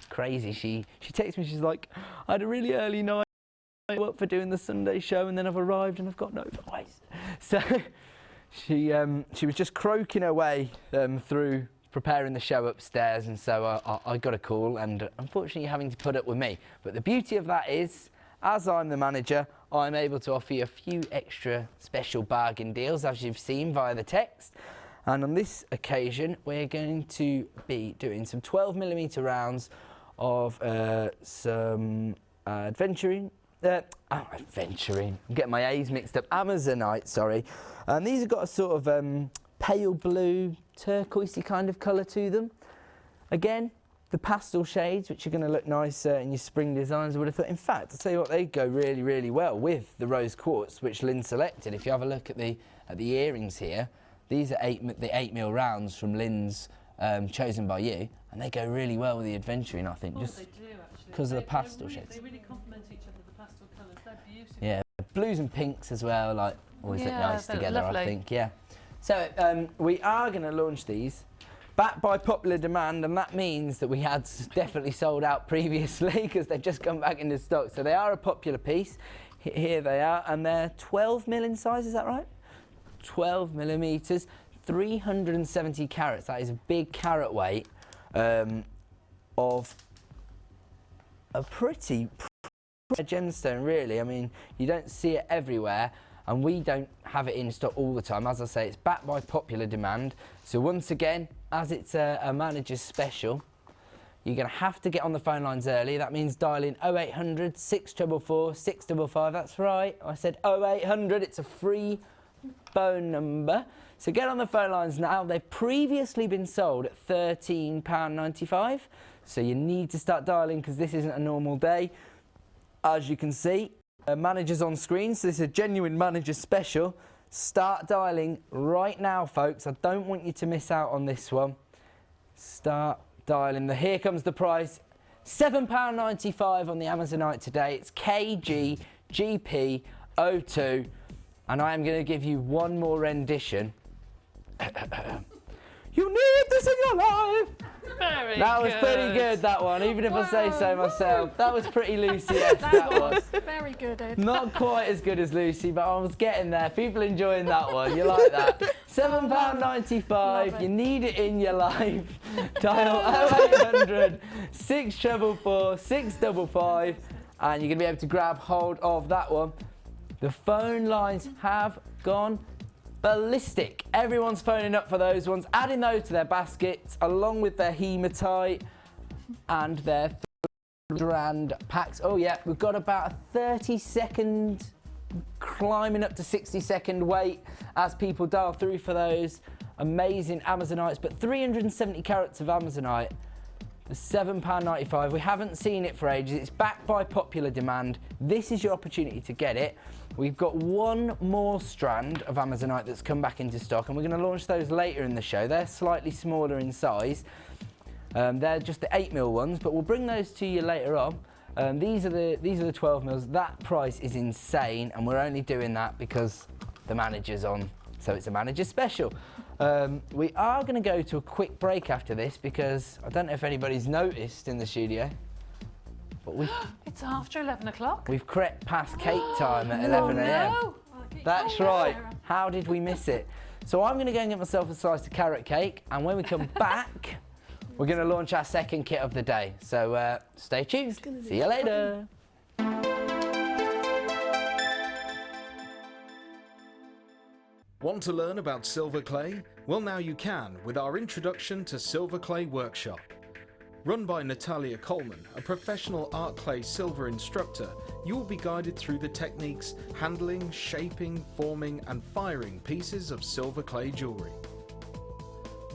Crazy. She texts me, she's like, I had a really early night up for doing the Sunday show and then I've arrived and I've got no voice. So she was just croaking her way through preparing the show upstairs, and so I got a call, and unfortunately having to put up with me. But the beauty of that is, as I'm the manager, I'm able to offer you a few extra special bargain deals, as you've seen via the text. And on this occasion, we're going to be doing some 12mm rounds of some adventuring. I'm getting my A's mixed up. Amazonite, sorry. And these have got a sort of pale blue, turquoisey kind of colour to them. Again, the pastel shades, which are going to look nice in your spring designs, I would have thought. In fact, I'll tell you what, they go really, really well with the rose quartz, which Lynn selected. If you have a look at the earrings here, these are the 8mm rounds from Lynn's chosen by you, and they go really well with the adventuring, I think, just because of the pastel shades. They really complement each other, the pastel colours. They're beautiful. Yeah, blues and pinks as well, like always look nice together, lovely. I think. Yeah. So we are going to launch these backed by popular demand, and that means that we had definitely sold out previously because they've just come back into stock. So they are a popular piece. Here they are, and they're 12mm in size. Is that right? 12mm, 370 carats. That is a big carat weight of a pretty gemstone, really. I mean, you don't see it everywhere, and we don't have it in stock all the time. As I say, it's backed by popular demand. So once again, as it's a manager's special, you're going to have to get on the phone lines early. That means dialing 0800 644 655. That's right, I said 0800. It's a free phone number. So get on the phone lines now. They've previously been sold at £13.95. So you need to start dialing because this isn't a normal day. As you can see, managers on screen, so this is a genuine manager special. Start dialing right now, folks. I don't want you to miss out on this one. Start dialing. Here comes the price. £7.95 on the Amazonite today. It's KGGP02. And I am going to give you one more rendition. You need this in your life. That was pretty good, that one, even if I say so myself. That was pretty Lucy-esque, that was. Very good, Ed. Not quite as good as Lucy, but I was getting there. People enjoying that one. You like that? £7.95. You need it in your life. Dial 0800 644 655, and you're going to be able to grab hold of that one. The phone lines have gone ballistic. Everyone's phoning up for those ones, adding those to their baskets along with their hematite and their strand packs. Oh yeah, we've got about a 30-second climbing up to 60-second wait as people dial through for those amazing Amazonites. But 370 carats of Amazonite, the £7.95. We haven't seen it for ages. It's backed by popular demand. This is your opportunity to get it. We've got one more strand of Amazonite that's come back into stock, and we're going to launch those later in the show. They're slightly smaller in size. They're just the 8mm ones, but we'll bring those to you later on. These are the 12mm. That price is insane, and we're only doing that because the manager's on, so it's a manager special. We are going to go to a quick break after this because I don't know if anybody's noticed in the studio, but it's after 11 o'clock. We've crept past cake time at 11 a.m. No. That's right. How did we miss it? So I'm going to go and get myself a slice of carrot cake, and when we come back, we're going to launch our second kit of the day. So stay tuned. See you later. Want to learn about silver clay? Well, now you can with our introduction to Silver Clay Workshop. Run by Natalia Coleman, a professional art clay silver instructor, you will be guided through the techniques handling, shaping, forming and firing pieces of silver clay jewellery.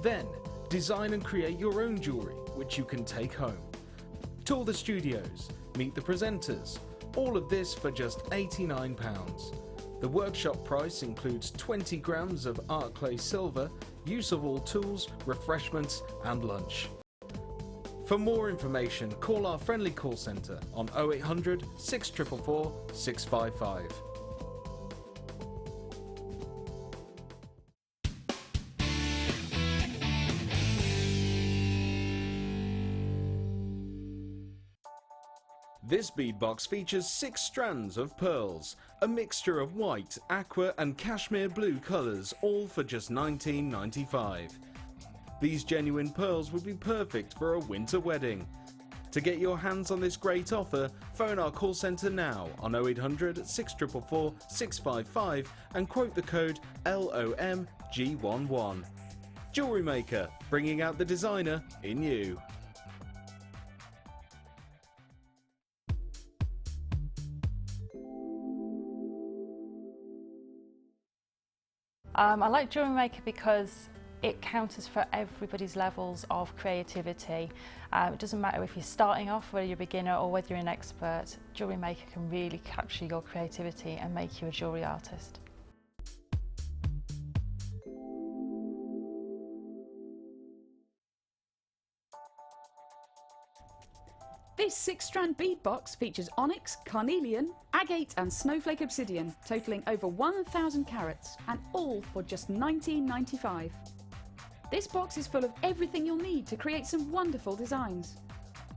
Then, design and create your own jewellery, which you can take home. Tour the studios, meet the presenters, all of this for just £89. The workshop price includes 20 grams of art clay silver, use of all tools, refreshments and lunch. For more information, call our friendly call centre on 0800 644 655. This bead box features 6 strands of pearls, a mixture of white, aqua and cashmere blue colours, all for just $19.95. These genuine pearls would be perfect for a winter wedding. To get your hands on this great offer, phone our call centre now on 0800 644 655 and quote the code LOMG11. Jewellery Maker, bringing out the designer in you. I like Jewellery Maker because it counters for everybody's levels of creativity. It doesn't matter if you're starting off, whether you're a beginner or whether you're an expert, Jewellery Maker can really capture your creativity and make you a jewellery artist. This 6-strand bead box features onyx, carnelian, agate and snowflake obsidian, totalling over 1,000 carats, and all for just $19.95. This box is full of everything you'll need to create some wonderful designs.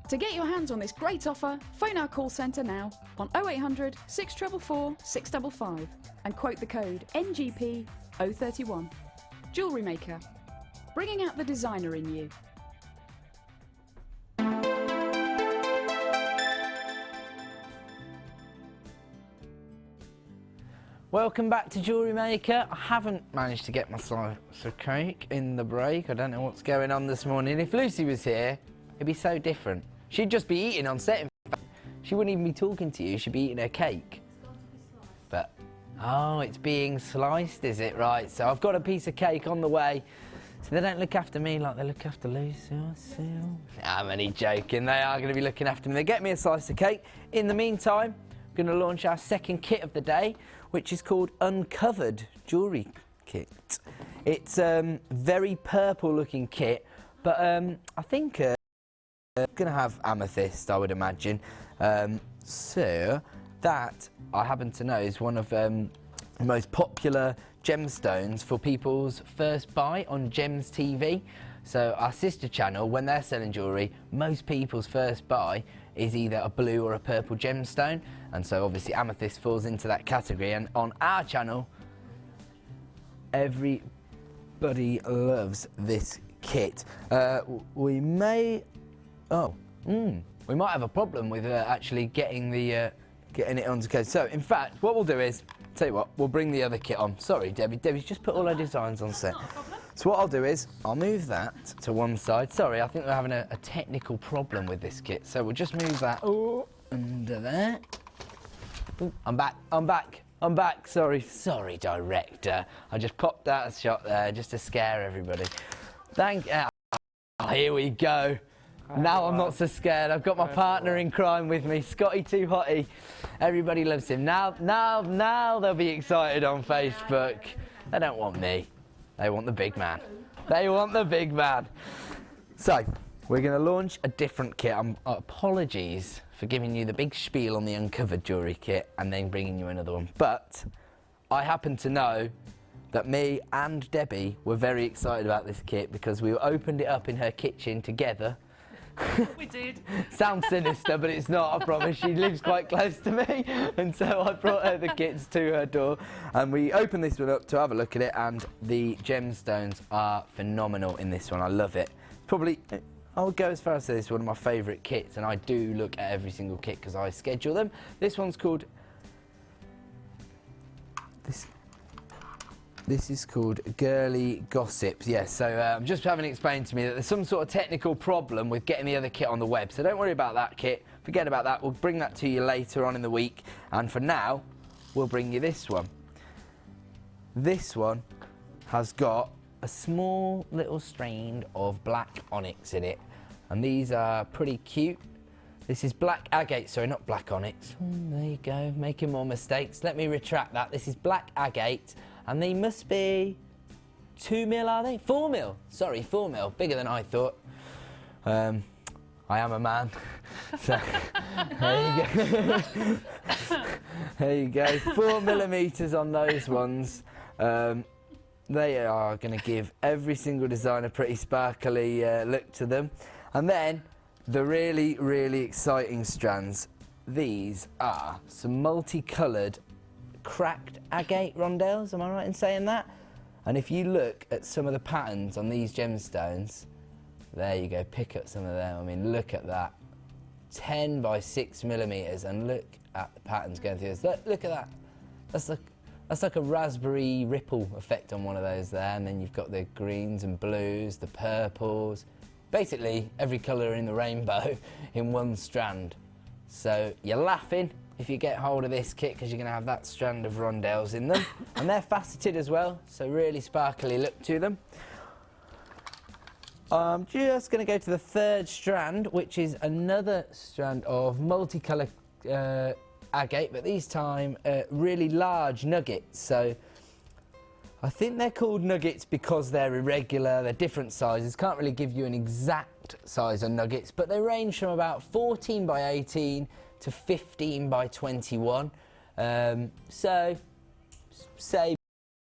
To get your hands on this great offer, phone our call centre now on 0800 644 655 and quote the code NGP031. Jewellery Maker, bringing out the designer in you. Welcome back to Jewellery Maker. I haven't managed to get my slice of cake in the break. I don't know what's going on this morning. If Lucy was here, it'd be so different. She'd just be eating on set. In fact, she wouldn't even be talking to you. She'd be eating her cake. But, oh, it's being sliced, is it? Right, so I've got a piece of cake on the way. So they don't look after me like they look after Lucy or Seal. I'm only joking. They are going to be looking after me. They get me a slice of cake. In the meantime, I'm going to launch our second kit of the day, which is called Uncovered Jewellery Kit. It's a very purple looking kit, but I think it's going to have amethyst, I would imagine. So that, I happen to know, is one of the most popular gemstones for people's first buy on Gems TV. So our sister channel, when they're selling jewellery, most people's first buy is either a blue or a purple gemstone, and so obviously amethyst falls into that category. And on our channel, everybody loves this kit. We may have a problem with actually getting it onto code. So in fact, what we'll do is, tell you what, we'll bring the other kit on. Sorry, Debbie. Debbie's just put all her designs on set. So what I'll do is, I'll move that to one side. Sorry, I think we're having a technical problem with this kit. So we'll just move that under there. Ooh, I'm back. Sorry, director. I just popped out a shot there just to scare everybody. Here we go. Now I'm not so scared. I've got my partner in crime with me, Scotty Too Hotty. Everybody loves him. Now they'll be excited on Facebook. They don't want me. They want the big man. They want the big man. So, we're going to launch a different kit. Apologies for giving you the big spiel on the Uncovered Jewellery Kit and then bringing you another one. But I happen to know that me and Debbie were very excited about this kit because we opened it up in her kitchen together. We did. Sounds sinister, but it's not, I promise. She lives quite close to me, and so I brought her the kits to her door, and we opened this one up to have a look at it, and the gemstones are phenomenal in this one. I love it. Probably, I would go as far as to say this is one of my favourite kits, and I do look at every single kit because I schedule them. This one's called... This is called Girly Gossips. Yes, so I'm just having it explained to me that there's some sort of technical problem with getting the other kit on the web. So don't worry about that kit. Forget about that. We'll bring that to you later on in the week. And for now, we'll bring you this one. This one has got a small little strand of black onyx in it. And these are pretty cute. This is black agate, sorry, not black onyx. There you go, making more mistakes. Let me retract that. This is black agate. And they must be 2 mil, are they? 4 mil. Sorry, 4 mil. Bigger than I thought. I am a man. So, there you go. There you go. 4 millimeters on those ones. They are going to give every single design a pretty sparkly look to them. And then the really, really exciting strands. these are some multicoloured cracked agate rondelles, am I right in saying that? And if you look at some of the patterns on these gemstones, there you go, pick up some of them. I mean, look at that. 10 by 6 millimetres, and look at the patterns going through this. Look at that. That's like a raspberry ripple effect on one of those there, and then you've got the greens and blues, the purples, basically every colour in the rainbow in one strand. So you're laughing if you get hold of this kit, because you're going to have that strand of rondelles in them. And they're faceted as well, so really sparkly look to them. I'm just going to go to the third strand, which is another strand of multicolour agate, but this time really large nuggets. So I think they're called nuggets because they're irregular, they're different sizes. Can't really give you an exact size of nuggets, but they range from about 14 by 18 to 15 by 21. So say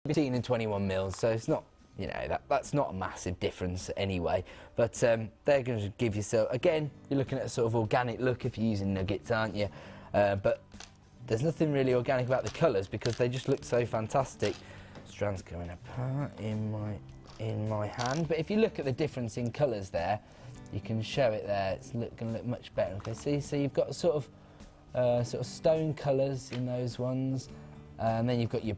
15 and 21 mils, so it's not, you know, that's not a massive difference anyway, but they're going to give you, so again, you're looking at a sort of organic look if you're using nuggets, aren't you? But there's nothing really organic about the colours because they just look so fantastic. Strands coming apart in my hand, but if you look at the difference in colours there, you can show it there. It's going to look much better. Okay, see, so you've got sort of stone colours in those ones, and then you've got your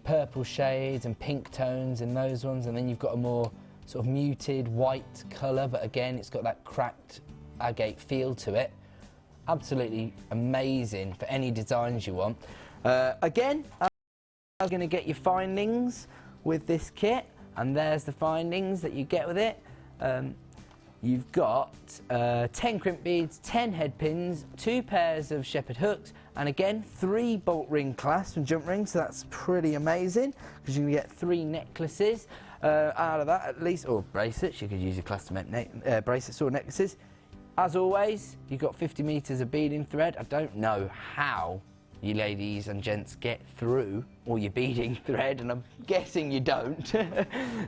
purple shades and pink tones in those ones, and then you've got a more sort of muted white colour, but again, it's got that cracked agate feel to it. Absolutely amazing for any designs you want. Again, I'm going to get your findings with this kit, and there's the findings that you get with it. You've got 10 crimp beads, 10 head pins, 2 pairs of shepherd hooks, and again 3 bolt ring clasps and jump rings, so that's pretty amazing because you're going to get 3 necklaces out of that at least, or bracelets. You could use your clasp to make bracelets or necklaces. As always, you've got 50 metres of beading thread. I don't know how you ladies and gents get through all your beading thread, and I'm guessing you don't.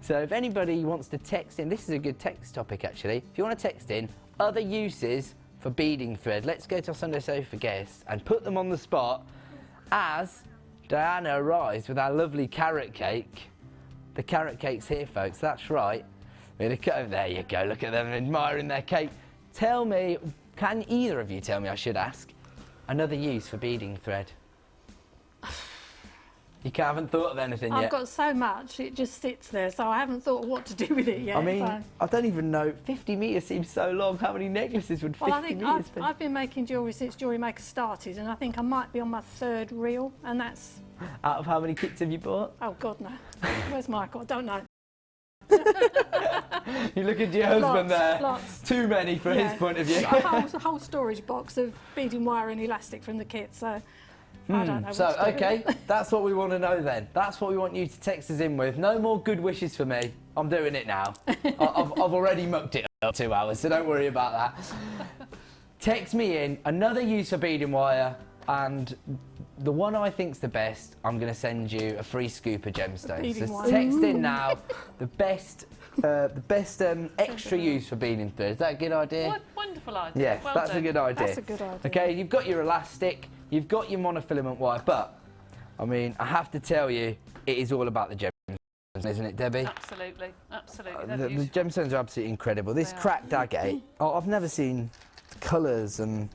So if anybody wants to text in, this is a good text topic actually. If you want to text in other uses for beading thread, let's go to our Sunday Sofa guests and put them on the spot as Diana arrives with our lovely carrot cake. The carrot cake's here, folks, that's right. There you go, look at them admiring their cake. Tell me, can either of you tell me, I should ask, another use for beading thread? You haven't thought of anything yet? I've got so much, it just sits there, so I haven't thought of what to do with it yet. I mean, so. I don't even know, 50 metres seems so long. How many necklaces would 50 metres be? I've been making jewellery since Jewellery Maker started, and I think I might be on my 3rd reel, and that's... Out of how many kits have you bought? Oh, God, no. Where's Michael? I don't know. You look at your husband there. Lots. Too many for his point of view. A whole storage box of beading wire and elastic from the kit, so I don't know what to do. Okay, that's what we want to know then. That's what we want you to text us in with. No more good wishes for me. I'm doing it now. I've already mucked it up 2 hours, so don't worry about that. Text me in another use for beading wire, and the one I think's the best, I'm going to send you a free scoop of gemstones. So text in now the best extra use for beading thread. Is that a good idea? What wonderful idea. Yes, well that's done. a good idea. That's a good idea. Okay, you've got your elastic, you've got your monofilament wire, but I mean, I have to tell you, it is all about the gemstones, isn't it, Debbie? Absolutely, absolutely. The gemstones are absolutely incredible. This cracked agate, I've never seen colours and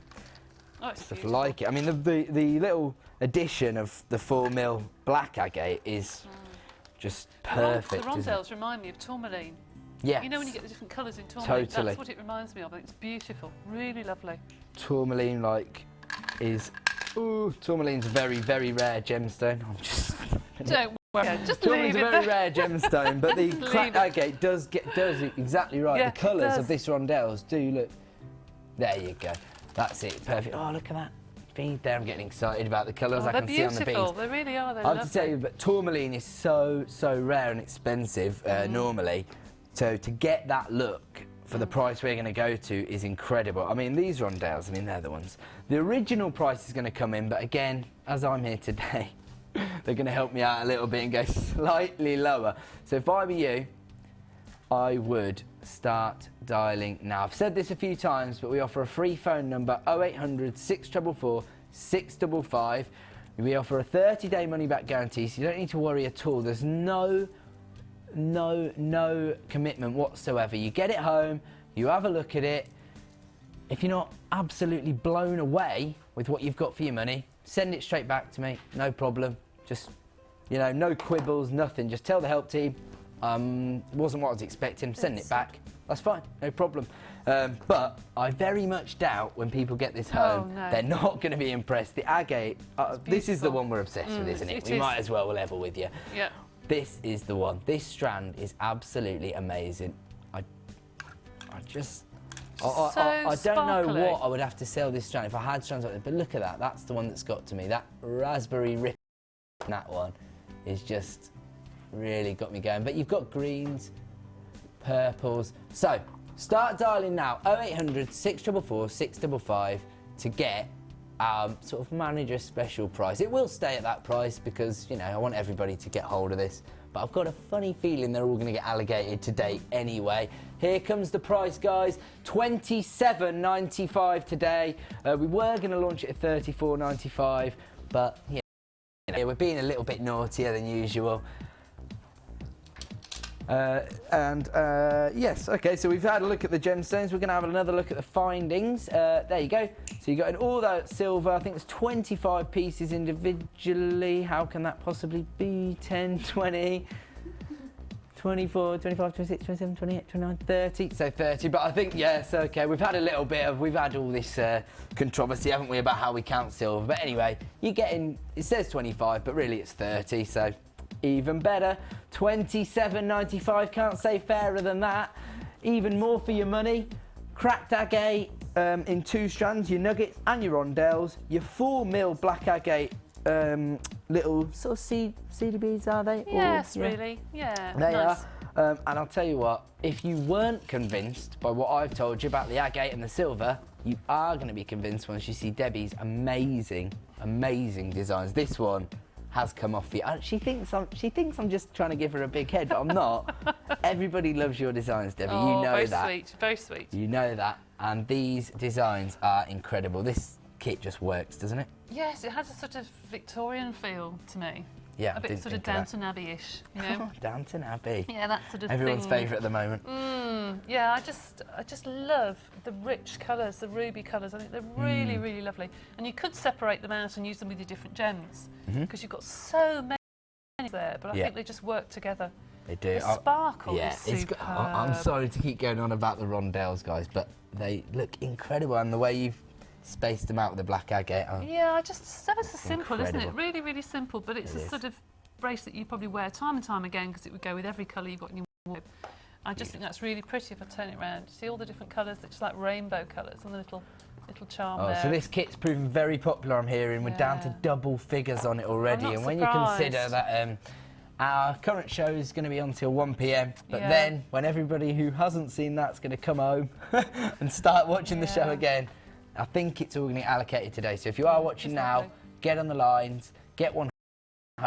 stuff like it. I mean, the little addition of the 4mm black agate is just perfect. The rondelles remind me of tourmaline. Yeah. You know when you get the different colours in tourmaline? Totally. That's what it reminds me of. It's beautiful, really lovely. Tourmaline, tourmaline's a very, very rare gemstone. I'm just... Don't worry, just tourmaline's leave a very rare gemstone, but the cracked agate does exactly right. Yeah, the colours of this rondelles do look... There you go. That's it, perfect. Oh, look at that bead there. I'm getting excited about the colours I can see on the beads. They're beautiful, they really are. They're I have lovely. to tell you, but tourmaline is so rare and expensive normally. So to get that look for the price we're going to go to is incredible. I mean, these rondelles, I mean, they're the ones. The original price is going to come in, but again, as I'm here today, they're going to help me out a little bit and go slightly lower. So if I were you, I would start dialing now. I've said this a few times, but we offer a free phone number, 0800 644 655. We offer a 30-day money-back guarantee, so you don't need to worry at all. There's no commitment whatsoever. You get it home, you have a look at it. If you're not absolutely blown away with what you've got for your money, send it straight back to me, no problem. Just, you know, no quibbles, nothing. Just tell the help team, wasn't what I was expecting, send it back. That's fine, no problem. But I very much doubt when people get this home, they're not going to be impressed. The agate, this is the one we're obsessed with, isn't it? We might as well level with you. Yeah. This is the one. This strand is absolutely amazing. I don't know what I would have to sell this strand if I had strands like this, but look at that. That's the one that's got to me. That raspberry rip, that one is just really got me going. But you've got greens, purples. So start dialing now, 0800 644 655 to get sort of manager special price. It will stay at that price because, you know, I want everybody to get hold of this. But I've got a funny feeling they're all going to get allocated today anyway. Here comes the price, guys. $27.95 today. We were going to launch it at $34.95, but yeah, we're being a little bit naughtier than usual. Yes, okay, so we've had a look at the gemstones. We're going to have another look at the findings. There you go. So you got all that silver. I think there's 25 pieces individually. How can that possibly be? 10, 20, 24, 25, 26, 27, 28, 29, 30. So 30, but I think, yes, okay. We've had all this controversy, haven't we, about how we count silver. But anyway, you're getting, it says 25, but really it's 30, so even better. $27.95, can't say fairer than that. Even more for your money. Cracked agate in 2 strands, your nuggets and your rondelles, your 4mm black agate little sort of seedy beads, are they? Yes, really, yeah. They nice. are. And I'll tell you what, if you weren't convinced by what I've told you about the agate and the silver, you are going to be convinced once you see Debbie's amazing designs. This one has come off the. She thinks I'm just trying to give her a big head, but I'm not. Everybody loves your designs, Debbie. Oh, you know very that. Sweet, very sweet. You know that, and these designs are incredible. This kit just works, doesn't it? Yes, it has a sort of Victorian feel to me. Yeah, a bit sort of Downton Abbey-ish, you know. Downton Abbey. Yeah, that sort of Everyone's thing. favourite at the moment. Yeah, I just love the rich colours, the ruby colours. I think they're really, really lovely. And you could separate them out and use them with your different gems because you've got so many there. But I think they just work together. They do. The sparkle is it's superb. I'm sorry to keep going on about the rondelles, guys, but they look incredible, and the way you've spaced them out with the black agate. Yeah, just ever so simple, incredible. isn't it? Really, really simple, but it's a sort of bracelet you probably wear time and time again because it would go with every colour you've got in your wardrobe. I just think that's really pretty if I turn it around. See all the different colours, they're just like rainbow colours and the little charm there. So this kit's proven very popular, I'm hearing. We're down to double figures on it already, and when you consider that our current show is going to be on till 1 PM, but then when everybody who hasn't seen that's going to come home and start watching the show again, I think it's all going to get allocated today. So if you are watching now, get on the lines, get one.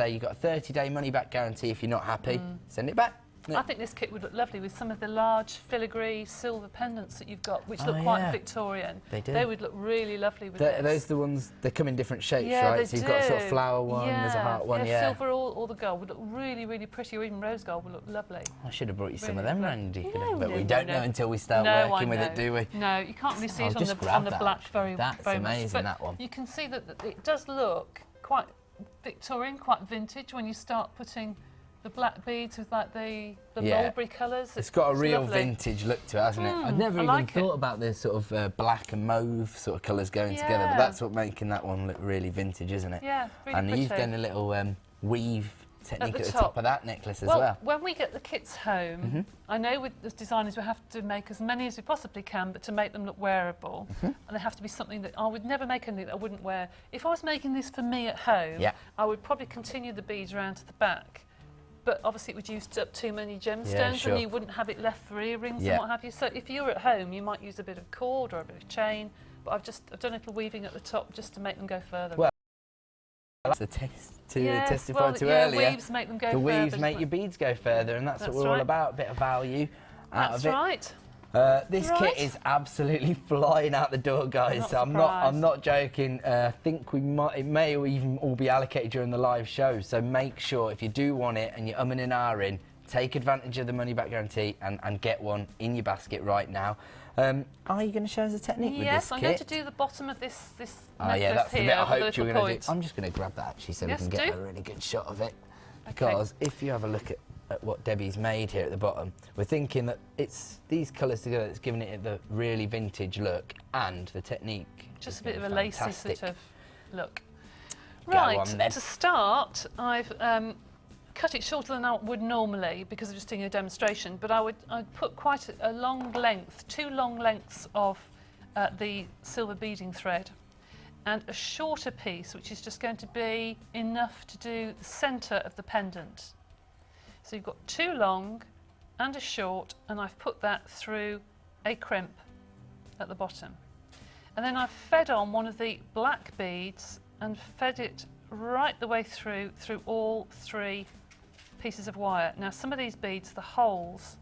You've got a 30-day money-back guarantee. If you're not happy, send it back. I think this kit would look lovely with some of the large filigree silver pendants that you've got, which look quite Victorian. They do. They would look really lovely with this. Those are the ones, they come in different shapes, right? So you've got a sort of flower one, there's a heart one, silver or the gold would look really, really pretty, or even rose gold would look lovely. I should have brought you some of them, Randy. No, but we don't know until we start working with it, do we? No, you can't really see it on the black very much. That's amazing, that one. You can see that it does look quite Victorian, quite vintage when you start putting the black beads with like the mulberry colours. It's got a real vintage look to it, hasn't it? I'd never even thought about this sort of black and mauve sort of colours going together, but that's what making that one look really vintage, isn't it? Yeah, really and pretty. you've done a little weave technique at the top of that necklace as well. When we get the kits home, I know with the designers we have to make as many as we possibly can, but to make them look wearable, and they have to be something that I would never make anything that I wouldn't wear. If I was making this for me at home, I would probably continue the beads around to the back. But obviously it would use up too many gemstones and you wouldn't have it left for earrings and what have you. So if you're at home, you might use a bit of cord or a bit of chain. But I've done a little weaving at the top just to make them go further. Well, that's a testify to earlier. Weaves make them go the further. Weaves make your beads go further, and that's what we're all about, a bit of value. out That's of it. right. This kit is absolutely flying out the door, guys. So I'm not joking. I think it may even all be allocated during the live show. So make sure if you do want it and you're umming and ahhing, take advantage of the money back guarantee and get one in your basket right now. Are you going to show us a technique with this kit? Yes, I'm going to do the bottom of this Oh yeah, that's the bit I hoped you were going to do. I'm just going to grab that actually so we can get a really good shot of it. Because if you have a look at what Debbie's made here at the bottom, we're thinking that it's these colours together that's giving it the really vintage look, and the technique just a bit of a lacy sort of look. Go Right, on, then. to start, I've cut it shorter than I would normally because I'm just doing a demonstration, but I'd put quite a long length, 2 long lengths of the silver beading thread, and a shorter piece which is just going to be enough to do the centre of the pendant. So you've got 2 long and a short, and I've put that through a crimp at the bottom. And then I've fed on one of the black beads and fed it right the way through all 3 pieces of wire. Now some of these beads, the holes,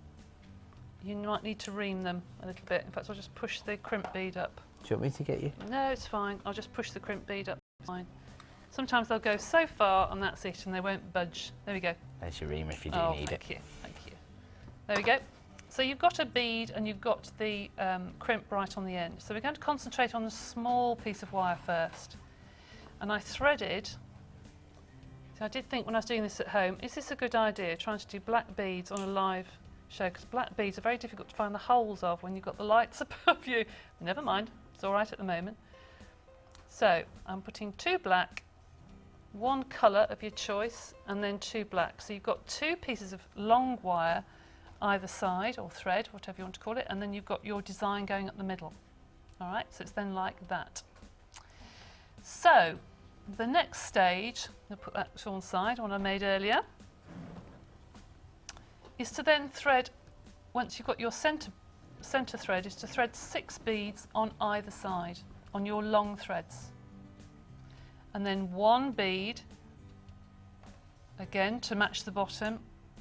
you might need to ream them a little bit. In fact, I'll just push the crimp bead up. Do you want me to get you? No, it's fine. I'll just push the crimp bead up. It's fine. Sometimes they'll go so far and that's it, and they won't budge. There we go. There's your ream if you do need it. Thank you, thank you. There we go. So you've got a bead and you've got the crimp right on the end. So we're going to concentrate on the small piece of wire first. And I threaded. So I did think when I was doing this at home, is this a good idea, trying to do black beads on a live show? Because black beads are very difficult to find the holes of when you've got the lights above you. Never mind, it's all right at the moment. So I'm putting 2 black, 1 colour of your choice, and then 2 black. So you've got 2 pieces of long wire either side, or thread, whatever you want to call it, and then you've got your design going up the middle. All right, so it's then like that. So the next stage, I'll put that to one side, one I made earlier, is to then thread, once you've got your centre thread, is to thread 6 beads on either side, on your long threads. And then 1 bead, again to match the bottom,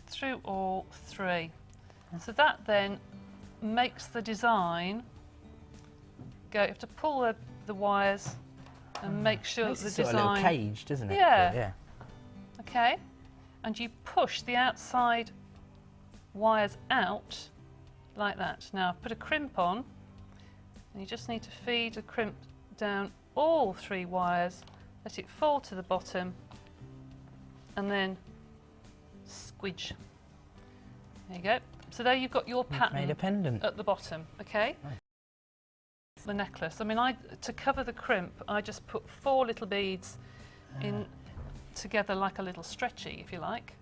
through all 3. So that then makes the design go, you have to pull the wires and make sure that the design... It's sort of a little cage, doesn't it? Yeah. Yeah. Okay. And you push the outside wires out like that. Now I've put a crimp on, and you just need to feed a crimp down all 3 wires, let it fall to the bottom, and then squidge. There you go. So there you've got your pattern made a pendant at the bottom, okay? Nice. The necklace. I mean, to cover the crimp, I just put 4 little beads in together like a little stretchy, if you like,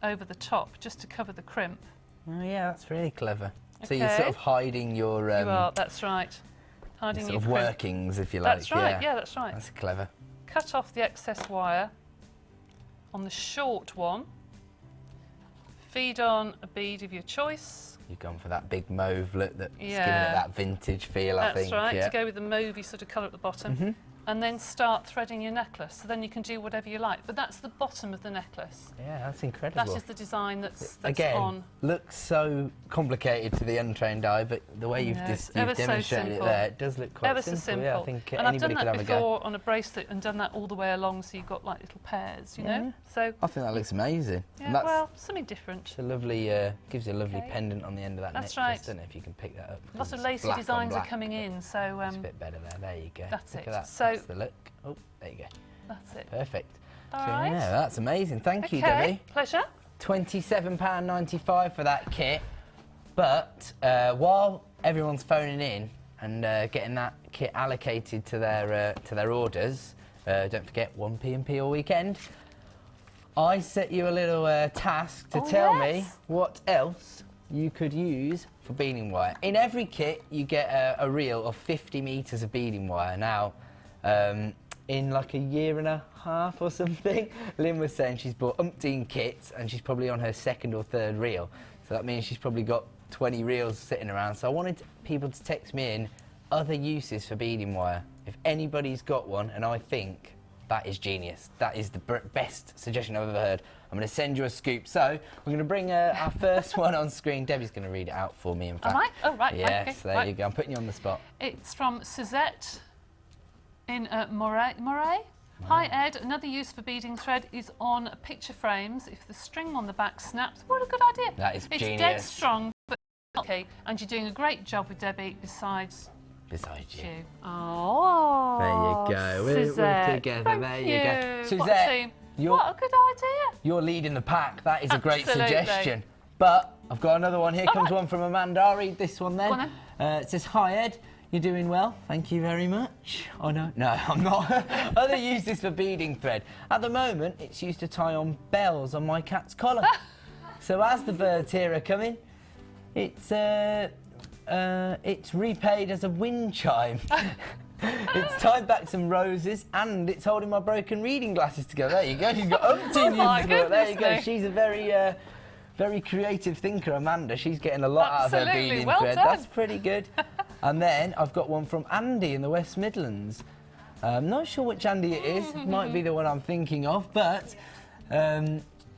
over the top, just to cover the crimp. Oh yeah, that's really clever. Okay. So you're sort of hiding your... you are, that's right. Hiding sort your of crimp. workings, if you like. That's right, yeah, that's right. That's clever. Cut off the excess wire on the short one. Feed on a bead of your choice. You've gone for that big mauve look that's giving it Yeah. that vintage feel, I think. That's right, yeah. to go with the mauvey sort of colour at the bottom. And then start threading your necklace. So then you can do whatever you like. But that's the bottom of the necklace. Yeah, that's incredible. That is the design that's Again, on. looks so complicated to the untrained eye, but the way you've, you've demonstrated it there, it does look quite simple. So simple. Yeah, I think and I've done anybody could that have a go. before on a bracelet and done that all the way along, so you've got like little pairs, you know. So I think that looks amazing. yeah, And that's, well, something different. it's a lovely, gives you a lovely pendant on the end of that That's necklace. right. Don't know if you can pick that up. Lots of It's lacy black on designs are black, coming in, so it's a bit better there. There you go. That's Look it. at that. So That's the look. Oh, there you go. that's it. Perfect. All so right. yeah, that's amazing. Thank you, Okay, Debbie. pleasure. £27.95 for that kit. But while everyone's phoning in and getting that kit allocated to their orders, don't forget 1 P&P all weekend. I set you a little task to tell me what else you could use for beading wire. In every kit, you get a reel of 50 metres of beading wire. Now, in like a year and a half or something, Lynn was saying she's bought umpteen kits and she's probably on her 2nd or 3rd reel. So that means she's probably got 20 reels sitting around. So I wanted people to text me in other uses for beading wire. If anybody's got one, and I think That is genius. That is the best suggestion I've ever heard. I'm going to send you a scoop. So we're going to bring our first one on screen. Debbie's going to read it out for me, in fact. Am I? Oh, right. Yes, okay, there you go. I'm putting you on the spot. It's from Suzette in Moray. Hi Ed, another use for beading thread is on picture frames. If the string on the back snaps, what a good idea. That is it's genius. Dead strong, but okay, and you're doing a great job with Debbie besides you. Oh, there you go. We're together. Thank there you go. Suzette, what a good idea. You're leading the pack. That is a great Absolutely. suggestion. But I've got another one. Here comes right. one from Amanda. I'll read this one then. Go on then. It says, hi Ed, you're doing well. Thank you very much. Oh no, I'm not. Other use this for beading thread. At the moment, it's used to tie on bells on my cat's collar. So as the birds here are coming, it's repaid as a wind chime. It's tied back some roses and it's holding my broken reading glasses together. There you go. She's got umpteen uses for it. There you go. She's a very creative thinker, Amanda. She's getting a lot out of her beading thread. Done. That's pretty good. And then I've got one from Andy in the West Midlands. I'm not sure which Andy it is. It might be the one I'm thinking of, but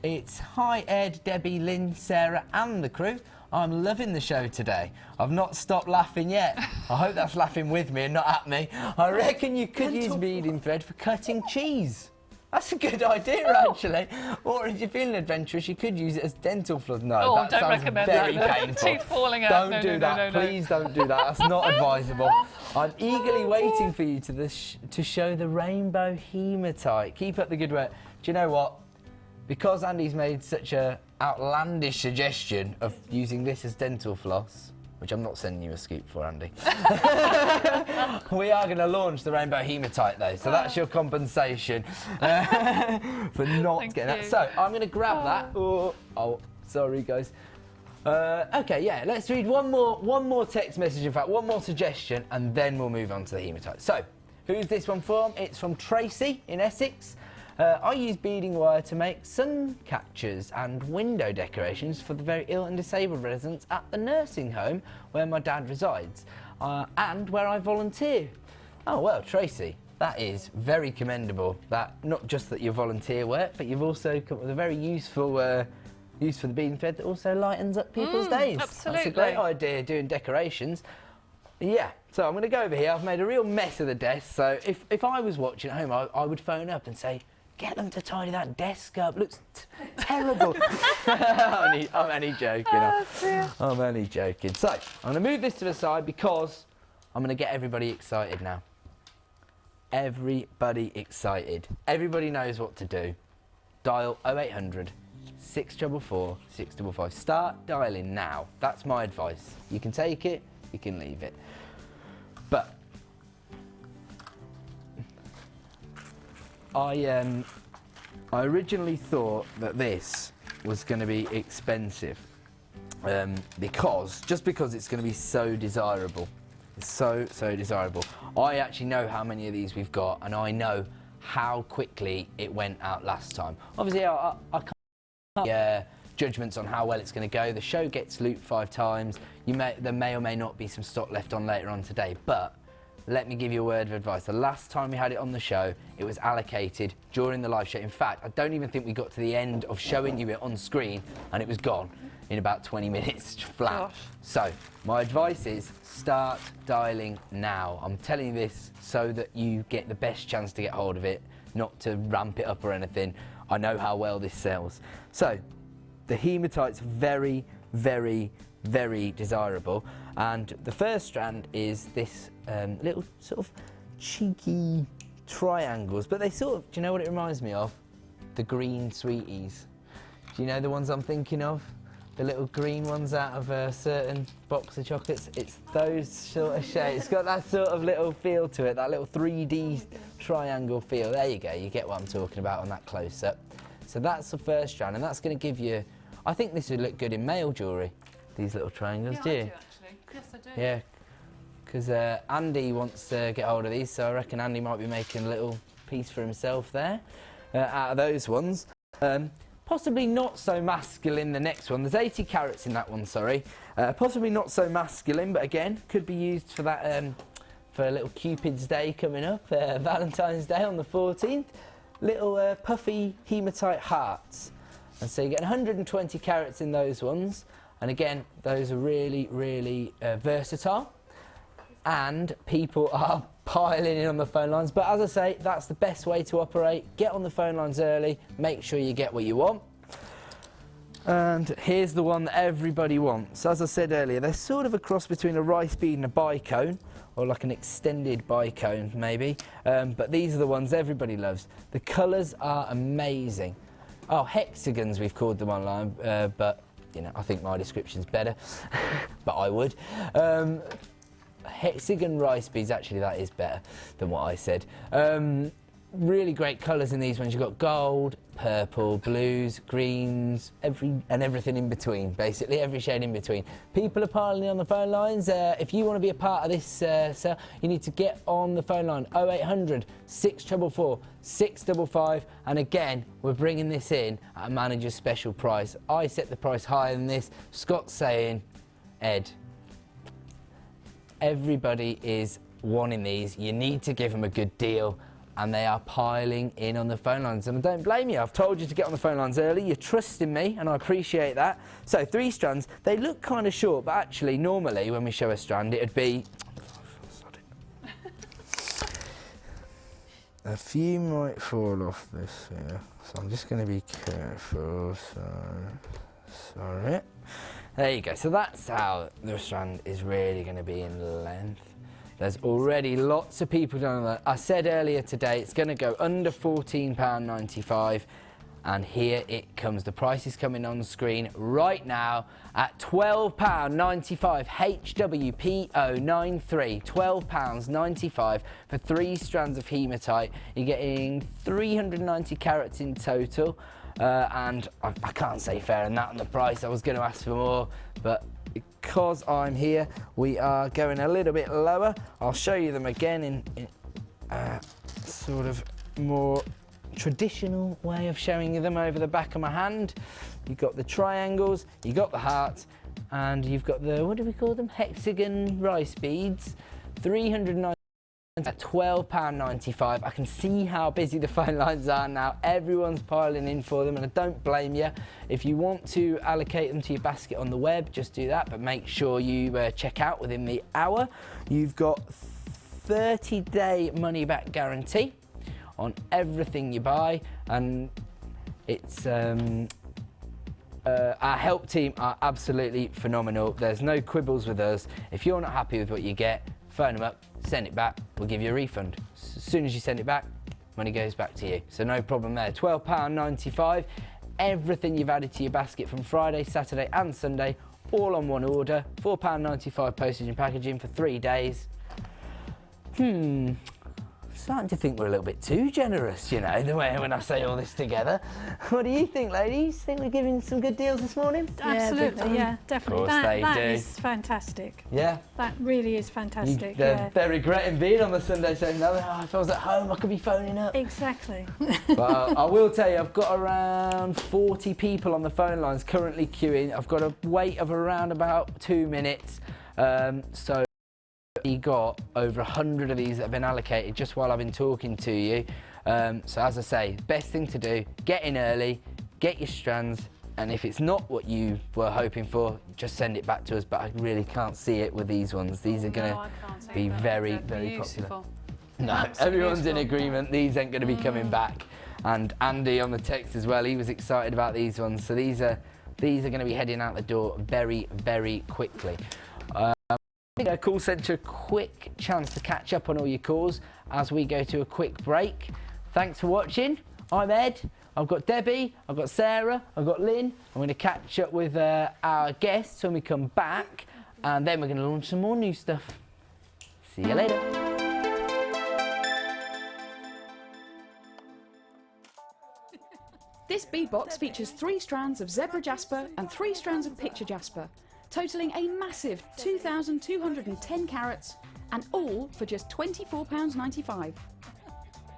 it's hi Ed, Debbie, Lynn, Sarah and the crew. I'm loving the show today. I've not stopped laughing yet. I hope that's laughing with me and not at me. I reckon you could use beading thread for cutting cheese. That's a good idea, actually. Or if you're feeling adventurous, you could use it as dental floss. No, that don't sounds recommend very that. painful. Teeth falling out. Don't do that. Please don't do that. That's not advisable. I'm eagerly waiting for you to show the rainbow hematite. Keep up the good work. Do you know what? Because Andy's made such a outlandish suggestion of using this as dental floss, which I'm not sending you a scoop for, Andy. We are going to launch the rainbow hematite, though, so that's your compensation for not getting that. So I'm going to grab that. Oh, sorry, guys. Okay, yeah, let's read one more text message, in fact, one more suggestion, and then we'll move on to the hematite. So, who's this one from? It's from Tracy in Essex. I use beading wire to make sun catchers and window decorations for the very ill and disabled residents at the nursing home where my dad resides and where I volunteer. Oh, well, Tracy, that is very commendable. That not just that you volunteer work, but you've also come up with a very useful use for the beading thread that also lightens up people's days. Absolutely. That's a great idea, doing decorations. Yeah, so I'm going to go over here. I've made a real mess of the desk, so if I was watching at home, I would phone up and say, get them to tidy that desk up. Looks terrible. I'm only joking. I'm only joking. So, I'm going to move this to the side because I'm going to get everybody excited now. Everybody excited. Everybody knows what to do. Dial 0800 644 655. Start dialing now. That's my advice. You can take it, you can leave it. But I originally thought that this was going to be expensive because it's going to be so desirable. It's so desirable. I actually know how many of these we've got, and I know how quickly it went out last time. Obviously, I can't make judgments on how well it's going to go. The show gets looped 5 times. There may or may not be some stock left on later on today, but let me give you a word of advice. The last time we had it on the show, it was allocated during the live show. In fact, I don't even think we got to the end of showing you it on screen and it was gone in about 20 minutes flat. Gosh. So, my advice is start dialing now. I'm telling you this so that you get the best chance to get hold of it, not to ramp it up or anything. I know how well this sells. So, the hematite's very, very, very desirable. And the first strand is this little sort of cheeky triangles, but they sort of, do you know what it reminds me of? The green sweeties. Do you know the ones I'm thinking of? The little green ones out of a certain box of chocolates. It's those sort of shapes. It's got that sort of little feel to it, that little 3D triangle feel. There you go, you get what I'm talking about on that close-up. So that's the first strand, and that's going to give you, I think this would look good in male jewellery, these little triangles, do you? I do, actually. Yes, I do. Yeah, because Andy wants to get hold of these, so I reckon Andy might be making a little piece for himself there out of those ones. Possibly not so masculine, the next one. There's 80 carats in that one, sorry. Possibly not so masculine, but again, could be used for that for a little Cupid's Day coming up, Valentine's Day on the 14th. Little puffy hematite hearts. And so you get 120 carats in those ones. And again, those are really, really versatile. And people are piling in on the phone lines. But as I say, that's the best way to operate. Get on the phone lines early, make sure you get what you want. And here's the one that everybody wants. As I said earlier, they're sort of a cross between a rice bead and a bicone, or like an extended bicone maybe. But these are the ones everybody loves. The colours are amazing. Oh, hexagons we've called them online, but you know, I think my description's better, but I would. Hexagon rice beads, actually that is better than what I said. Really great colours in these ones. You've got gold, purple, blues, greens, everything in between, basically, every shade in between. People are piling on the phone lines. If you want to be a part of this sale, you need to get on the phone line 0800 644 655, and again, we're bringing this in at a manager's special price. I set the price higher than this. Scott's saying, Ed, everybody is wanting these. You need to give them a good deal. And they are piling in on the phone lines. And I don't blame you. I've told you to get on the phone lines early. You're trusting me, and I appreciate that. So 3 strands, they look kind of short, but actually, normally, when we show a strand, it'd be... a few might fall off this here. So I'm just going to be careful. Sorry. There you go. So that's how the strand is really going to be in length. There's already lots of people doing that. I said earlier today it's going to go under £14.95, and here it comes. The price is coming on screen right now at £12.95 HWPO93. £12.95 for 3 strands of hematite. You're getting 390 carats in total, and I can't say fairer than that on the price. I was going to ask for more, but because I'm here, we are going a little bit lower. I'll show you them again in sort of more traditional way of showing you them over the back of my hand. You've got the triangles, you've got the hearts, and you've got the, what do we call them? Hexagon rice beads. 390 at £12.95. I can see how busy the phone lines are now. Everyone's piling in for them, and I don't blame you. If you want to allocate them to your basket on the web, just do that, but make sure you check out within the hour. You've got 30-day money-back guarantee on everything you buy, and it's our help team are absolutely phenomenal. There's no quibbles with us. If you're not happy with what you get, phone them up, send it back, we'll give you a refund. As soon as you send it back, money goes back to you. So no problem there. £12.95. Everything you've added to your basket from Friday, Saturday and Sunday, all on one order. £4.95 postage and packaging for 3 days. Starting to think we're a little bit too generous, you know, the way when I say all this together. What do you think, ladies? Think we're giving some good deals this morning? Absolutely, yeah, definitely. That is fantastic. Yeah? That really is fantastic. They're regretting being on the Sunday saying, no, if I was at home, I could be phoning up. Exactly. But I will tell you, I've got around 40 people on the phone lines currently queuing. I've got a wait of around about 2 minutes. So we got over 100 of these that have been allocated just while I've been talking to you. So as I say, best thing to do, get in early, get your strands, and if it's not what you were hoping for, just send it back to us. But I really can't see it with these ones. These are going to be very, very popular. No, everyone's in agreement. These ain't going to be coming back. And Andy on the text as well, he was excited about these ones. So these are going to be heading out the door very, very quickly. Call centre, a quick chance to catch up on all your calls as we go to a quick break. Thanks for watching. I'm Ed. I've got Debbie, I've got Sarah, I've got Lynn. I'm going to catch up with our guests when we come back, and then we're going to launch some more new stuff. See you later. This bead box features 3 strands of zebra jasper and 3 strands of picture jasper, totalling a massive 2,210 carats, and all for just £24.95.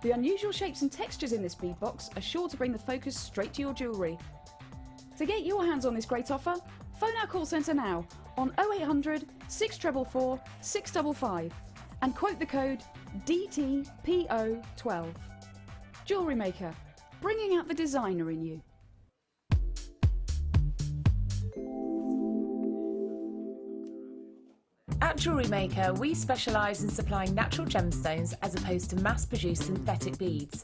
The unusual shapes and textures in this bead box are sure to bring the focus straight to your jewellery. To get your hands on this great offer, phone our call centre now on 0800 644 655. and quote the code DTPO12. Jewellery Maker, bringing out the designer in you. At Jewellery Maker, we specialise in supplying natural gemstones as opposed to mass-produced synthetic beads.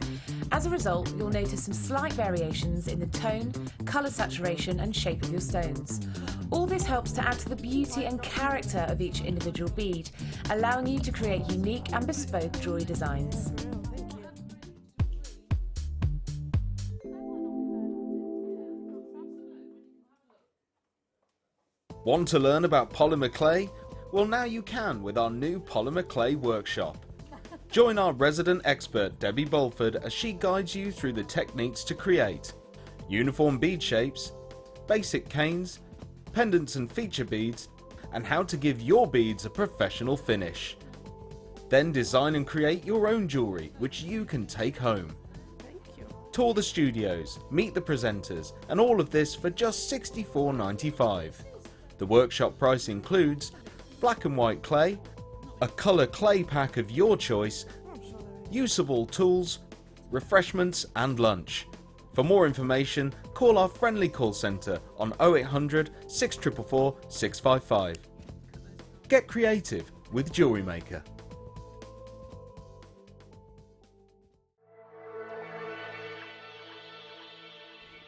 As a result, you'll notice some slight variations in the tone, colour saturation and shape of your stones. All this helps to add to the beauty and character of each individual bead, allowing you to create unique and bespoke jewellery designs. Want to learn about polymer clay? Well, now you can with our new polymer clay workshop. Join our resident expert Debbie Bolford as she guides you through the techniques to create uniform bead shapes, basic canes, pendants and feature beads, and how to give your beads a professional finish. Then design and create your own jewellery which you can take home. Tour the studios, meet the presenters, and all of this for just $64.95. The workshop price includes black and white clay, a colour clay pack of your choice, use of all tools, refreshments and lunch. For more information, call our friendly call centre on 0800 644 655. Get creative with Jewellery Maker.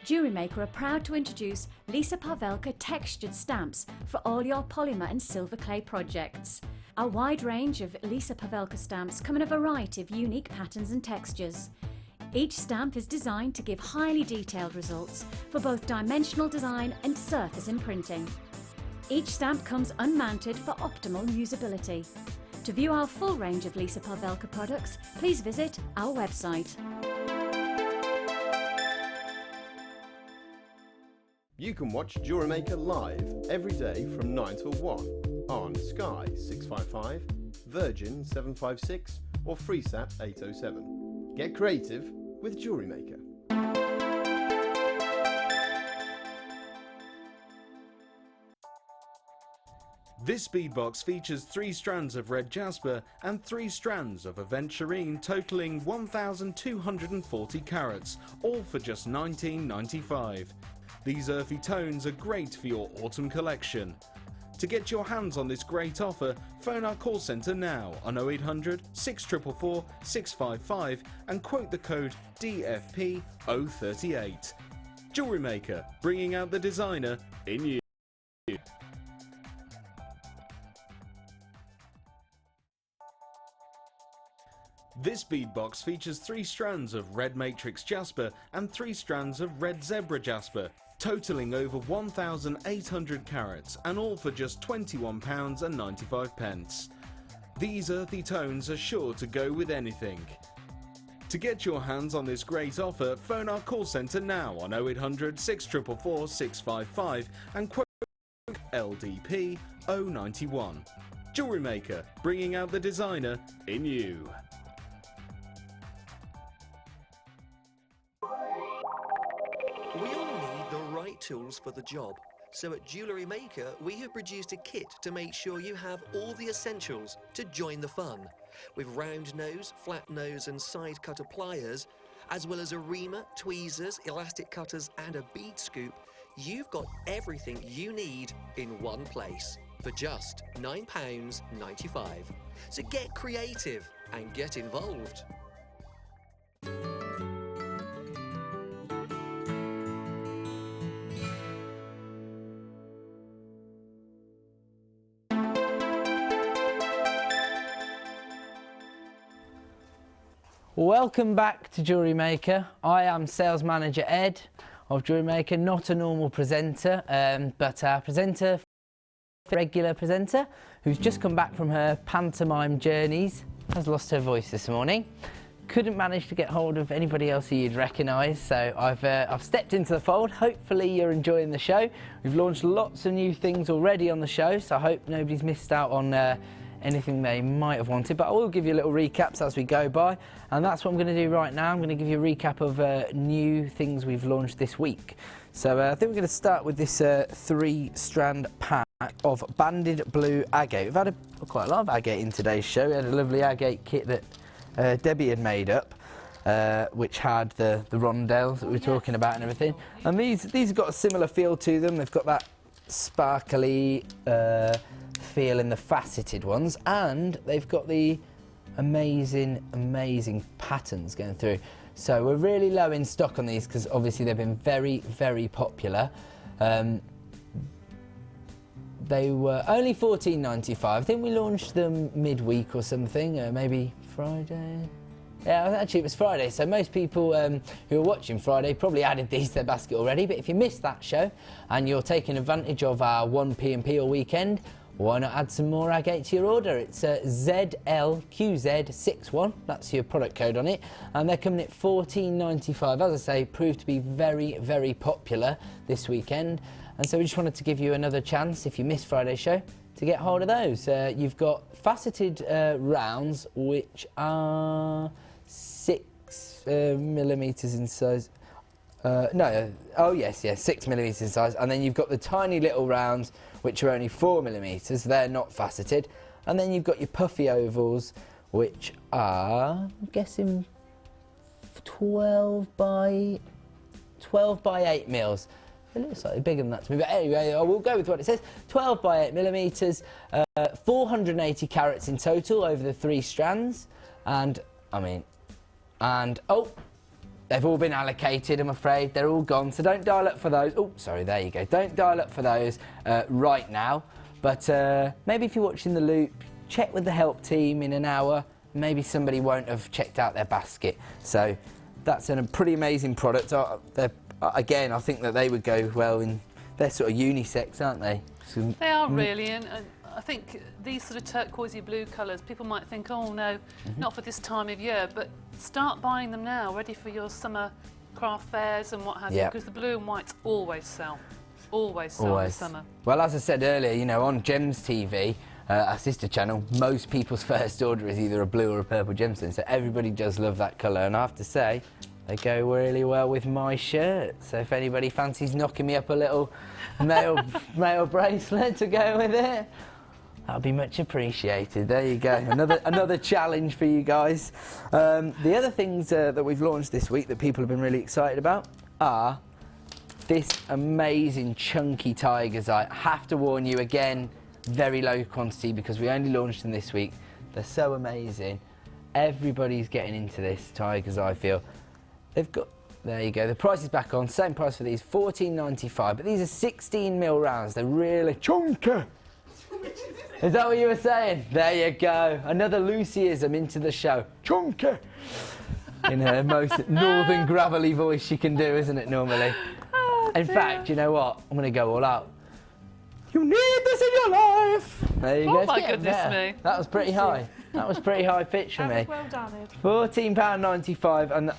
Jewellery Maker are proud to introduce Lisa Pavelka textured stamps for all your polymer and silver clay projects. A wide range of Lisa Pavelka stamps come in a variety of unique patterns and textures. Each stamp is designed to give highly detailed results for both dimensional design and surface imprinting. Each stamp comes unmounted for optimal usability. To view our full range of Lisa Pavelka products, please visit our website. You can watch Jewellery Maker live every day from 9 till 1 on Sky 655, Virgin 756 or FreeSat 807. Get creative with Jewellery Maker. This bead box features 3 strands of red jasper and 3 strands of aventurine totaling 1,240 carats, all for just $19.95. These earthy tones are great for your autumn collection. To get your hands on this great offer, phone our call centre now on 0800 644 655 and quote the code DFP038. Jewellery Maker, bringing out the designer in you. This bead box features 3 strands of red matrix jasper and 3 strands of red zebra jasper, totaling over 1,800 carats and all for just £21.95. These earthy tones are sure to go with anything. To get your hands on this great offer, phone our call centre now on 0800 644 655 and quote LDP 091. Jewellery Maker, bringing out the designer in you. We all need the right tools for the job. So at Jewellery Maker, we have produced a kit to make sure you have all the essentials to join the fun. With round nose, flat nose and side cutter pliers, as well as a reamer, tweezers, elastic cutters and a bead scoop, you've got everything you need in one place for just £9.95. So get creative and get involved. Welcome back to Jewellery Maker. I am Sales Manager Ed of Jewellery Maker, not a normal presenter, but a presenter, regular presenter, who's just come back from her pantomime journeys, has lost her voice this morning. Couldn't manage to get hold of anybody else who you'd recognise, so I've stepped into the fold. Hopefully you're enjoying the show. We've launched lots of new things already on the show, so I hope nobody's missed out on anything they might have wanted, but I will give you little recaps as we go by, and that's what I'm going to do right now. I'm going to give you a recap of new things we've launched this week. So I think we're going to start with this 3-strand pack. of banded blue agate. We've had quite a lot of agate in today's show. We had a lovely agate kit that Debbie had made up, which had the rondelles that we were talking about and everything. And these have got a similar feel to them. They've got that sparkly feel in the faceted ones, and they've got the amazing patterns going through. So we're really low in stock on these because obviously they've been very popular. They were only $14.95. I think we launched them midweek or something, maybe Friday. Yeah, actually it was Friday, so most people who are watching Friday probably added these to their basket already, but if you missed that show and you're taking advantage of our 1 P&P all weekend, why not add some more agate to your order? It's ZLQZ61, that's your product code on it, and they're coming at $14.95. As I say, proved to be very popular this weekend. And so we just wanted to give you another chance, if you missed Friday's show, to get hold of those. You've got faceted rounds, which are 6 millimetres in size. 6 millimetres in size. And then you've got the tiny little rounds, which are only 4 millimetres. They're not faceted. And then you've got your puffy ovals, which are, I'm guessing, 12 by 8 mils. It looks slightly bigger than that to me, but anyway, I will go with what it says. 12 by 8 millimetres, 480 carats in total over the 3 strands, and they've all been allocated, I'm afraid. They're all gone, so don't dial up for those. Oh, sorry, there you go. Don't dial up for those right now, but maybe if you're watching the loop, check with the help team in an hour. Maybe somebody won't have checked out their basket. So that's a pretty amazing product. Again, I think that they would go well in, they're sort of unisex, aren't they? So, they are really, and I think these sort of turquoisey blue colours, people might think, oh no, not for this time of year, but start buying them now, ready for your summer craft fairs and what have you, because the blue and whites always sell in the summer. Well, as I said earlier, you know, on Gems TV, our sister channel, most people's first order is either a blue or a purple gemstone, so everybody does love that colour, and I have to say, they go really well with my shirt. So if anybody fancies knocking me up a little male bracelet to go with it, that'll be much appreciated. There you go. Another challenge for you guys. The other things that we've launched this week that people have been really excited about are this amazing chunky tiger's eye. I have to warn you again, very low quantity because we only launched them this week. They're so amazing. Everybody's getting into this tiger's eye feel. They've got, there you go, the price is back on, same price for these, $14.95, but these are 16 mil rounds, they're really chunky. Is that what you were saying? There you go, another Lucyism into the show, chunky. In her most northern gravelly voice she can do, isn't it, normally? In fact, you know what, I'm going to go all out. You need this in your life. There you go. Oh my goodness me. That was pretty high. That was pretty high pitch for me. Well done, Ed. £14.95, and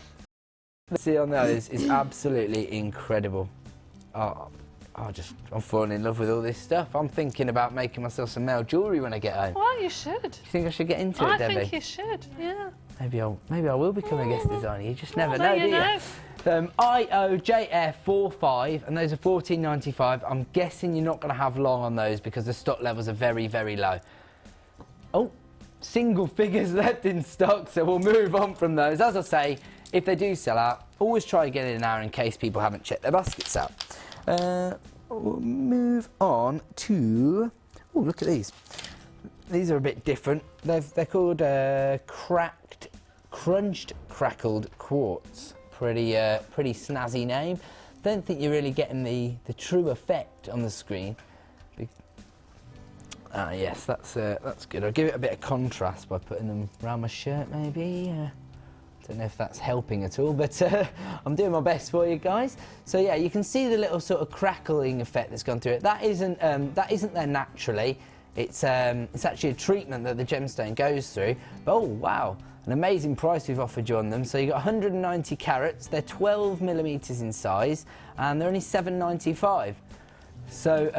see on those is absolutely incredible. I'm falling in love with all this stuff. I'm thinking about making myself some male jewellery when I get home. Well, you should. Do you think I should get into it, Debbie? I think you should, yeah. Maybe I will become a guest designer. You just never know, do you? IOJF45, and those are $14.95. I'm guessing you're not going to have long on those because the stock levels are very low. Oh, single figures left in stock, so we'll move on from those. As I say, if they do sell out, always try to get it in an hour in case people haven't checked their baskets out. We'll move on to... Oh, look at these. These are a bit different. They're called crunched crackled quartz. Pretty snazzy name. Don't think you're really getting the true effect on the screen. Yes, that's good. I'll give it a bit of contrast by putting them around my shirt, maybe. Don't know if that's helping at all, but I'm doing my best for you guys. So yeah, you can see the little sort of crackling effect that's gone through it. That isn't there naturally. It's actually a treatment that the gemstone goes through. But oh wow, an amazing price we've offered you on them. So you got 190 carats. They're 12 millimeters in size, and they're only $7.95. So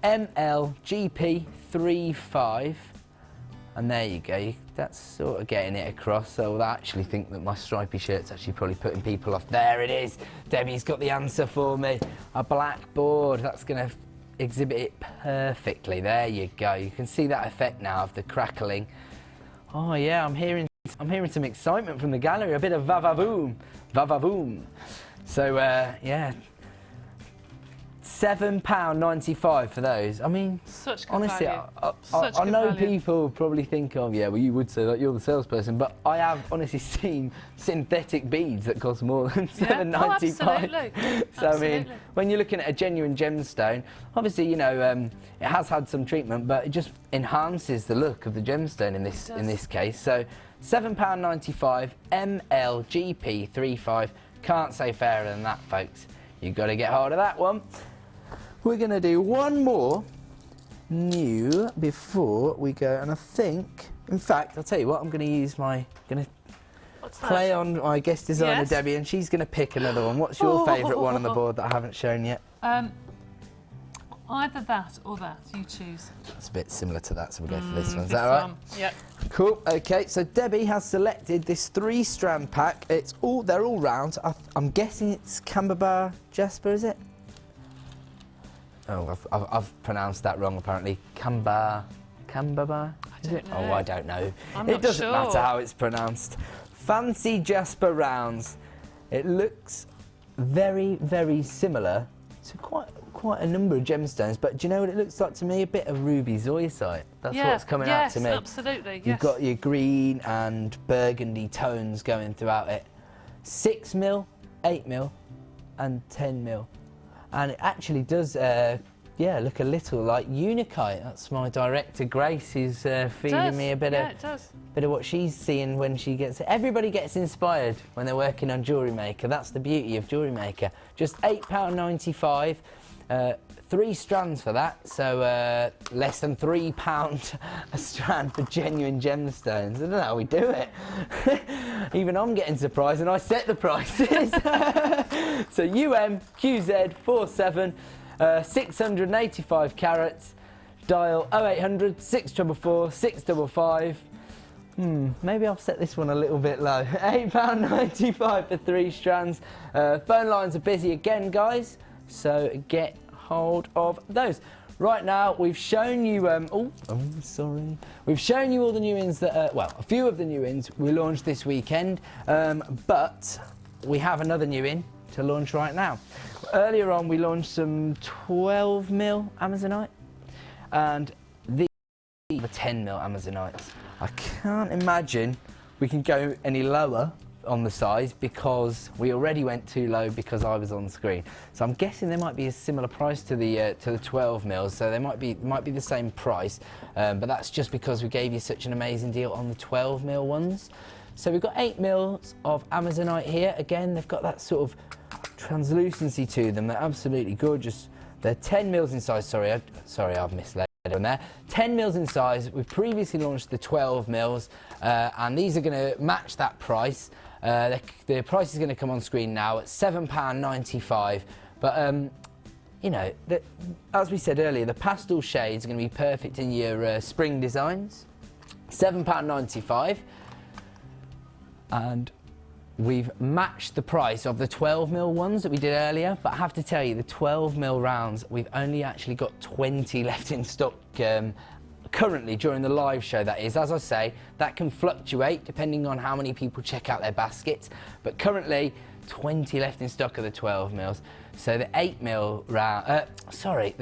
MLGP35. And there you go, that's sort of getting it across. So I actually think that my stripy shirt's actually probably putting people off. There it is, Debbie's got the answer for me. A black board, that's gonna exhibit it perfectly. There you go. You can see that effect now of the crackling. Oh yeah, I'm hearing some excitement from the gallery. A bit of va-va-voom, va-va-voom. So yeah, £7.95 for those. I mean, such good honestly, value. I know people probably think of, yeah, well, you would say that you're the salesperson, but I have honestly seen synthetic beads that cost more than £7.95. Oh, absolutely. So I mean, when you're looking at a genuine gemstone, obviously, you know, it has had some treatment, but it just enhances the look of the gemstone in this case. So £7.95, MLGP35. Can't say fairer than that, folks. You've got to get hold of that one. We're going to do one more new before we go, and I think, in fact, I'll tell you what, I'm going to use my, play on my guest designer, Debbie, and she's going to pick another one. What's your favourite one on the board that I haven't shown yet? Either that or that, you choose. It's a bit similar to that, so we'll go for this one. Is that all right? Yep. Cool. Okay, so Debbie has selected this 3-strand pack. They're all round. I'm guessing it's Camberbar Jasper, is it? Oh, I've pronounced that wrong apparently. Camberbar. Is it? Oh, I don't know. It doesn't matter how it's pronounced. Fancy Jasper rounds. It looks very, very similar to quite a number of gemstones, but do you know what it looks like to me? A bit of ruby zoisite. That's what's coming out to me. Yes, absolutely. You've got your green and burgundy tones going throughout it. 6mm, 8mm, and 10mm, and it actually does, look a little like Unikite. That's my director Grace who's feeding me a bit of what she's seeing when she gets. Everybody gets inspired when they're working on Jewellery Maker. That's the beauty of Jewellery Maker. Just £8.95. 3 strands for that, so less than £3 a strand for genuine gemstones. I don't know how we do it. Even I'm getting surprised, and I set the prices. So UMQZ47, 685 carats, dial 0800 644 655. Maybe I'll set this one a little bit low. £8.95 for 3 strands. Phone lines are busy again, guys, so get hold of those. Right now, we've shown you. We've shown you all the new ins that. A few of the new ins we launched this weekend, but we have another new in to launch right now. Earlier on, we launched some 12mm Amazonite, and these are 10mm Amazonites. I can't imagine we can go any lower on the size because we already went too low because I was on screen. So I'm guessing there might be a similar price to the 12mm, so they might be the same price, but that's just because we gave you such an amazing deal on the 12mm ones. So we've got 8mm of Amazonite here. Again, they've got that sort of translucency to them. They're absolutely gorgeous. They're 10mm in size. Sorry, I've misled on there. 10mm in size. We've previously launched the 12mm, and these are going to match that price. The price is going to come on screen now at £7.95, but you know, as we said earlier, the pastel shades are going to be perfect in your spring designs. £7.95, and we've matched the price of the 12mm ones that we did earlier, but I have to tell you, the 12mm rounds, we've only actually got 20 left in stock currently during the live show, that is. As I say, that can fluctuate depending on how many people check out their baskets, but currently 20 left in stock of the 12mm. So the 8mm round, the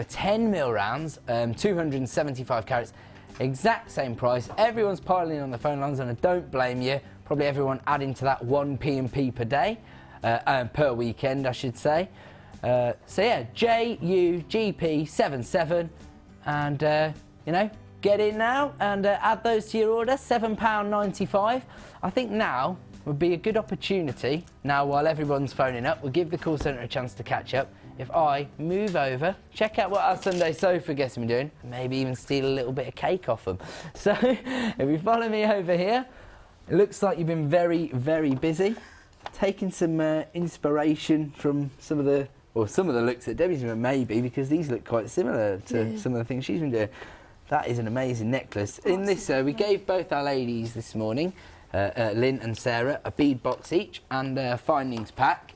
10mm rounds, 275 carats, exact same price. Everyone's piling on the phone lines, and I don't blame you. Probably everyone adding to that 1 P&P per day, per weekend, I should say. So yeah, JUGP77, and you know, get in now and add those to your order. £7.95. I think now would be a good opportunity, now while everyone's phoning up, we'll give the call centre a chance to catch up. If I move over, check out what our Sunday sofa guests have been doing, maybe even steal a little bit of cake off them. So if you follow me over here, it looks like you've been very, very busy, taking some inspiration from some of the looks that Debbie's doing, maybe, because these look quite similar to some of the things she's been doing. That is an amazing necklace. In this, we gave both our ladies this morning, Lynn and Sarah, a bead box each and a findings pack.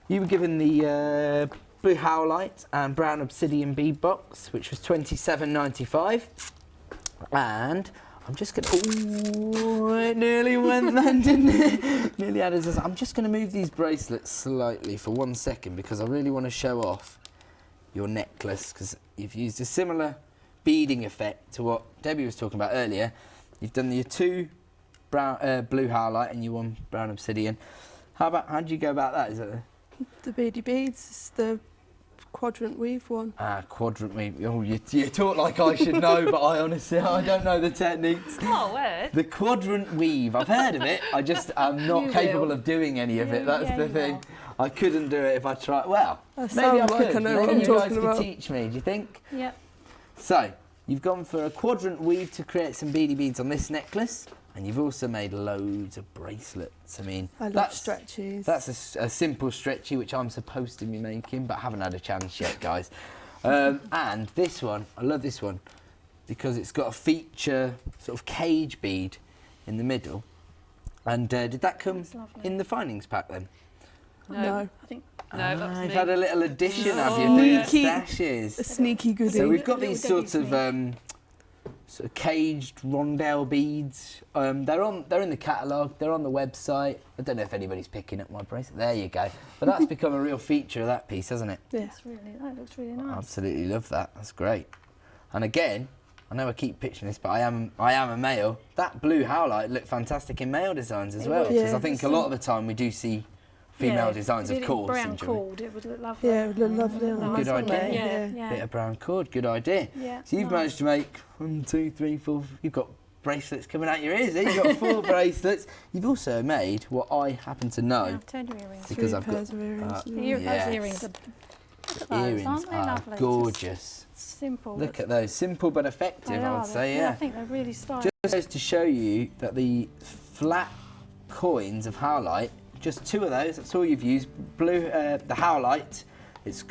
You were given the blue howlite and brown obsidian bead box, which was £27.95. And I'm just going to... Oh, it nearly went then, didn't it? Nearly had us. I'm just going to move these bracelets slightly for 1 second because I really want to show off your necklace, because you've used a similar beading effect to what Debbie was talking about earlier. You've done your 2 brown, blue howlite and your 1 brown obsidian. How do you go about that? Is it the beady beads? It's the quadrant weave one. Ah, quadrant weave. Oh, you talk like I should know, but I honestly, I don't know the techniques. Oh, word. The quadrant weave. I've heard of it. I'm not capable of doing any of it. That's the thing. I couldn't do it if I tried. Well, maybe I could. Maybe you guys could teach me. Do you think? Yep. So you've gone for a quadrant weave to create some beady beads on this necklace. And you've also made loads of bracelets. I mean, I love stretchies. That's a simple stretchy, which I'm supposed to be making, but haven't had a chance yet, guys. And this one, I love this one, because it's got a feature sort of cage bead in the middle. And did that come in the findings pack then? No. I think. No, that was You've me. had a little addition, have you? Sneaky, stashes. a sneaky goodie. So we've got these sorts of caged rondelle beads. They're in the catalogue. They're on the website. I don't know if anybody's picking up my bracelet. There you go. But that's become a real feature of that piece, hasn't it? Yeah. That looks really nice. I absolutely love that. That's great. And again, I know I keep pitching this, but I am a male. That blue howlite looked fantastic in male designs as well, because I think a lot of the time we do see female designs, of course. Brown cord, it would look lovely. Yeah, it would look lovely. Good idea. Yeah. Bit of brown cord, good idea. Yeah, so you've managed to make 1, 2, 3, 4. You've got bracelets coming out your ears. You've got 4 bracelets. You've also made what I happen to know. Yeah, turn your earrings. Because 3 I've pairs got of earrings. Those earrings are, look at those, earrings aren't they are lovely? gorgeous. Just simple. Look at those, simple but effective. I would say, I think they're really stylish. Just goes to show you that the flat coins of howlite, just 2 of those, that's all you've used. Blue, the howlite, it's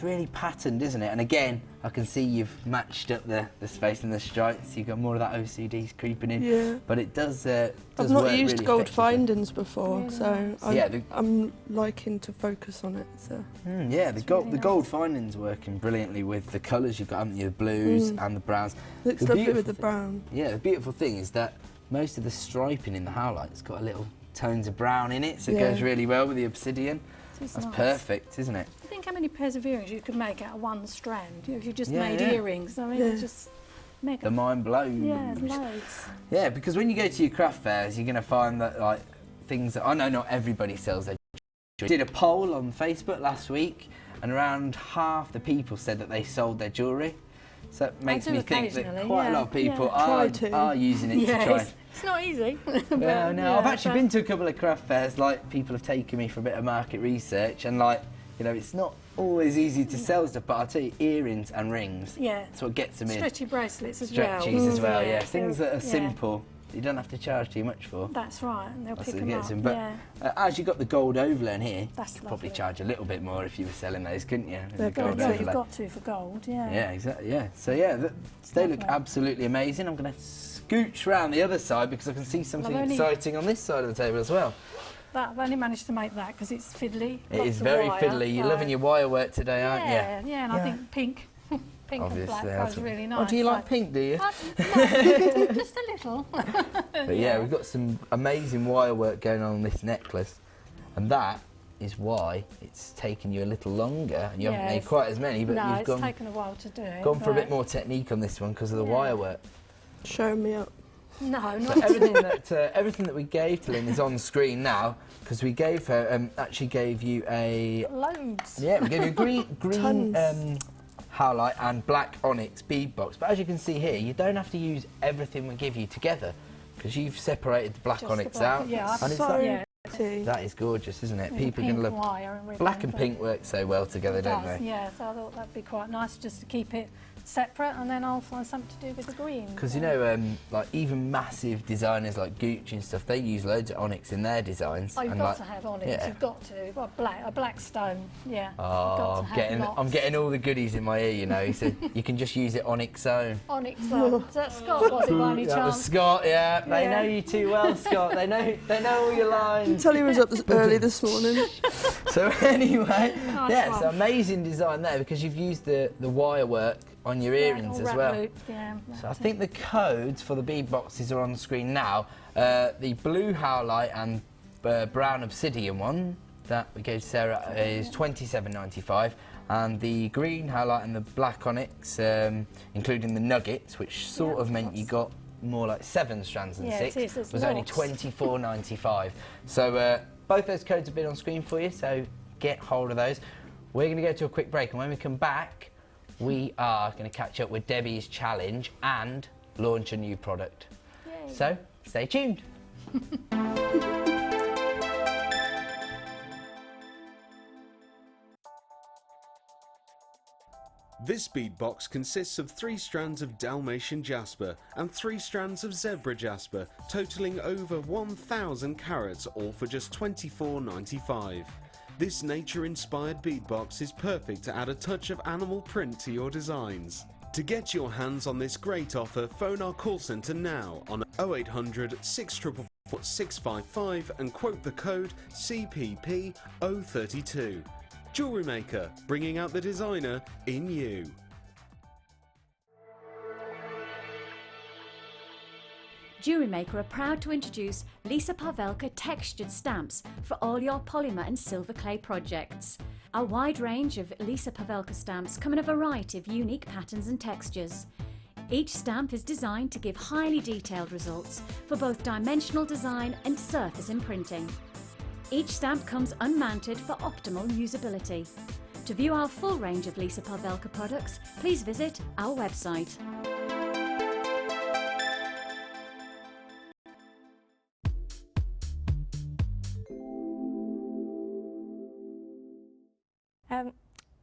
really patterned, isn't it? And again, I can see you've matched up the space and the stripes. You've got more of that OCD creeping in. Yeah. But it does I've not used really gold effectively. findings before, Really so nice. I'm liking to focus on it. So. Yeah, the gold findings working brilliantly with the colours you've got, haven't you? The blues and the browns. Looks lovely with the brown. Yeah, the beautiful thing is that most of the striping in the howlite's got a little tones of brown in it, so it goes really well with the obsidian. That's nice. Perfect, isn't it? I think how many pairs of earrings you could make out of 1 strand if you just made earrings. I mean, it's just mega. The mind blows. Yeah, loads. Yeah, because when you go to your craft fairs, you're going to find that like things that I know not everybody sells their jewellery. I did a poll on Facebook last week, and around half the people said that they sold their jewellery. So it makes me think that quite a lot of people are using it to try. It's not easy. Well, no, I've actually been to a couple of craft fairs. Like, people have taken me for a bit of market research, and like, you know, it's not always easy to sell stuff. But I'll tell you, earrings and rings. Yeah. That's what gets them in. Stretchy bracelets as well. Stretchies as well. Yeah. Things that are simple. You don't have to charge too much for. That's right, and they'll pick them up. But as you got the gold overlay here, that's you could probably charge a little bit more if you were selling those, couldn't you? You've got to for gold, yeah. Yeah, exactly. Yeah. So yeah, they look absolutely amazing. I'm going to scooch round the other side because I can see something exciting on this side of the table as well. I've only managed to make that because it's fiddly. It is very fiddly. You're loving your wire work today, aren't you? Yeah, and I think pink. Pink obviously, and black goes really nice. Oh, do you like pink, do you? No, just a little. But yeah, we've got some amazing wire work going on this necklace, and that is why it's taken you a little longer, and you haven't made quite as many, but it's taken a while to do it. Gone for a bit more technique on this one because of the wire work. Show me up. No, not so everything that we gave to Lynn is on screen now, because we gave her actually gave you a loads. Yeah, we gave you a green howlite and black onyx bead box, but as you can see here, you don't have to use everything we give you together because you've separated the black onyx out. Yeah, and that is gorgeous, isn't it? People are going to love black and pink work so well together, don't they? Yeah, so I thought that'd be quite nice just to keep it separate, and then I'll find something to do with the green. Because you know, like even massive designers like Gucci and stuff, they use loads of onyx in their designs. Oh, you've and got like, to have onyx. yeah. You've got to. Well, a black stone. Yeah. Oh, I'm getting all the goodies in my ear. You know, he said you can just use it on its own. Onyx stone. Is that Scott? Was it by any That was chance? Scott. Yeah, they know you too well, Scott. They know all your lines. I can tell he was up early this morning. So anyway, Nice yeah, one. it's an amazing design there because you've used the wire work on your earrings as well. So I think the codes for the bead boxes are on the screen now. The blue howlite and brown obsidian one that we gave Sarah is £27.95, and the green howlite and the black onyx, including the nuggets, which sort of meant you got more like 7 strands than 6, was only £24.95. So both those codes have been on screen for you, so get hold of those. We're going to go to a quick break, and when we come back, we are going to catch up with Debbie's challenge and launch a new product. Yay. So stay tuned. This bead box consists of 3 strands of Dalmatian jasper and 3 strands of zebra jasper, totaling over 1,000 carats, all for just £24.95. This nature-inspired bead box is perfect to add a touch of animal print to your designs. To get your hands on this great offer, phone our call centre now on 0800 644 655 and quote the code CPP032. Jewellery Maker, bringing out the designer in you. Jewellery Maker are proud to introduce Lisa Pavelka textured stamps for all your polymer and silver clay projects. A wide range of Lisa Pavelka stamps come in a variety of unique patterns and textures. Each stamp is designed to give highly detailed results for both dimensional design and surface imprinting. Each stamp comes unmounted for optimal usability. To view our full range of Lisa Pavelka products, please visit our website.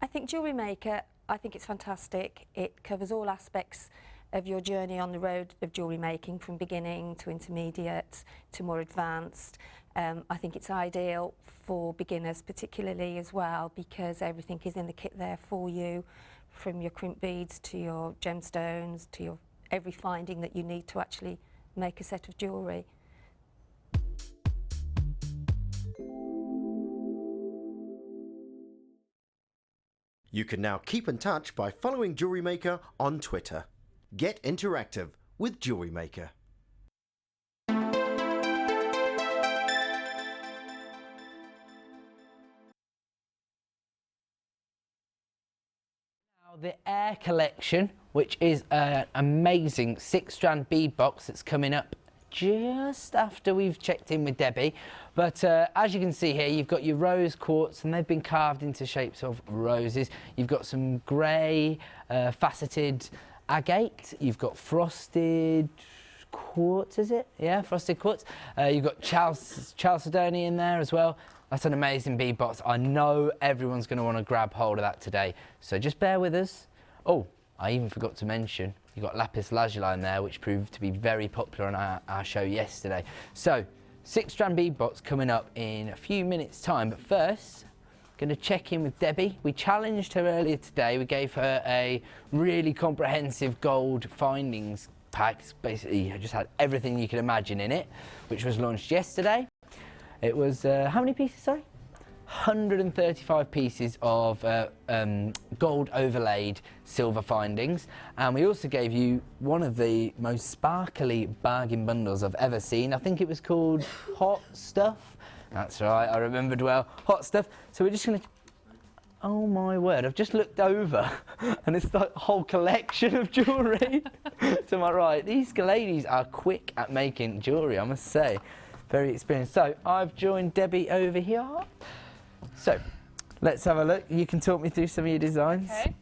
I think Jewellery Maker, I think it's fantastic. It covers all aspects of your journey on the road of jewellery making, from beginning to intermediate to more advanced. I think it's ideal for beginners particularly as well, because everything is in the kit there for you, from your crimp beads to your gemstones to your every finding that you need to actually make a set of jewellery. You can now keep in touch by following Jewellery Maker on Twitter. Get interactive with Jewellery Maker. Now the Air Collection, which is an amazing 6-strand bead box that's coming up just after we've checked in with Debbie. But as you can see here, you've got your rose quartz, and they've been carved into shapes of roses. You've got some grey faceted agate. You've got frosted quartz, is it? Yeah, frosted quartz. You've got chalcedony in there as well. That's an amazing bead box. I know everyone's going to want to grab hold of that today. So just bear with us. Oh, I even forgot to mention, you've got lapis lazuli in there, which proved to be very popular on our show yesterday. So 6-strand bead box coming up in a few minutes time, but first going to check in with Debbie. We challenged her earlier today. We gave her a really comprehensive gold findings pack. Basically I just had everything you could imagine in it, which was launched yesterday. It was how many pieces, sorry? 135 pieces of gold overlaid silver findings, and we also gave you one of the most sparkly bargain bundles I've ever seen. I think it was called Hot Stuff. That's right, I remembered well. Hot Stuff. So we're just going to... Oh my word, I've just looked over and it's like a whole collection of jewellery to my right. These ladies are quick at making jewellery, I must say. Very experienced. So I've joined Debbie over here. So, let's have a look. You can talk me through some of your designs. Okay.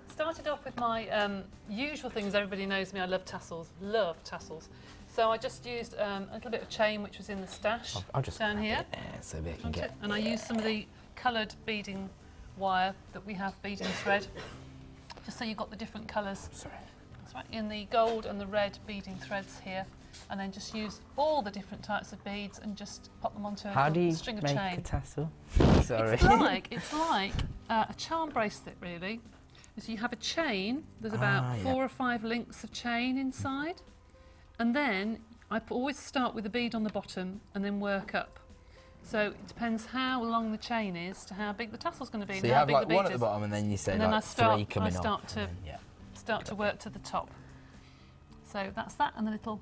Started off with my usual things. Everybody knows me, I love tassels. Love tassels. So I just used a little bit of chain which was in the stash I'll just down here. So we can get... And I used some of the coloured beading wire that we have, beading thread. just so you've got the different colours. Sorry. That's right, in the gold and the red beading threads here. And then just use all the different types of beads and just pop them onto a string of chain. How do you make a tassel? Sorry. It's like a charm bracelet, really. So you have a chain, there's about 4 or 5 links of chain inside, and then I always start with a bead on the bottom and then work up. So it depends how long the chain is to how big the tassel's going to be. So you have like one at the bottom and then you say and then like 3 coming off. I start to work to the top. So that's that, and the little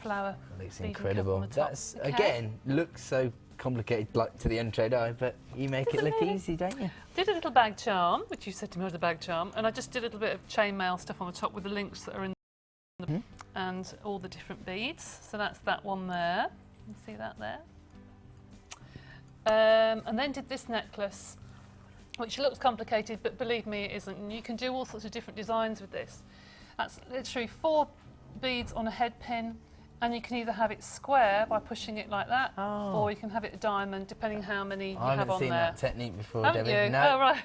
flower. That looks incredible. That's again looks so complicated, like to the untrained eye, but you make it look easy, don't you? Did a little bag charm, which you said to me was a bag charm, and I just did a little bit of chainmail stuff on the top with the links that are in the and all the different beads. So that's that one there. You can see that there. And then did this necklace, which looks complicated, but believe me, it isn't. And you can do all sorts of different designs with this. That's literally 4 beads on a head pin, and you can either have it square by pushing it like that, or you can have it a diamond, depending how many you have on there. I haven't seen that technique before, Haven't Debbie. you? No. Oh, right.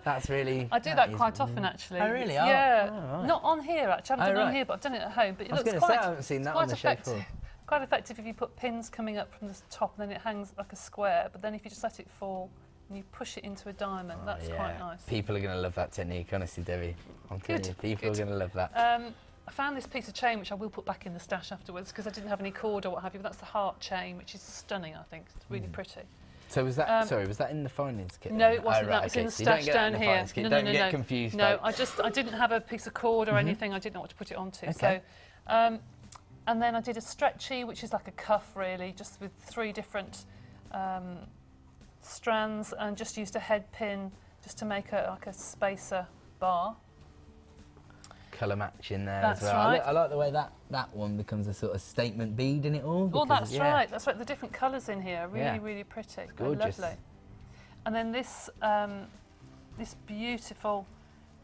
That's really... I do that quite often, actually. Oh, really? Yeah. Oh, right. Not on here, actually. I haven't done it on here, but I've done it at home. But it looks quite, I haven't seen that on the show before. Quite effective if you put pins coming up from the top, and then it hangs like a square. But then if you just let it fall and you push it into a diamond, that's quite nice. People are going to love that technique, honestly, Debbie. I'm telling you, people are going to love that. I found this piece of chain, which I will put back in the stash afterwards, because I didn't have any cord or what have you, but that's the heart chain, which is stunning, I think. It's really pretty. So was that, sorry, was that in the findings kit? No, it wasn't. That was in the stash down here. No, don't get confused. No, I didn't have a piece of cord or anything. I didn't know what to put it onto. Okay. So, and then I did a stretchy, which is like a cuff, really, just with 3 different strands, and just used a head pin just to make like a spacer bar. Colour match in there That's as well. right. I like the way that one becomes a sort of statement bead in it all. Oh, that's right. That's right. The different colours in here are really, really pretty. It's gorgeous. Lovely. And then this this beautiful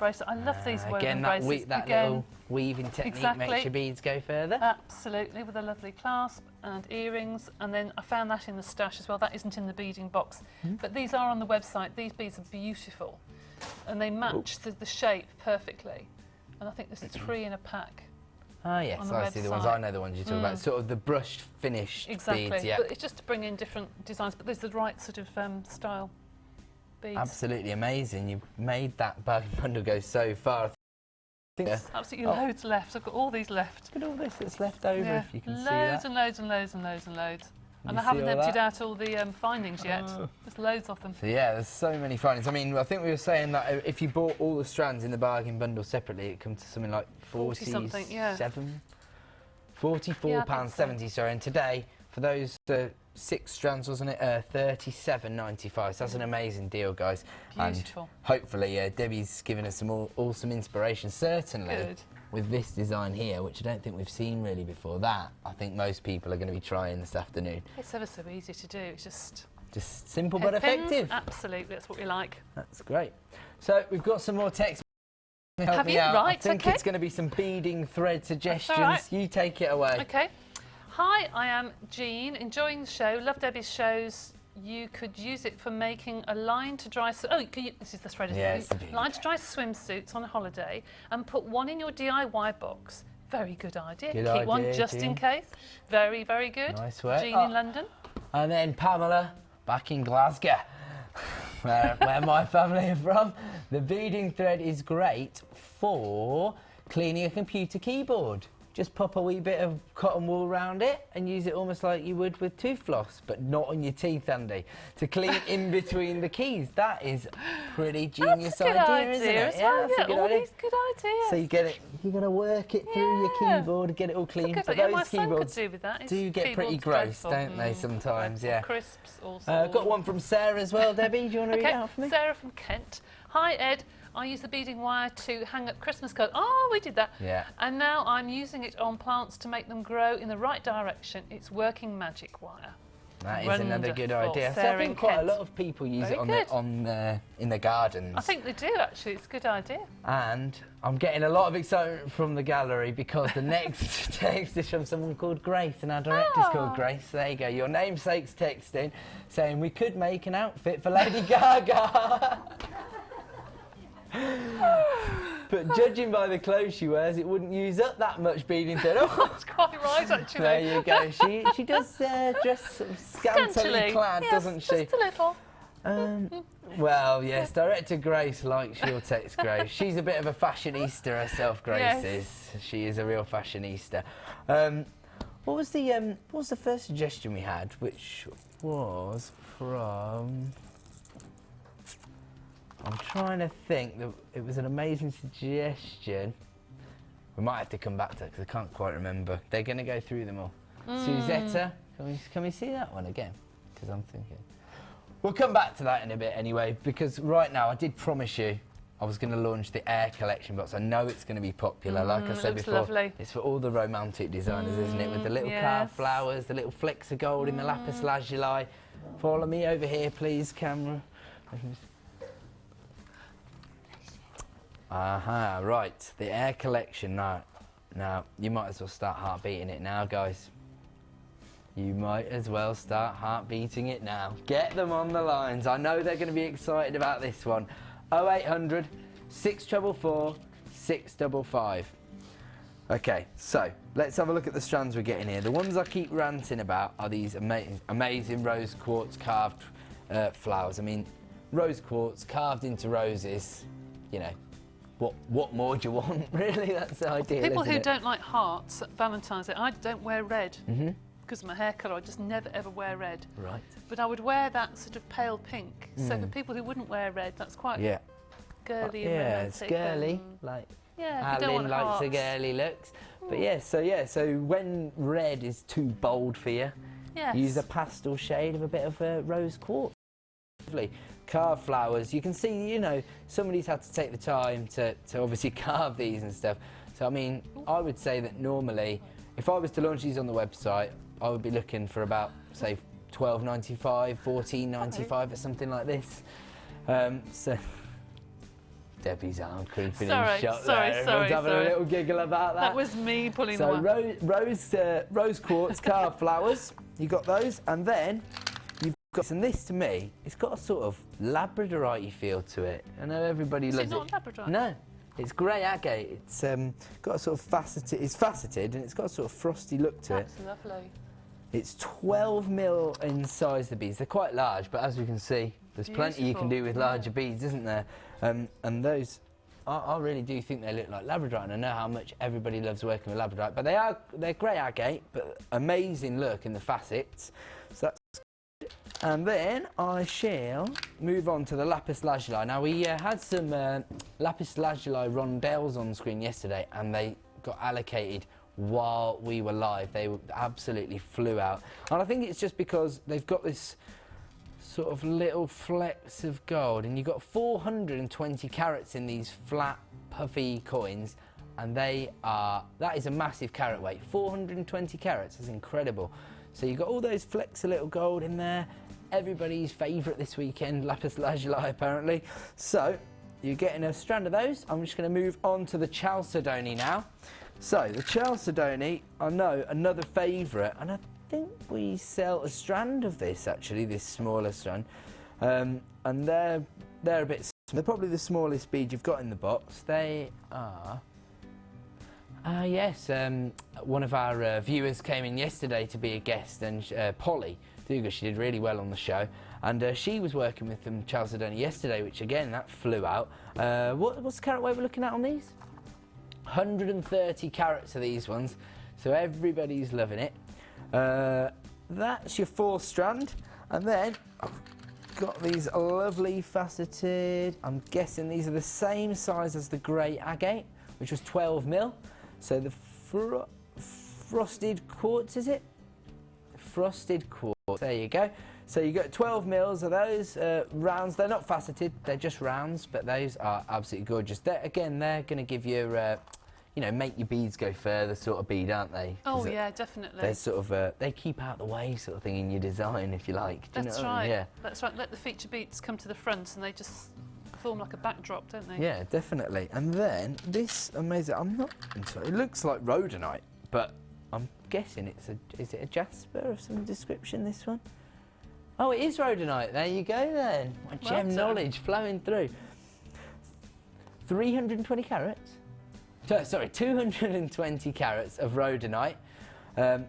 bracelet. I love these woven bracelets. That little weaving technique makes your beads go further. Absolutely, with a lovely clasp and earrings. And then I found that in the stash as well. That isn't in the beading box. But these are on the website. These beads are beautiful. And they match the shape perfectly. And I think there's 3 in a pack. Oh yes, I see the ones. I know the ones you're talking about. Sort of the brushed, finished beads. Yeah. But it's just to bring in different designs. But there's the right sort of style beads. Absolutely amazing. You made that bargain bundle go so far. I think there's absolutely loads left. I've got all these left. Look at all this that's left over. Yeah. If you can see loads that. and loads and loads and loads and loads. And I see haven't all emptied that? out all the findings yet. There's loads of them. So yeah, there's so many findings. I mean, I think we were saying that if you bought all the strands in the bargain bundle separately, it comes to something like 40-something, yeah. £44.70, sorry. And today, for those 6 strands, wasn't it? £37.95. So that's an amazing deal, guys. Beautiful. And hopefully, Debbie's given us some awesome inspiration. Certainly. Good. With this design here, which I don't think we've seen really before, that I think most people are going to be trying this afternoon. It's ever so easy to do. It's just simple but effective. Absolutely, that's what we like. That's great. So we've got some more text. Have you? Right, I think it's going to be some beading thread suggestions. Right. You take it away. Okay. Hi, I am Jean, enjoying the show. Love Debbie's shows. You could use it for making a line to dry. This is the thread. Line to dry swimsuits on a holiday, and put one in your DIY box. Very good idea. Keep one just in case. Very, very good. Nice work. Jean in London. And then Pamela, back in Glasgow, where my family are from. The beading thread is great for cleaning a computer keyboard. Just pop a wee bit of cotton wool around it and use it almost like you would with tooth floss, but not on your teeth, Andy, to clean in between the keys. That is pretty genius idea, isn't it? Yeah, that's a good idea. Good ideas. So you get it, you're going to work it through your keyboard, get it all clean. But those keyboards do get pretty gross, don't they, sometimes? Yeah. Crisps also. Got one from Sarah as well, Debbie. Do you want to read it out for me? Sarah from Kent. Hi, Ed. I use the beading wire to hang up Christmas cards. Oh, we did that. Yeah. And now I'm using it on plants to make them grow in the right direction. It's working magic wire. That is another good idea. So I think quite a lot of people use it in the gardens. I think they do, actually. It's a good idea. And I'm getting a lot of excitement from the gallery because the next text is from someone called Grace, and our director's called Grace. There you go. Your namesake's texting saying we could make an outfit for Lady Gaga. But judging by the clothes she wears, it wouldn't use up that much beading thread. Oh, That's quite right, actually. there you go. She does dress sort of scantily clad, yes, doesn't she? Just a little. Well, yes, Director Grace likes your text, Grace. She's a bit of a fashionista herself, Grace Yes. is. She is a real fashionista. What was the first suggestion we had, which was from... I'm trying to think. It was an amazing suggestion. We might have to come back to it because I can't quite remember. They're going to go through them all. Suzetta, can we see that one again? Because I'm thinking... We'll come back to that in a bit anyway, because right now I did promise you I was going to launch the Air collection box. I know it's going to be popular, like I said before. Lovely. It's for all the romantic designers, isn't it? With the little carved flowers, the little flecks of gold in the lapis lazuli. Follow me over here, please, camera. Aha, right, the Air collection. Now, you might as well start heart beating it now, guys. You might as well start heart beating it now. Get them on the lines. I know they're going to be excited about this one. 0800 644 655. Okay, so let's have a look at the strands we're getting here. The ones I keep ranting about are these amazing rose quartz carved flowers. I mean, rose quartz carved into roses, you know. What more do you want, really? That's the idea. People who don't like hearts at Valentine's Day, I don't wear red. Mm-hmm. Because of my hair colour, I just never ever wear red. Right. But I would wear that sort of pale pink. So for people who wouldn't wear red, that's quite girly and romantic. It's girly, like Alan likes the girly looks. But so when red is too bold for you, use a pastel shade of a bit of rose quartz. Lovely. Carved flowers. You can see, you know, somebody's had to take the time to obviously carve these and stuff. So I mean, I would say that normally, if I was to launch these on the website, I would be looking for about, say, $12.95, $14.95 or something like this. So Debbie's arm creeping in shot there. Everyone's having a little giggle about that. That was me pulling them up. So rose quartz carved flowers, you got those, and then you've got, and this to me, it's got a sort of Labradorite feel to it. I know everybody loves it. Is it not Labradorite? No. It's grey agate. It's got a sort of faceted. It's faceted and it's got a sort of frosty look to it. That's lovely. It's 12mm in size. The beads. They're quite large, but as we can see, there's plenty you can do with larger beads, isn't there? And those, I really do think they look like Labradorite, and I know how much everybody loves working with Labradorite. But they're grey agate, but amazing look in the facets. So that's. And then I shall move on to the lapis lazuli. Now we had some lapis lazuli rondelles on screen yesterday, and they got allocated while we were live. They absolutely flew out, and I think it's just because they've got this sort of little flecks of gold, and you've got 420 carats in these flat, puffy coins, and that is a massive carat weight. 420 carats is incredible. So you've got all those flecks of little gold in there. Everybody's favourite this weekend, lapis lazuli apparently. So you're getting a strand of those. I'm just going to move on to the chalcedony now. So the chalcedony, I know, another favourite, and I think we sell a strand of this actually, this smaller strand, and they're a bit. They're probably the smallest bead you've got in the box. They are. Yes, one of our viewers came in yesterday to be a guest, and Polly Duga, she did really well on the show, and she was working with them chalcedony yesterday, which again, that flew out. What's the carat weight we're looking at on these? 130 carats of these ones, so everybody's loving it. That's your fourth strand, and then I've got these lovely faceted, I'm guessing these are the same size as the grey agate, which was 12mm. So the frosted quartz, is it? Frosted quartz, there you go. So you got 12mm of those rounds. They're not faceted, they're just rounds, but those are absolutely gorgeous. They're going to give you, you know, make your beads go further sort of bead, aren't they? Oh yeah, definitely. They're sort of, they keep out the way sort of thing in your design, if you like. Do you know what I mean? Yeah. That's right. Let the feature beads come to the front, and they just form like a backdrop, don't they? Yeah, definitely. And then this amazing, I'm not into it. It looks like rhodonite, but I'm guessing is it a jasper of some description, this one? Oh, it is rhodonite. There you go then. My gem knowledge flowing through. 320 carats? Sorry, 220 carats of rhodonite. The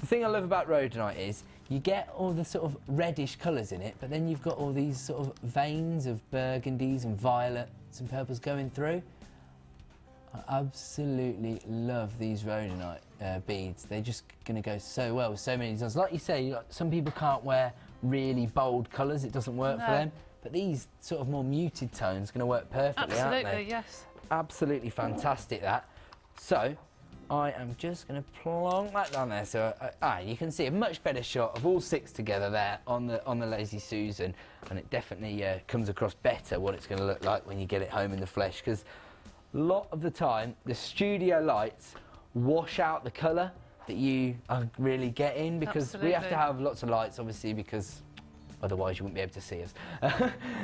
thing I love about rhodonite is you get all the sort of reddish colours in it, but then you've got all these sort of veins of burgundies and violets and purples going through. I absolutely love these rhodonite beads. They're just going to go so well with so many designs. Like you say, some people can't wear really bold colours, it doesn't work for them, but these sort of more muted tones are going to work perfectly, aren't they? Absolutely, yes. Absolutely fantastic, that. So I am just going to plonk that down there, so you can see a much better shot of all 6 together there on the Lazy Susan, and it definitely comes across better what it's going to look like when you get it home in the flesh, because a lot of the time the studio lights wash out the colour that you are really getting, because we have to have lots of lights, obviously, because otherwise you wouldn't be able to see us.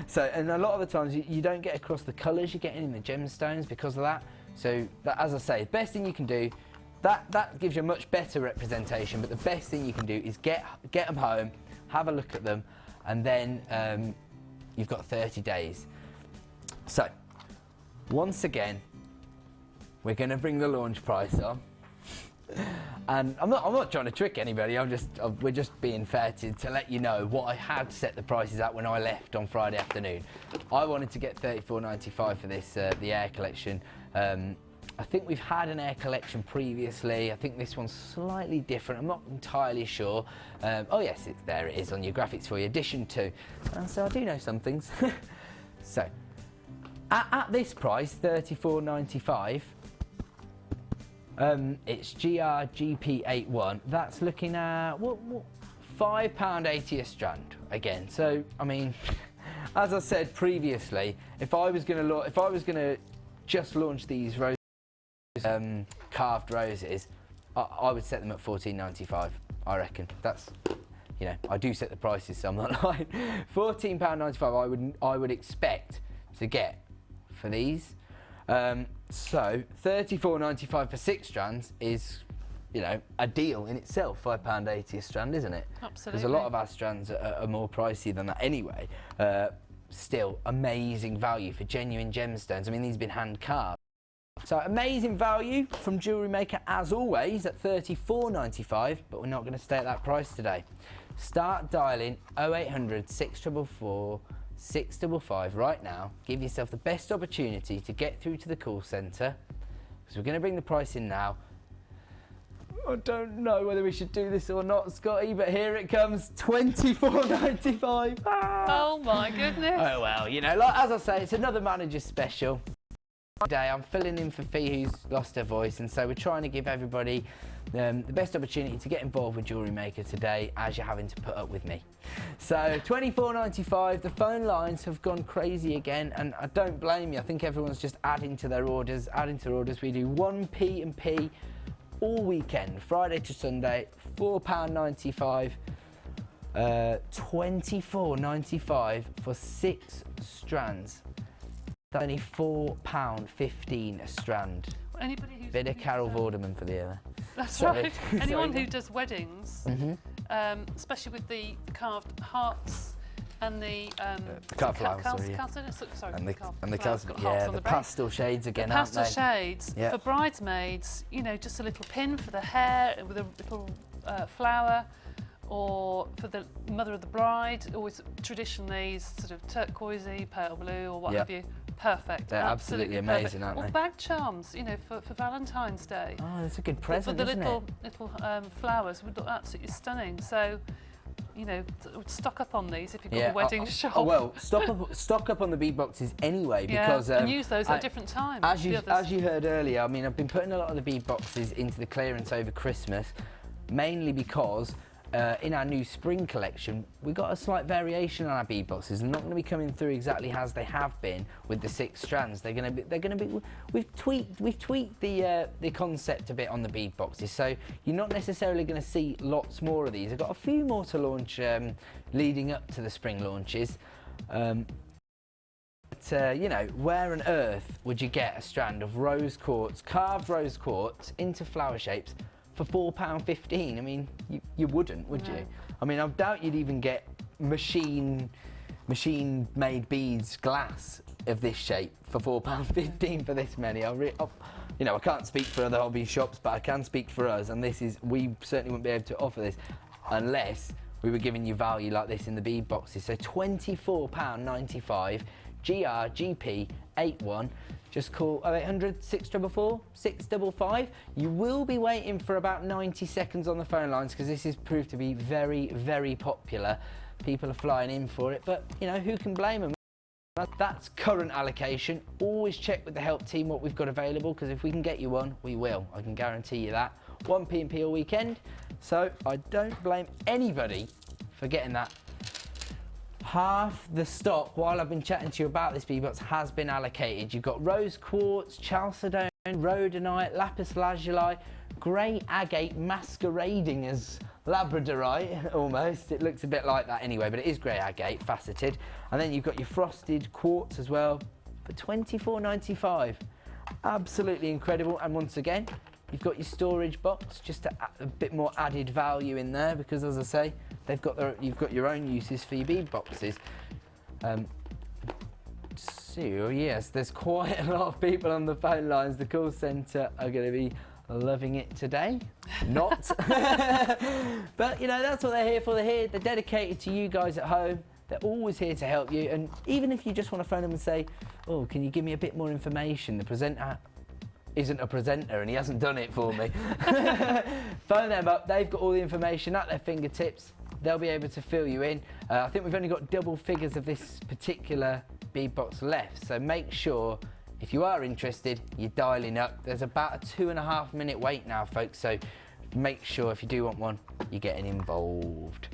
So, and a lot of the times you don't get across the colours you're getting in the gemstones because of that. So, that, as I say, the best thing you can do, that gives you a much better representation, but the best thing you can do is get them home, have a look at them, and then you've got 30 days. So, once again, we're going to bring the launch price on. And I'm not trying to trick anybody, we're just being fair to let you know what I had set the prices at when I left on Friday afternoon. I wanted to get $34.95 for this, the Air collection. I think we've had an Air collection previously. I think this one's slightly different. I'm not entirely sure. Oh yes, there it is on your graphics for you, edition 2. So I do know some things. So, at this price, $34.95, it's GRGP81. That's looking at what £5.80 a strand again. So I mean, as I said previously, if I was going to just launch these carved roses, I would set them at $14.95. I reckon that's, you know, I do set the prices, so I'm not lying. £14.95 I would expect to get for these. So $34.95 for 6 strands is, you know, a deal in itself. £5.80 a strand, isn't it? Absolutely. Because a lot of our strands are more pricey than that anyway. Still amazing value for genuine gemstones. I mean, these have been hand carved. So amazing value from Jewellery Maker as always at $34.95, but we're not going to stay at that price today. Start dialing 0800 644 655 right now. Give yourself the best opportunity to get through to the call centre, because we're going to bring the price in now. I don't know whether we should do this or not, Scotty, but here it comes, $24.95. Oh my goodness. Oh well, you know, like, as I say, it's another manager's special. Today I'm filling in for Fee, who's lost her voice, and so we're trying to give everybody the best opportunity to get involved with Jewellery Maker today, as you're having to put up with me. So $24.95, the phone lines have gone crazy again, and I don't blame you. I think everyone's just adding to their orders, We do 1p and p all weekend, Friday to Sunday, £4.95, $24.95 for 6 strands. That's only £4.15 a strand. Anybody who's bit of Carol Vorderman for the other. That's right. Anyone who does weddings, especially with the carved hearts and the carved flowers, and the pastel shades again, aren't they? Pastel shades for bridesmaids. You know, just a little pin for the hair with a little flower, or for the mother of the bride. Always traditionally sort of turquoisey, pale blue, or what have you. Perfect. They're absolutely amazing, aren't they? Or bag charms, you know, for Valentine's Day. Oh, that's a good present, isn't it? Little flowers would look absolutely stunning. So, you know, stock up on these if you've got a wedding shop. Oh, well, stock up on the bead boxes anyway, because and use those at different times. As you heard earlier, I mean, I've been putting a lot of the bead boxes into the clearance over Christmas, mainly because in our new spring collection, we got a slight variation on our bead boxes. They're not going to be coming through exactly as they have been with the 6 strands. They're going to be. We've tweaked the concept a bit on the bead boxes, so you're not necessarily going to see lots more of these. I've got a few more to launch leading up to the spring launches. But you know, where on earth would you get a strand of rose quartz, carved rose quartz into flower shapes for £4.15? I mean, you wouldn't, would you? I mean, I doubt you'd even get machine machine-made beads glass of this shape for £4.15 for this many. You know, I can't speak for other hobby shops, but I can speak for us, and we certainly wouldn't be able to offer this unless we were giving you value like this in the bead boxes. So £24.95, GRGP81. Just call 0800 644 655. You will be waiting for about 90 seconds on the phone lines because this is proved to be very, very popular. People are flying in for it, but you know, who can blame them? That's current allocation. Always check with the help team what we've got available, because if we can get you one, we will. I can guarantee you that. 1 P&P all weekend, so I don't blame anybody for getting that. Half the stock, while I've been chatting to you about this bead box, has been allocated. You've got rose quartz, chalcedone, rhodonite, lapis lazuli, grey agate masquerading as labradorite, almost. It looks a bit like that anyway, but it is grey agate, faceted. And then you've got your frosted quartz as well for £24.95. Absolutely incredible. And once again, you've got your storage box, just a bit more added value in there, because as I say, you've got your own uses for your bead boxes. So yes, there's quite a lot of people on the phone lines. The call centre are going to be loving it today. Not. But you know, that's what they're here for. They're dedicated to you guys at home. They're always here to help you. And even if you just want to phone them and say, oh, can you give me a bit more information? The presenter isn't a presenter and he hasn't done it for me. Phone them up. They've got all the information at their fingertips. They'll be able to fill you in. I think we've only got double figures of this particular bead box left. So make sure, if you are interested, you're dialing up. There's about a 2.5 minute wait now, folks. So make sure if you do want one, you're getting involved.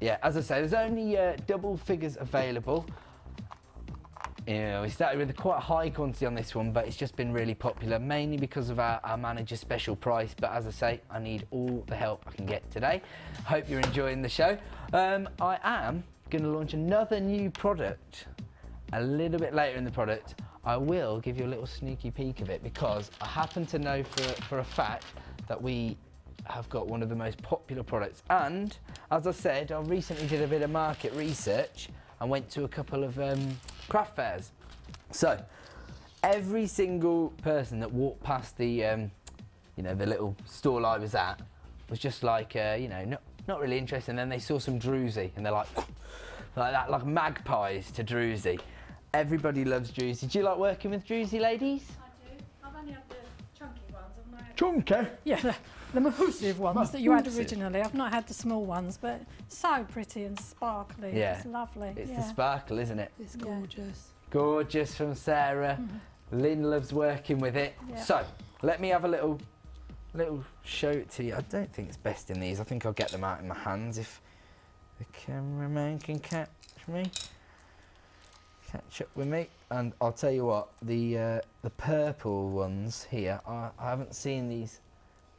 Yeah, as I say, there's only double figures available. Yeah, we started with a quite high quantity on this one, but it's just been really popular, mainly because of our manager's special price. But as I say, I need all the help I can get today. Hope you're enjoying the show. I am going to launch another new product a little bit later in the product. I will give you a little sneaky peek of it, because I happen to know for a fact that we have got one of the most popular products. And as I said, I recently did a bit of market research and went to a couple of craft fairs. So every single person that walked past the you know, the little stall I was at was just like you know, not really interested. And then they saw some druzy and they're like that, like magpies to druzy. Everybody loves druzy. Do you like working with druzy, ladies? I do. I've only had the chunky ones, haven't I? Chunky? Yeah, the massive ones that you had originally. I've not had the small ones, but so pretty and sparkly. Yeah. It's lovely. It's the sparkle, isn't it? It's gorgeous. Gorgeous from Sarah. Lynn loves working with it. Yeah. So let me have a little show it to you. I don't think it's best in these. I think I'll get them out in my hands if the cameraman can catch up with me. And I'll tell you what, the purple ones here, I haven't seen these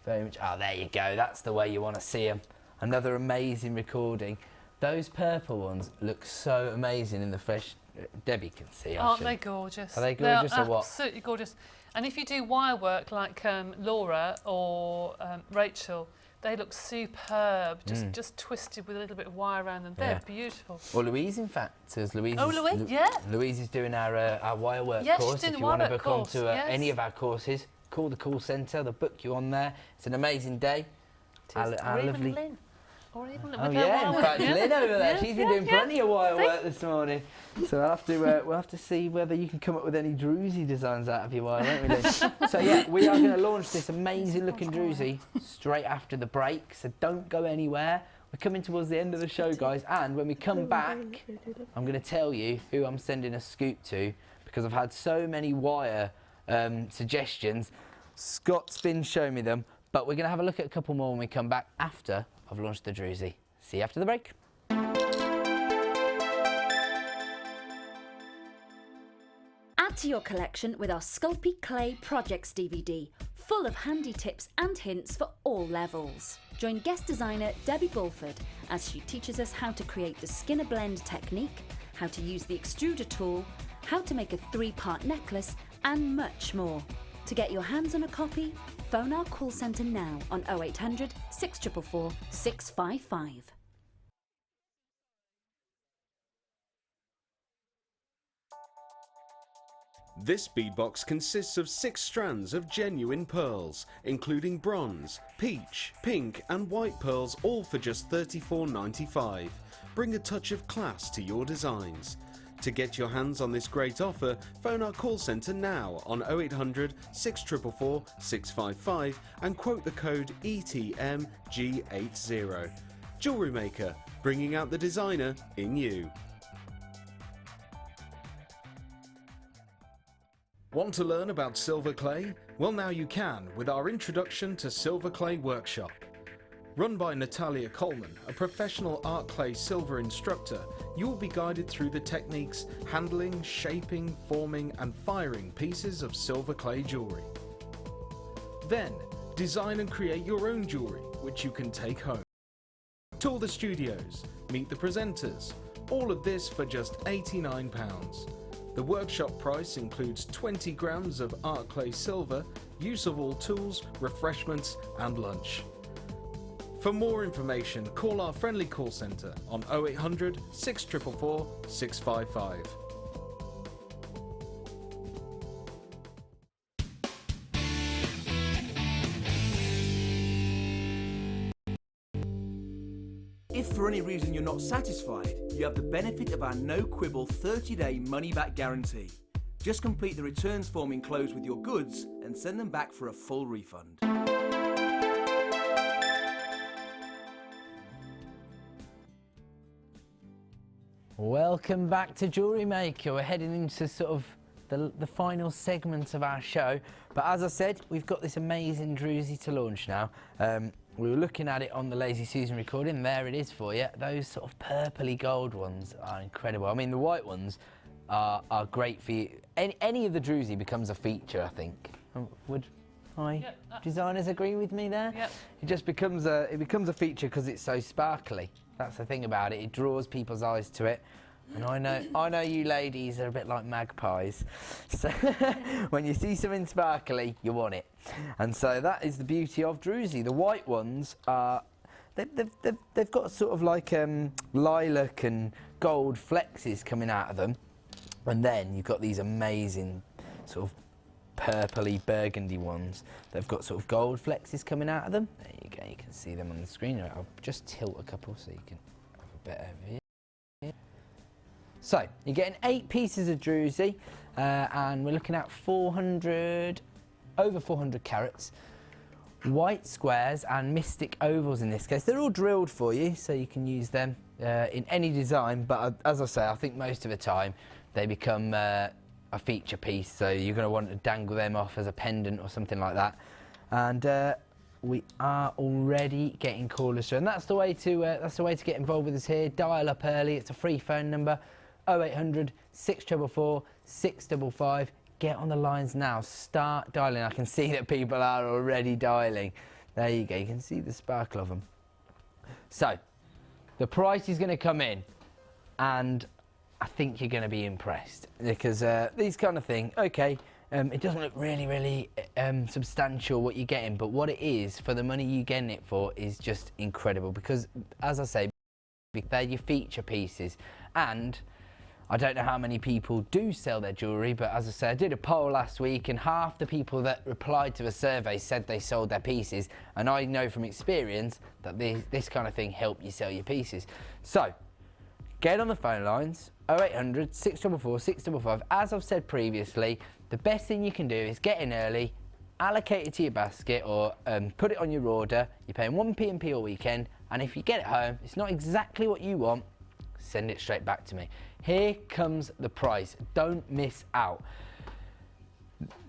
very much. Oh, there you go. That's the way you want to see them. Another amazing recording. Those purple ones look so amazing in the fresh. Debbie can see. Aren't they gorgeous? Are they gorgeous They're or what? Absolutely gorgeous. And if you do wire work like Laura or Rachel, they look superb. Just twisted with a little bit of wire around them. They're beautiful. Well, Louise, in fact, as Louise. Oh, Louise, yeah. Louise is doing our wire work Yes, course. she's doing if the you wire want to work book course, onto yes. any of our courses, call the call centre. They'll book you on there. It's an amazing day. Our lovely. Lynn. Or even Oh yeah, in fact, Lynn over there, she's been doing plenty of wire work this morning. So we'll have to see whether you can come up with any druzy designs out of your wire, won't we, Lynn? So yeah, we are going to launch this amazing looking druzy straight after the break. So don't go anywhere. We're coming towards the end of the show, guys, and when we come back, I'm going to tell you who I'm sending a scoop to, because I've had so many wire suggestions. Scott's been showing me them, but we're going to have a look at a couple more when we come back after I've launched the druzy. See you after the break. Add to your collection with our Sculpey Clay Projects DVD, full of handy tips and hints for all levels. Join guest designer Debbie Bulford as she teaches us how to create the Skinner blend technique, how to use the extruder tool, how to make a 3-part necklace, and much more. To get your hands on a copy, phone our call centre now on 0800 644 655. This beadbox consists of 6 strands of genuine pearls, including bronze, peach, pink and white pearls, all for just $34.95. Bring a touch of class to your designs. To get your hands on this great offer, phone our call centre now on 0800 644 655 and quote the code ETMG80. Jewellery Maker, bringing out the designer in you. Want to learn about silver clay? Well, now you can with our introduction to Silver Clay Workshop. Run by Natalia Coleman, a professional art clay silver instructor, you will be guided through the techniques handling, shaping, forming and firing pieces of silver clay jewellery. Then, design and create your own jewellery, which you can take home. Tour the studios, meet the presenters, all of this for just £89. The workshop price includes 20 grams of art clay silver, use of all tools, refreshments and lunch. For more information, call our friendly call centre on 0800 644 655. If for any reason you're not satisfied, you have the benefit of our no-quibble 30-day money-back guarantee. Just complete the returns form enclosed with your goods and send them back for a full refund. Welcome back to Jewellery Maker. We're heading into sort of the final segment of our show. But as I said, we've got this amazing druzy to launch now. We were looking at it on the Lazy Susan recording. There it is for you. Those sort of purpley gold ones are incredible. I mean, the white ones are great for you. Any of the druzy becomes a feature, I think. Would my designers agree with me there? Yep. It just becomes a feature because it's so sparkly. That's the thing about it. It draws people's eyes to it. And I know you ladies are a bit like magpies. So when you see something sparkly, you want it. And so that is the beauty of druzy. The white ones are, they've got sort of like lilac and gold flexes coming out of them. And then you've got these amazing sort of purpley burgundy ones. They've got sort of gold flexes coming out of them. There you go, you can see them on the screen. I'll just tilt a couple so you can have a better view. So you're getting 8 pieces of druzy and we're looking at over 400 carats. White squares and mystic ovals in this case. They're all drilled for you so you can use them in any design, but as I say, I think most of the time they become a feature piece, so you're going to want to dangle them off as a pendant or something like that. And we are already getting callers through, and that's the way to get involved with us here. Dial up early. It's a free phone number, 0800 644 655. Get on the lines now. Start dialing. I can see that people are already dialing. There you go. You can see the sparkle of them. So the price is going to come in, and I think you're going to be impressed because these kind of thing, okay, it doesn't look really substantial what you're getting, but what it is for the money you're getting it for is just incredible because, as I say, they're your feature pieces. And I don't know how many people do sell their jewellery, but as I say, I did a poll last week and half the people that replied to the survey said they sold their pieces, and I know from experience that this kind of thing helps you sell your pieces. So get on the phone lines, 0800 644 655. As I've said previously, the best thing you can do is get in early, allocate it to your basket, or put it on your order. You're paying 1p&p all weekend, and if you get it home, it's not exactly what you want, send it straight back to me. Here comes the price. Don't miss out.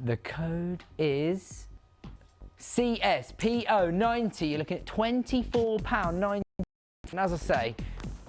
The code is CSPO90. You're looking at £24.90. And as I say,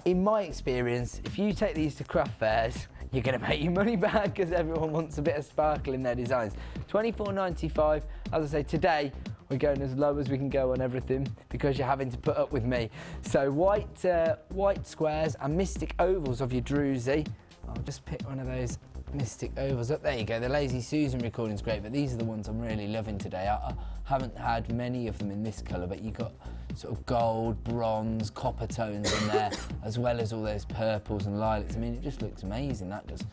in my experience, if you take these to craft fairs, you're going to make your money back because everyone wants a bit of sparkle in their designs. £24.95. As I say, today we're going as low as we can go on everything because you're having to put up with me. So white squares and mystic ovals of your druzy. I'll just pick one of those mystic ovals up. There you go. The Lazy Susan recording's great, but these are the ones I'm really loving today. I haven't had many of them in this colour, but you've got sort of gold, bronze, copper tones in there, as well as all those purples and lilacs. I mean, it just looks amazing, that does.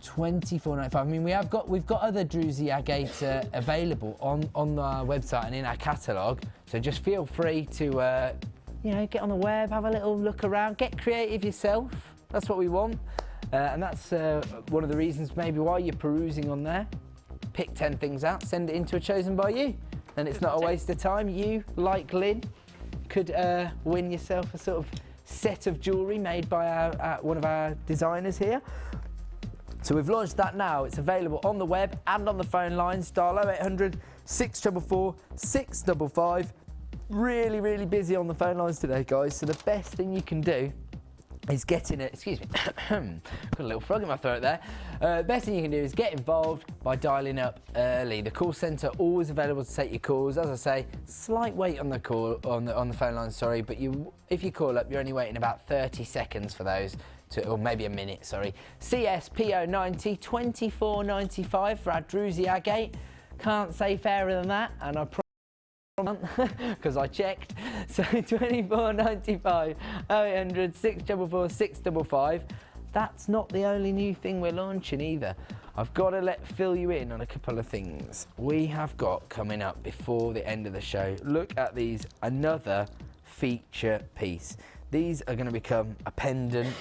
24.95. I mean, we've got other druzy agate available on our website and in our catalogue. So just feel free to you know, get on the web, have a little look around, get creative yourself. That's what we want, and that's one of the reasons maybe why you're perusing on there. Pick 10 things out, send it into a chosen by you, and it's not a waste of time. You, like Lynn, could win yourself a sort of set of jewellery made by one of our designers here. So we've launched that now. It's available on the web and on the phone lines. Dial 0800 644 655. Really, really busy on the phone lines today, guys. So the best thing you can do is get in it. Excuse me. Got a little frog in my throat there. Best thing you can do is get involved by dialing up early. The call centre always available to take your calls. As I say, slight wait on the call on the phone line. Sorry, but if you call up, you're only waiting about 30 seconds for those. Or maybe a minute, sorry. CSPO90 24.95 for our druzy agate. Can't say fairer than that, and I promise because I checked. So 24.95, 0800 644 655. That's not the only new thing we're launching either. I've got to fill you in on a couple of things we have got coming up before the end of the show. Look at these, another feature piece. These are going to become a pendant,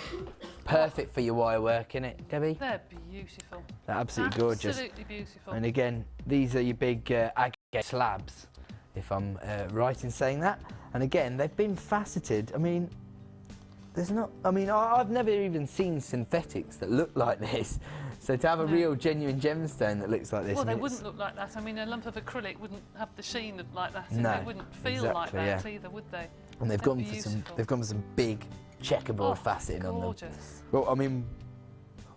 perfect for your wire work, innit, Debbie? They're beautiful. They're absolutely gorgeous. Absolutely beautiful. And again, these are your big agate slabs, if I'm right in saying that. And again, they've been faceted. I mean, I've never even seen synthetics that look like this. So to have a real genuine gemstone that looks like this. Well, they wouldn't look like that. I mean, a lump of acrylic wouldn't have the sheen like that. No, they wouldn't feel like that either, would they? And they've gone for some big checkerboard faceting on them. Gorgeous. Well, I mean,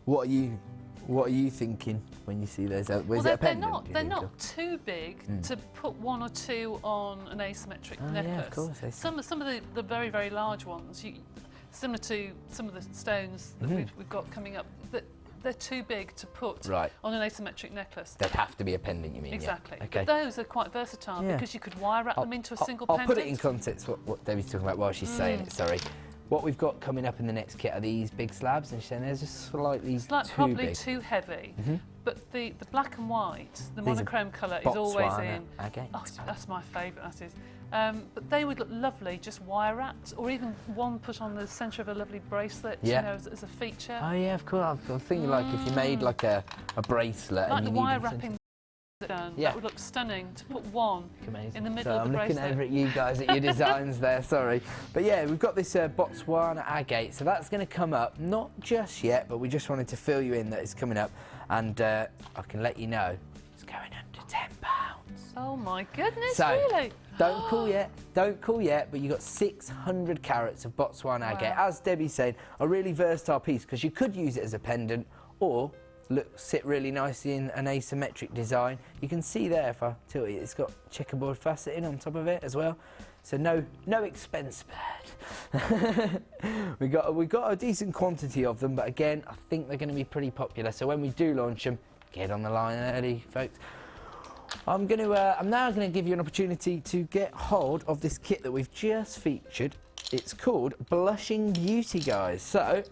what are you thinking when you see those? Well, they're not too big to put one or two on an asymmetric necklace. Yeah, of course. Some of the very, very large ones, similar to some of the stones that we've got coming up, they're too big to put on an asymmetric necklace. They'd have to be a pendant, you mean? Exactly. Yeah. Okay. But those are quite versatile because you could wire wrap them into a single pendant. I'll put it in context what Debbie's talking about while she's saying it, sorry. What we've got coming up in the next kit are these big slabs, and she's saying they're just slightly too probably big. too heavy. But the black and white, the monochrome colour is always in. Agate. Oh, that's my favourite, that is. But they would look lovely just wire wrapped, or even one put on the centre of a lovely bracelet, you know, as a feature. Oh yeah, of course. I was thinking like if you made like a bracelet like and you the wire needed wrapping that would look stunning to put one in the middle of the I'm bracelet. looking over at you guys at your designs there, sorry. But yeah, we've got this Botswana agate, so that's going to come up, not just yet, but we just wanted to fill you in that it's coming up, and I can let you know it's going under £10. Oh my goodness, so, really? Don't call yet, but you've got 600 carats of Botswana agate. As Debbie said, a really versatile piece, because you could use it as a pendant, or sit really nicely in an asymmetric design. You can see there, if I tilt it, it's got checkerboard faceting on top of it as well. So no expense spared. we got a decent quantity of them, but again, I think they're going to be pretty popular. So when we do launch them, get on the line early, folks. I'm now going to give you an opportunity to get hold of this kit that we've just featured. It's called Blushing Beauty, guys. So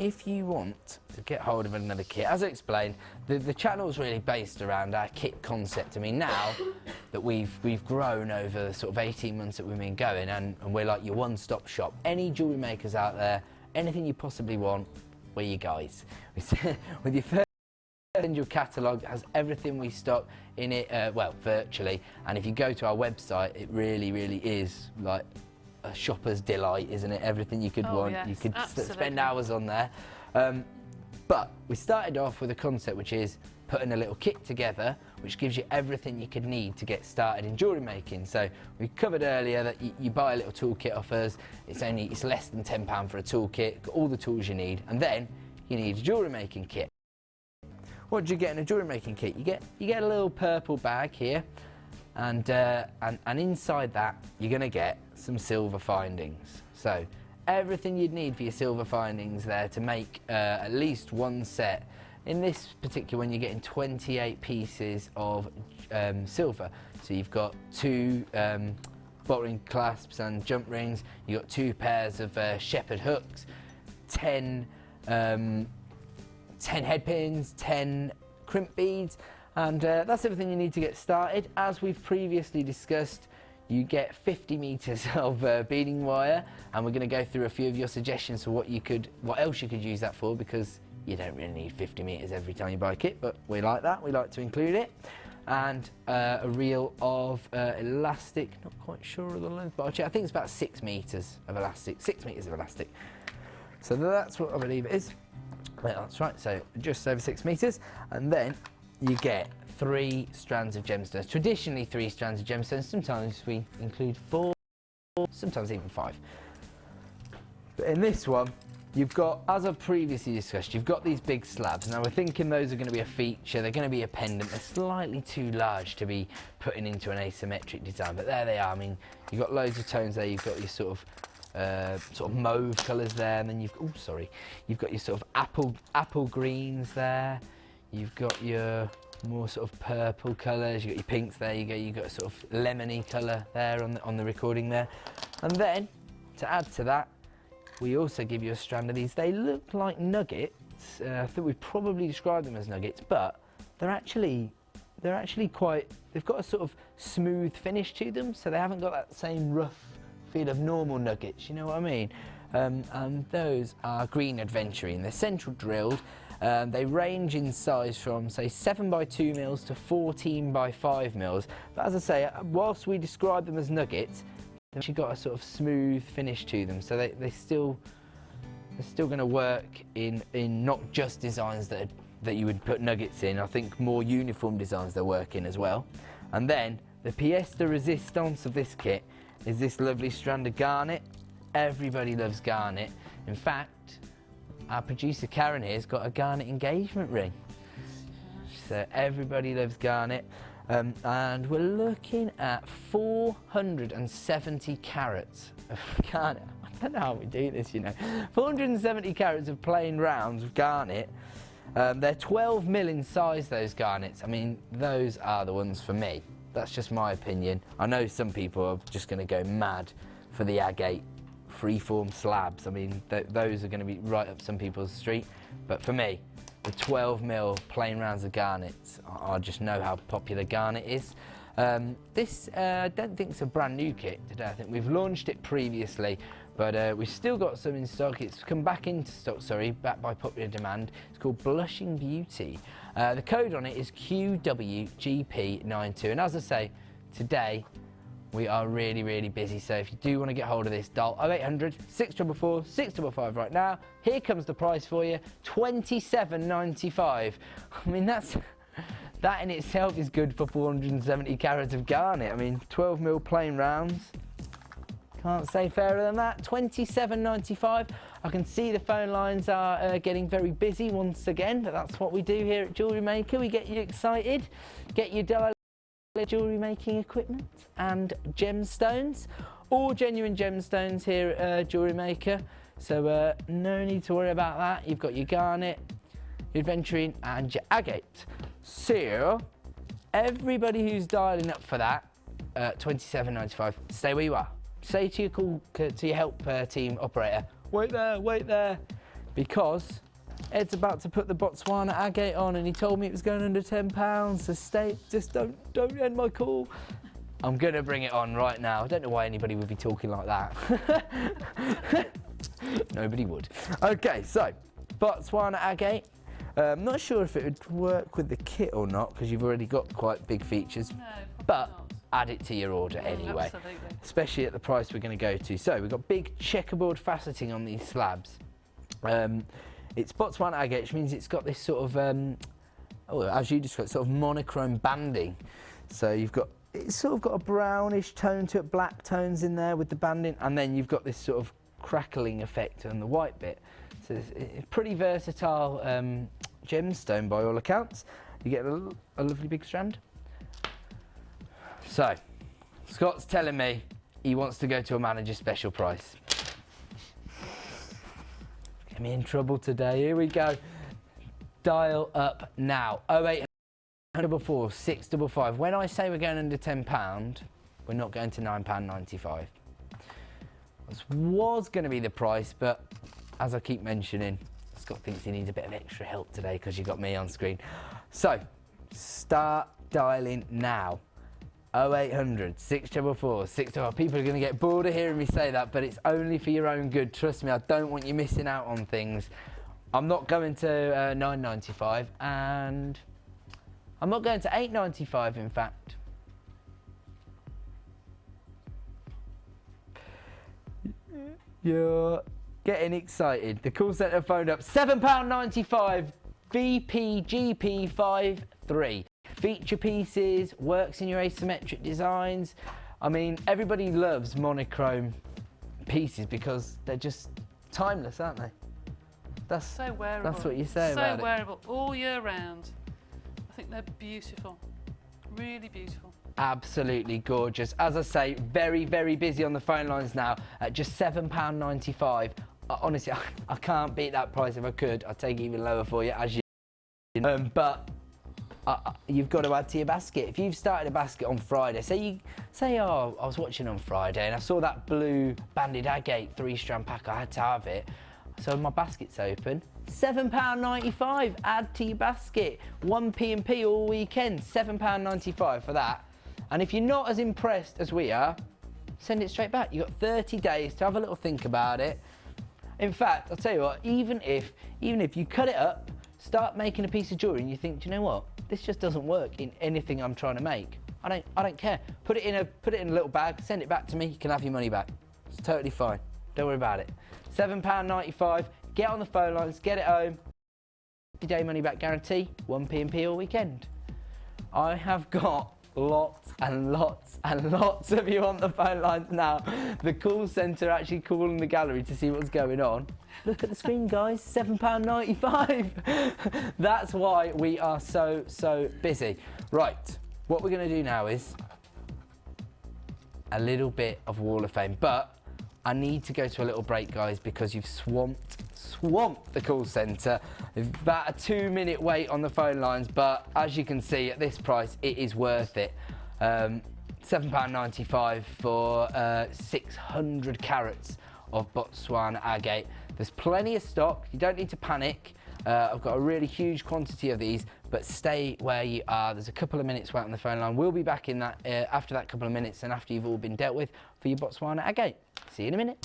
if you want to get hold of another kit, as I explained, the channel's really based around our kit concept. I mean, now that we've grown over the sort of 18 months that we've been going, and we're like your one-stop shop. Any jewellery makers out there, anything you possibly want, we're you guys. With your first your catalogue has everything we stock in it, well, virtually. And if you go to our website, it really, really is like a shopper's delight, isn't it? Everything you could want. Yes, you could absolutely. spend hours on there. But we started off with a concept which is putting a little kit together which gives you everything you could need to get started in jewellery making. So we covered earlier that you buy a little toolkit off us. It's less than £10 for a toolkit, got all the tools you need, and then you need a jewellery making kit. What do you get in a jewellery making kit? You get a little purple bag here, and inside that you're going to get some silver findings. So everything you'd need for your silver findings there to make at least one set. In this particular one, you're getting 28 pieces of silver. So you've got 2 bottling clasps and jump rings. You've got 2 pairs of shepherd hooks, 10 10 head pins, 10 crimp beads, and that's everything you need to get started. As we've previously discussed, you get 50 meters of beading wire, and we're going to go through a few of your suggestions for what else you could use that for, because you don't really need 50 meters every time you buy a kit, but we like that. We like to include it. And a reel of elastic, not quite sure of the length, but I'll check. I think it's about 6 meters of elastic, 6 meters of elastic. So that's what I believe it is. Yeah, that's right, so just over 6 meters. And then you get 3 strands of gemstones. Traditionally 3 strands of gemstones, sometimes we include 4, sometimes even 5. But in this one, you've got, as I've previously discussed, you've got these big slabs. Now we're thinking those are going to be a feature, they're going to be a pendant. They're slightly too large to be putting into an asymmetric design, but there they are. I mean, you've got loads of tones there. You've got your sort of mauve colours there, and then you've got your sort of apple greens there. You've got your more sort of purple colours. You've got your pinks there. You've got a sort of lemony colour there on the recording there, and then to add to that, we also give you a strand of these. They look like nuggets. I think we'd probably describe them as nuggets, but they're actually quite, they've got a sort of smooth finish to them, so they haven't got that same rough feel of normal nuggets, you know what I mean? And those are green adventurine. They're central drilled. They range in size from, say, 7 by 2 mils to 14 by 5 mils. But as I say, whilst we describe them as nuggets, they've actually got a sort of smooth finish to them, so they're still going to work in not just designs that you would put nuggets in. I think more uniform designs they work in as well. And then the pièce de résistance of this kit is this lovely strand of garnet. Everybody loves garnet. In fact, our producer Karen here has got a garnet engagement ring. So everybody loves garnet. And we're looking at 470 carats of garnet. I don't know how we do this, you know. 470 carats of plain rounds of garnet. They're 12 mil in size, those garnets. I mean, those are the ones for me. That's just my opinion. I know some people are just going to go mad for the agate freeform slabs. I mean, those are going to be right up some people's street. But for me, the 12 mil plain rounds of garnets, I just know how popular garnet is. This, I don't think it's a brand new kit today. I think we've launched it previously, but we've still got some in stock. It's come back into stock, sorry, back by popular demand. It's called Blushing Beauty. The code on it is QWGP92. And as I say, today we are really, really busy. So if you do want to get hold of this, dial 0800 644 655 right now. Here comes the price for you, £27.95. I mean, that in itself is good for 470 carats of garnet. I mean, 12 mil plain rounds. Can't say fairer than that. £27.95. I can see the phone lines are getting very busy once again, but that's what we do here at Jewellery Maker. We get you excited, get you jewellery making equipment and gemstones. All genuine gemstones here at Jewellery Maker, so no need to worry about that. You've got your garnet, your adventurine and your agate. So everybody who's dialing up for that, £27.95, stay where you are. Say to your help team operator, wait there, because Ed's about to put the Botswana agate on and he told me it was going under £10, so stay, just don't end my call. I'm gonna bring it on right now. I don't know why anybody would be talking like that. Nobody would. Okay, so Botswana agate. I'm not sure if it would work with the kit or not, because you've already got quite big features, but add it to your order anyway, especially at the price we're going to go to. So we've got big checkerboard faceting on these slabs. It's Botswana agate, which means it's got this sort of, as you described, sort of monochrome banding. So it's sort of got a brownish tone to it, black tones in there with the banding, and then you've got this sort of crackling effect on the white bit. So it's a pretty versatile gemstone by all accounts. You get a lovely big strand. So, Scott's telling me he wants to go to a manager special price. Get me in trouble today, here we go. Dial up now, 0800 655. When I say we're going under £10, we're not going to £9.95. This was going to be the price, but as I keep mentioning, Scott thinks he needs a bit of extra help today because you got me on screen. So, start dialing now. 0800 644 624. People are going to get bored of hearing me say that, but it's only for your own good. Trust me, I don't want you missing out on things. I'm not going to £9.95 and I'm not going to £8.95 in fact. You're getting excited. The call centre phoned up. £7.95 VPGP53. Feature pieces, works in your asymmetric designs. I mean, everybody loves monochrome pieces because they're just timeless, aren't they? That's so wearable. That's what you say about it. So wearable all year round. I think they're beautiful, really beautiful. Absolutely gorgeous. As I say, very, very busy on the phone lines now at just £7.95. Honestly, I can't beat that price. If I could, I'd take it even lower for you, as you know. But you've got to add to your basket. If you've started a basket on Friday, say, oh, I was watching on Friday and I saw that blue banded agate 3-strand pack, I had to have it. So my basket's open. £7.95, add to your basket. 1p&p all weekend, £7.95 for that. And if you're not as impressed as we are, send it straight back. You've got 30 days to have a little think about it. In fact, I'll tell you what, even if you cut it up, start making a piece of jewellery and you think, do you know what? This just doesn't work in anything I'm trying to make. I don't care. Put it in a little bag, send it back to me, you can have your money back. It's totally fine. Don't worry about it. £7.95, get on the phone lines, get it home. 50-day money back guarantee, 1p&p all weekend. I have got lots and lots and lots of you on the phone lines now. The call centre actually calling the gallery to see what's going on. Look at the screen, guys, £7.95. That's why we are so busy. Right, what we're going to do now is a little bit of Wall of Fame, but I need to go to a little break, guys, because you've swamped the call centre. There's about a 2-minute wait on the phone lines, but as you can see, at this price, it is worth it. £7.95 for 600 carats of Botswana agate. There's plenty of stock. You don't need to panic. I've got a really huge quantity of these, but stay where you are. There's a couple of minutes wait on the phone line. We'll be back in that after that couple of minutes and after you've all been dealt with for your Botswana agate. See you in a minute.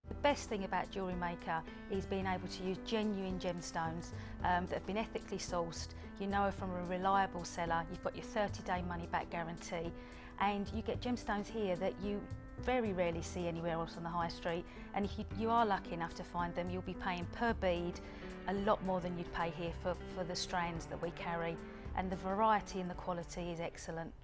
The best thing about Jewellery Maker is being able to use genuine gemstones that have been ethically sourced. You know from a reliable seller, you've got your 30-day money-back guarantee, and you get gemstones here that you very rarely see anywhere else on the high street, and if you are lucky enough to find them, you'll be paying per bead a lot more than you'd pay here for the strands that we carry, and the variety and the quality is excellent.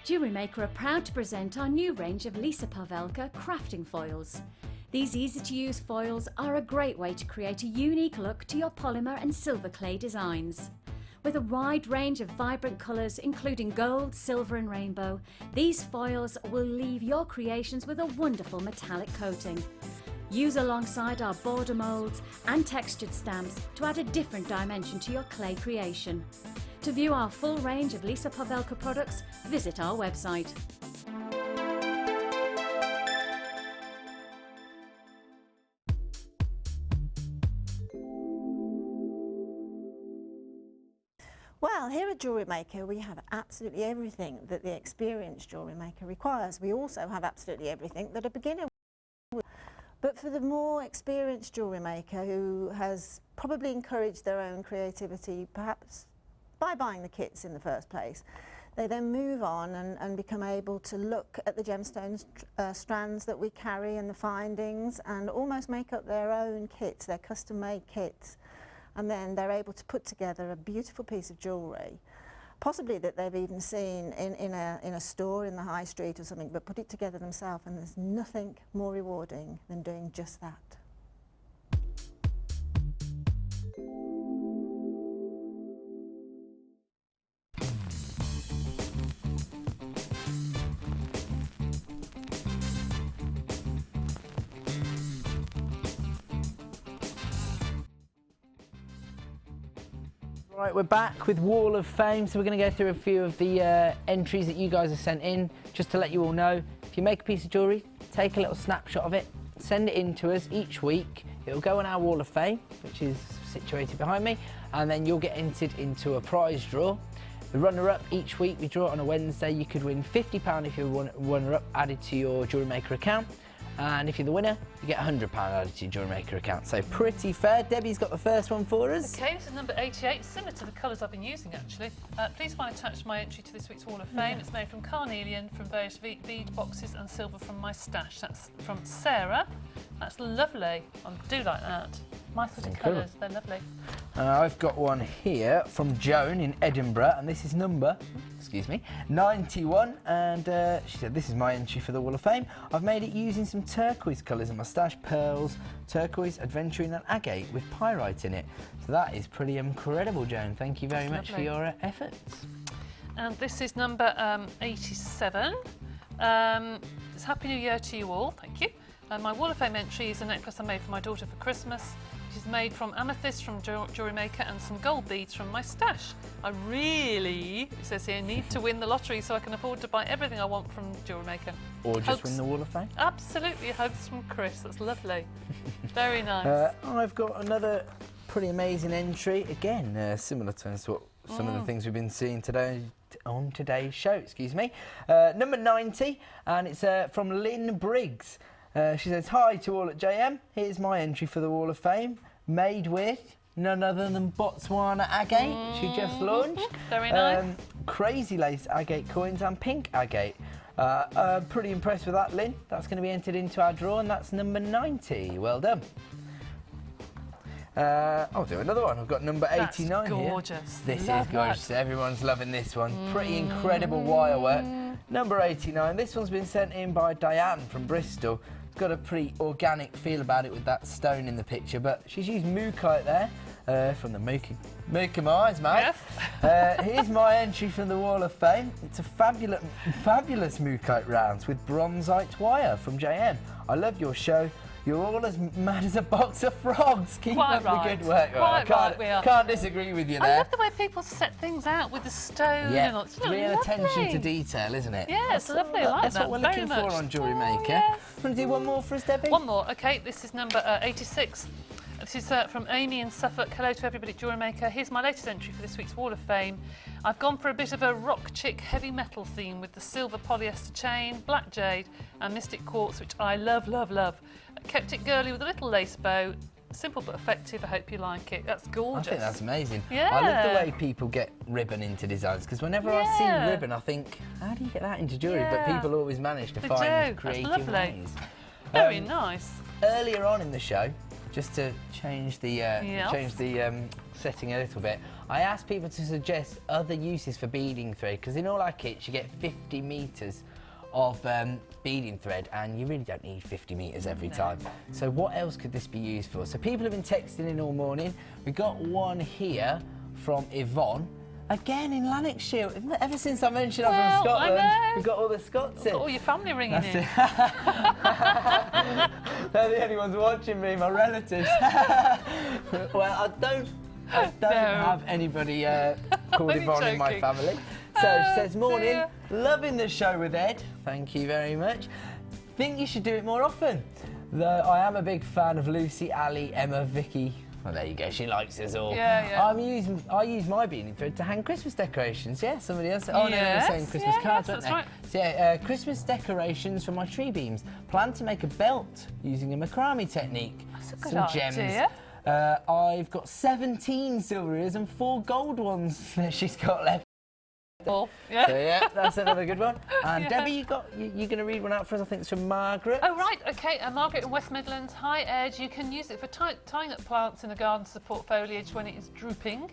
Jewellery Maker are proud to present our new range of Lisa Pavelka crafting foils. These easy-to-use foils are a great way to create a unique look to your polymer and silver clay designs. With a wide range of vibrant colours including gold, silver and rainbow, these foils will leave your creations with a wonderful metallic coating. Use alongside our border moulds and textured stamps to add a different dimension to your clay creation. To view our full range of Lisa Pavelka products, visit our website. Well, here at Jewellery Maker we have absolutely everything that the experienced jewellery maker requires. We also have absolutely everything that a beginner would. But for the more experienced jewellery maker who has probably encouraged their own creativity, perhaps by buying the kits in the first place, they then move on and become able to look at the gemstones strands that we carry and the findings and almost make up their own kits, their custom-made kits. And then they're able to put together a beautiful piece of jewellery, possibly that they've even seen in a store in the high street or something, but put it together themselves, and there's nothing more rewarding than doing just that. Right, we're back with Wall of Fame, so we're going to go through a few of the entries that you guys have sent in. Just to let you all know, if you make a piece of jewellery, take a little snapshot of it, send it in to us each week. It'll go on our Wall of Fame, which is situated behind me, and then you'll get entered into a prize draw. The runner-up each week, we draw it on a Wednesday. You could win £50 if you're runner-up added to your Jewellery Maker account. And if you're the winner, you get £100 added to your Jewellery Maker account. So pretty fair. Debbie's got the first one for us. Okay, this is number 88, similar to the colours I've been using actually. Please find attached my entry to this week's Wall of Fame. It's made from carnelian, from various bead boxes and silver from my stash. That's from Sarah. That's lovely. I do like that. My sort of colours, they're lovely. I've got one here from Joan in Edinburgh, and this is number, 91, and she said, this is my entry for the Wall of Fame. I've made it using some turquoise colours in my stash, pearls, turquoise, aventurine and agate with pyrite in it. So that is pretty incredible, Joan. Thank you very much for your efforts. And this is number 87. It's Happy New Year to you all, thank you. My Wall of Fame entry is a necklace I made for my daughter for Christmas. She's made from amethyst from Jewellery Maker and some gold beads from my stash. I really, it says here, need to win the lottery so I can afford to buy everything I want from Jewellery Maker. Or just win the Wall of Fame? Absolutely, hugs from Chris. That's lovely. Very nice. I've got another pretty amazing entry, again, similar to what some of the things we've been seeing today on today's show, number 90, and it's from Lynn Briggs. She says, hi to all at JM. Here's my entry for the Wall of Fame, made with none other than Botswana agate. She just launched. Very nice. Crazy lace agate coins and pink agate. I'm pretty impressed with that, Lynn. That's going to be entered into our draw, and that's number 90. Well done. I'll do another one. I've got number 89 here. Gorgeous. This is gorgeous. Everyone's loving this one. Pretty incredible wire work. Number 89. This one's been sent in by Diane from Bristol. It's got a pretty organic feel about it with that stone in the picture, but she's used mookaite there from the Mooka Eyes, mate. Yes. Here's my entry from the Wall of Fame. It's a fabulous mookaite rounds with bronzite wire from JM. I love your show. You're all as mad as a box of frogs. Keep up the good work. Can't disagree with you there. I love the way people set things out with the stone. Yeah, and it's real attention to detail, isn't it? Yeah, it's lovely. I like that. That's what we're looking for on Jewellery Maker. Yes. Want to do one more for us, Debbie? One more. Okay, this is number 86. This is from Amy in Suffolk. Hello to everybody at Jewellery Maker. Here's my latest entry for this week's Wall of Fame. I've gone for a bit of a rock chick heavy metal theme with the silver polyester chain, black jade and mystic quartz, which I love, love, love. Kept it girly with a little lace bow. Simple but effective. I hope you like it. That's gorgeous. I think that's amazing. Yeah. I love the way people get ribbon into designs, because whenever I see ribbon, I think, how do you get that into jewellery? Yeah. But people always manage to find creative ways. Very nice. Earlier on in the show, just to change the setting a little bit, I asked people to suggest other uses for beading thread, because in all our kits you get 50 metres of beading thread, and you really don't need 50 metres every time. So what else could this be used for? So people have been texting in all morning. We got one here from Yvonne, again in Lanarkshire. Ever since I mentioned I'm from Scotland, we've got all the Scots in. All your family ringing in. They're the only ones watching me, my relatives. Well, I don't have anybody called Yvonne in my family. So she says, morning, loving the show with Ed. Thank you very much. Think you should do it more often. Though I am a big fan of Lucy, Ali, Emma, Vicky. Well, there you go, she likes us all. I use my beading thread to hang Christmas decorations. Yeah, somebody else. Oh, no, they were saying Christmas cards, weren't they? Right. So, yeah, Christmas decorations for my tree beams. Plan to make a belt using a macrame technique. That's a good Some idea. gems. I've got 17 silver ears and 4 gold ones that she's got left. So, yeah, that's another good one. And Debbie, you're going to read one out for us. I think it's from Margaret. Oh, right, OK. Margaret in West Midlands. Hi, Ed. You can use it for tying up plants in the garden to support foliage when it is drooping,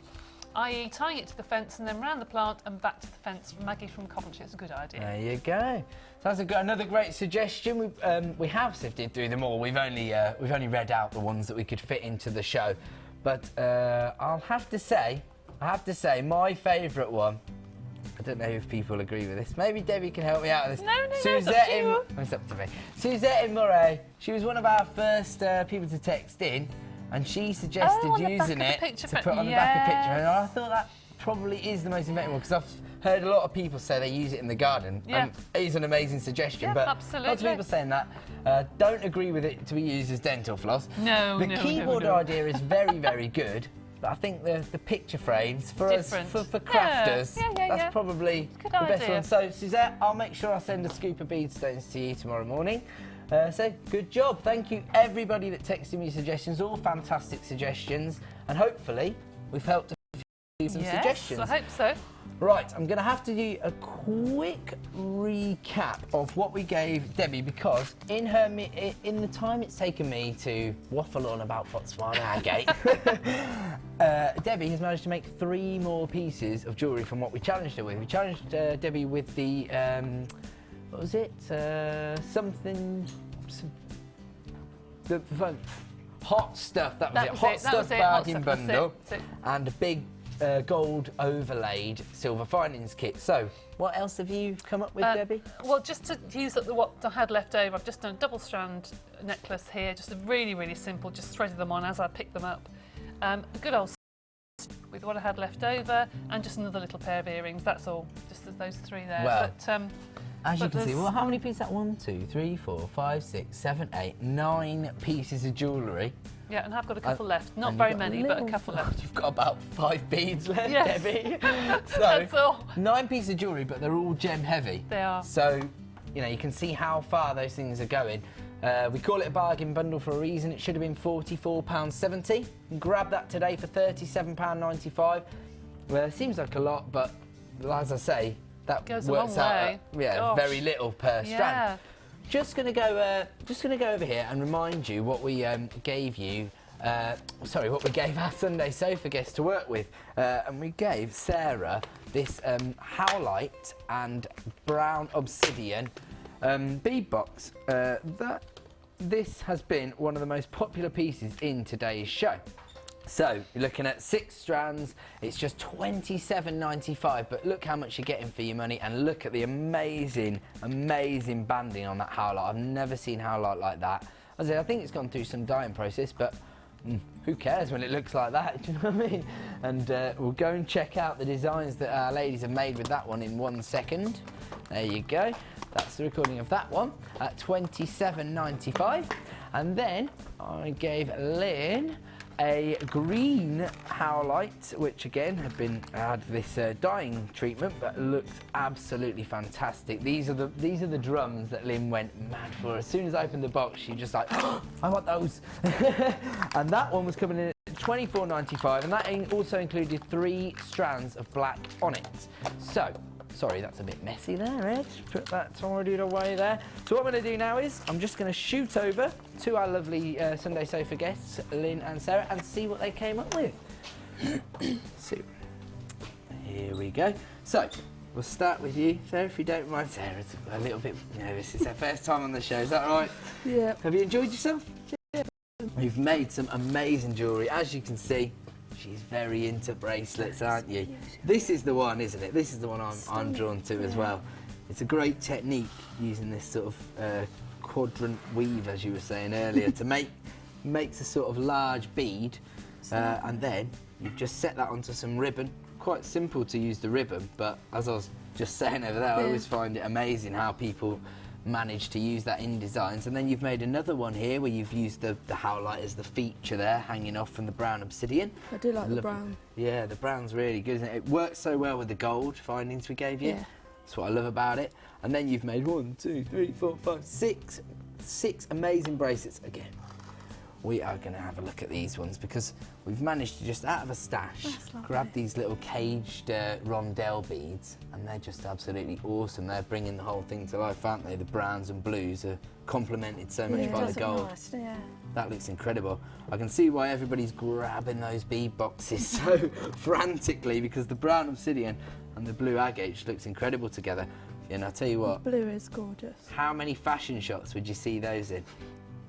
i.e. tying it to the fence and then round the plant and back to the fence. Maggie from Coventry. It's a good idea. There you go. That's another great suggestion. We have sifted through them all. We've only read out the ones that we could fit into the show. But I'll have to say, my favourite one. I don't know if people agree with this. Maybe Debbie can help me out with this. No, It's up to me. Suzette in Moray. She was one of our first people to text in. and she suggested using it to put on the back of the picture, and I thought that probably is the most inventive one, because I've heard a lot of people say they use it in the garden. It is an amazing suggestion, but lots of people saying that don't agree with it to be used as dental floss. The keyboard idea is very, very good, but I think the picture frames for us, for crafters, that's probably the best one. So Suzette, I'll make sure I send a scoop of bead stones to you tomorrow morning. So good job. Thank you everybody that texted me suggestions, all fantastic suggestions, and hopefully we've helped some suggestions. I hope so. Right, I'm going to have to do a quick recap of what we gave Debbie, because in the time it's taken me to waffle on about Botswana agate, Debbie has managed to make 3 more pieces of jewellery from what we challenged her with. We challenged Debbie with the what was it? The hot stuff. That was it. Hot stuff bargain bundle, and a big gold overlaid silver finings kit. So, what else have you come up with, Debbie? Well, just to use what I had left over, I've just done a double strand necklace here, just a really, really simple, just threaded them on as I picked them up. A good old with what I had left over, and just another little pair of earrings. That's all, just those 3 there. Well, but, as you can see, well, how many pieces? 1, 2, 3, 4, 5, 6, 7, 8, 9 pieces of jewellery. Yeah, and I've got a couple left. Not very many, but a couple left. You've got about 5 beads left, Debbie. So, that's all. 9 pieces of jewellery, but they're all gem heavy. They are. So, you know, you can see how far those things are going. We call it a bargain bundle for a reason. It should have been £44.70. Grab that today for £37.95. Well, it seems like a lot, but as I say, that works out very little per strand. Just gonna go over here and remind you what we gave you. What we gave our Sunday sofa guest to work with, and we gave Sarah this howlite and brown obsidian bead box. This has been one of the most popular pieces in today's show. So you're looking at 6 strands. It's just £27.95, but look how much you're getting for your money, and look at the amazing, amazing banding on that howlite. I've never seen howlite like that. I think it's gone through some dyeing process, but who cares when it looks like that? Do you know what I mean? And we'll go and check out the designs that our ladies have made with that one in 1 second. There you go. That's the recording of that one at £27.95. And then I gave Lynn a green howlite, which again had this dyeing treatment, but looked absolutely fantastic. These are the drums that Lynn went mad for. As soon as I opened the box, she just like, oh, I want those. And that one was coming in at £24.95, and that also included 3 strands of black on it. So, sorry, that's a bit messy there, Ed. Put that tidied away there. So what I'm going to do now is I'm just going to shoot over to our lovely Sunday sofa guests, Lynn and Sarah, and see what they came up with. So, here we go. So, we'll start with you, Sarah, if you don't mind. Sarah's a little bit nervous. It's her first time on the show, is that right? Yeah. Have you enjoyed yourself? Yeah. We've made some amazing jewellery, as you can see. She's very into bracelets, aren't you? This is the one, isn't it? This is the one I'm drawn to as well. It's a great technique using this sort of quadrant weave, as you were saying earlier, to makes a sort of large bead, and then you've just set that onto some ribbon. Quite simple to use the ribbon, but as I was just saying over there, I always find it amazing how people manage to use that in designs. And then you've made another one here where you've used the howlite as the feature there, hanging off from the brown obsidian. I do like the brown. Yeah, the brown's really good, isn't it? It works so well with the gold findings we gave you. Yeah. That's what I love about it. And then you've made 1, 2, 3, 4, 5, 6 amazing bracelets. Again, we are going to have a look at these ones, because we've managed to just out of a stash grab these little caged rondelle beads, and they're just absolutely awesome. They're bringing the whole thing to life, aren't they? The browns and blues are complemented so much by the gold. Nice, yeah. That looks incredible. I can see why everybody's grabbing those bead boxes so frantically, because the brown obsidian and the blue agate just looks incredible together. And I'll tell you what, the blue is gorgeous. How many fashion shots would you see those in?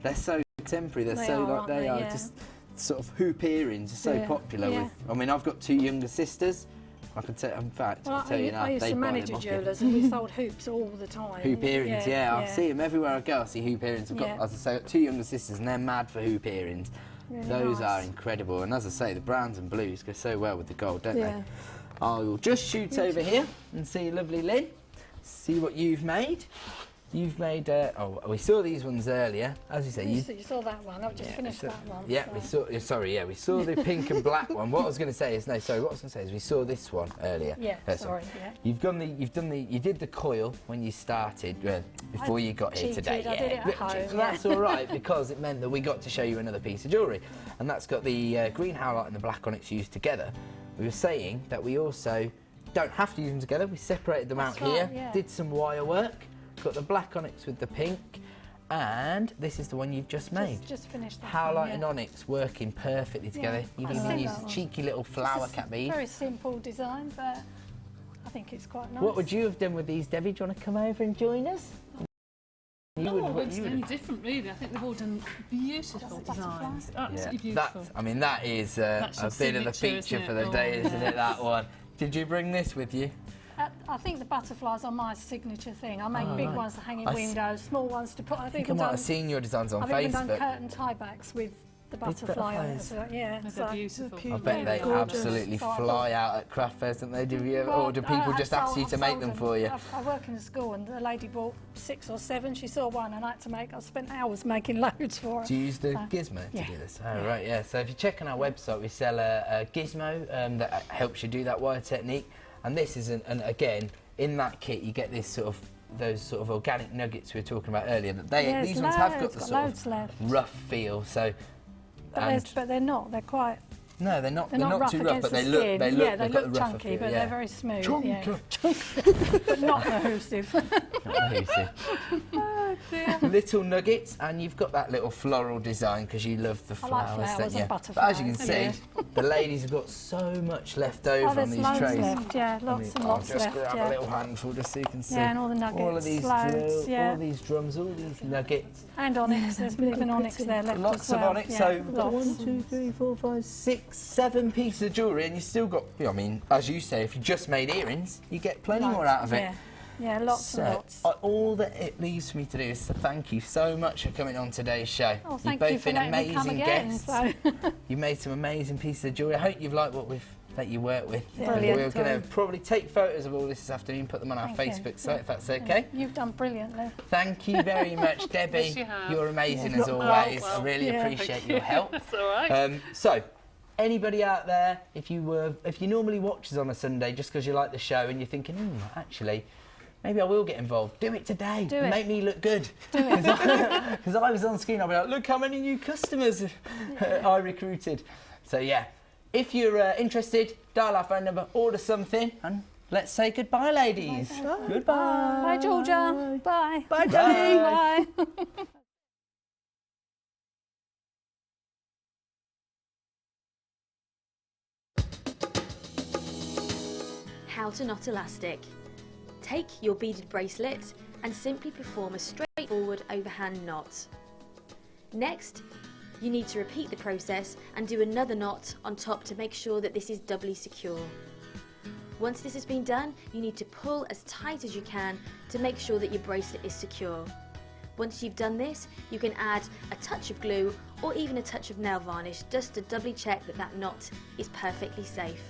They're so contemporary, they are just sort of hoop earrings are so popular with. I mean, I've got 2 younger sisters. I can tell, in fact, I'll tell you now. I used to manage a jewellers, and we sold hoops all the time. Hoop earrings, I see them everywhere I go. I see hoop earrings. I've got, as I say, 2 younger sisters, and they're mad for hoop earrings. Really Those nice. are incredible, and as I say, the browns and blues go so well with the gold, don't Yeah. they? I will just shoot over here and see lovely Lynn, see what you've made. You've made, oh, we saw these ones earlier. As you say, You saw that one. I've just finished that one. yeah, so. we saw, we saw the pink and black one. What I was going to say is, what I was going to say is we saw this one earlier. Yeah, Sorry. yeah. You did the coil when you started, before you got here cheated, today. I did it at home, So that's all right, because it meant that we got to show you another piece of jewellery. And that's got the green howlite and the black onyx used together. We were saying that we also don't have to use them together. We separated them out here, did some wire work. Got the black onyx with the pink, and this is the one you've just made. Just finished that Howlite one, and onyx working perfectly together. You've I even see used that a one. cheeky little flower cap bead. Very simple design, but I think it's quite nice. What would you have done with these, Debbie? Do you want to come over and join us? It's any different, really. I think they've all done beautiful designs. Absolutely beautiful. That is a bit of the feature for the day, isn't it, that one? Did you bring this with you? I think the butterflies are my signature thing. I make big ones to hang in I windows, small ones to put. I think I might have seen your designs on Facebook. I've even done curtain tie-backs with the butterfly on it. So, yeah, they're beautiful. I bet they absolutely fly out at craft fairs, don't they? Or do people just ask you to make them for you? I work in a school, and the lady bought 6 or 7. She saw one, and I had to make. I spent hours making loads for her. Do you use the gizmo to do this? Oh, right, yeah. So if you check on our website, we sell a gizmo that helps you do that wire technique. And this is, and again, in that kit, you get this sort of those sort of organic nuggets we were talking about earlier. That these ones have got the sort of rough feel. So, but they're not. They're quite. No, they're not. They're not not too rough, but they look. Yeah, they look got the chunky, but they're very smooth. Chunky. Yeah. But not cohesive. Not cohesive. Oh dear. Little nuggets, and you've got that little floral design because you love the flowers, I like flowers don't you? and But butterflies. as you can see, the ladies have got so much left over on these loads trays. left, yeah, lots and lots left. I'll just grab a little handful just so you can see. Yeah, and all the nuggets, all of these loads, all these drums, all these nuggets. And onyx, there's even onyx there left Lots as well. of onyx, Yeah, so lots. 1, 2, 3, 4, 5, 6, 7 pieces of jewellery, and you still got, I mean, as you say, if you just made earrings, you get plenty more out of it. Yeah. Yeah, lots and lots. All that it leaves for me to do is to thank you so much for coming on today's show. Oh, thank You've both you for been letting me come amazing again, guests. so. You made some amazing pieces of jewellery. I hope you've liked what we've let you work with. Brilliant. We're going to probably take photos of all this afternoon, put them on our Facebook site, if that's okay. You've done brilliantly. Thank you very much, Debbie. Yes, you have. You're amazing as Oh, always. well, I really appreciate your help. That's all right. So, anybody out there, if you normally watch us on a Sunday just because you like the show and you're thinking, actually, maybe I will get involved. Do it today. Do it. Make me look good. Do it. Because I was on screen, I'll be like, look how many new customers I recruited. So yeah, if you're interested, dial our phone number, order something, and let's say goodbye, ladies. Goodbye. Bye, Georgia. Bye. Bye, Jenny. Bye. How to knot elastic. Take your beaded bracelet and simply perform a straightforward overhand knot. Next, you need to repeat the process and do another knot on top to make sure that this is doubly secure. Once this has been done, you need to pull as tight as you can to make sure that your bracelet is secure. Once you've done this, you can add a touch of glue or even a touch of nail varnish just to doubly check that that knot is perfectly safe.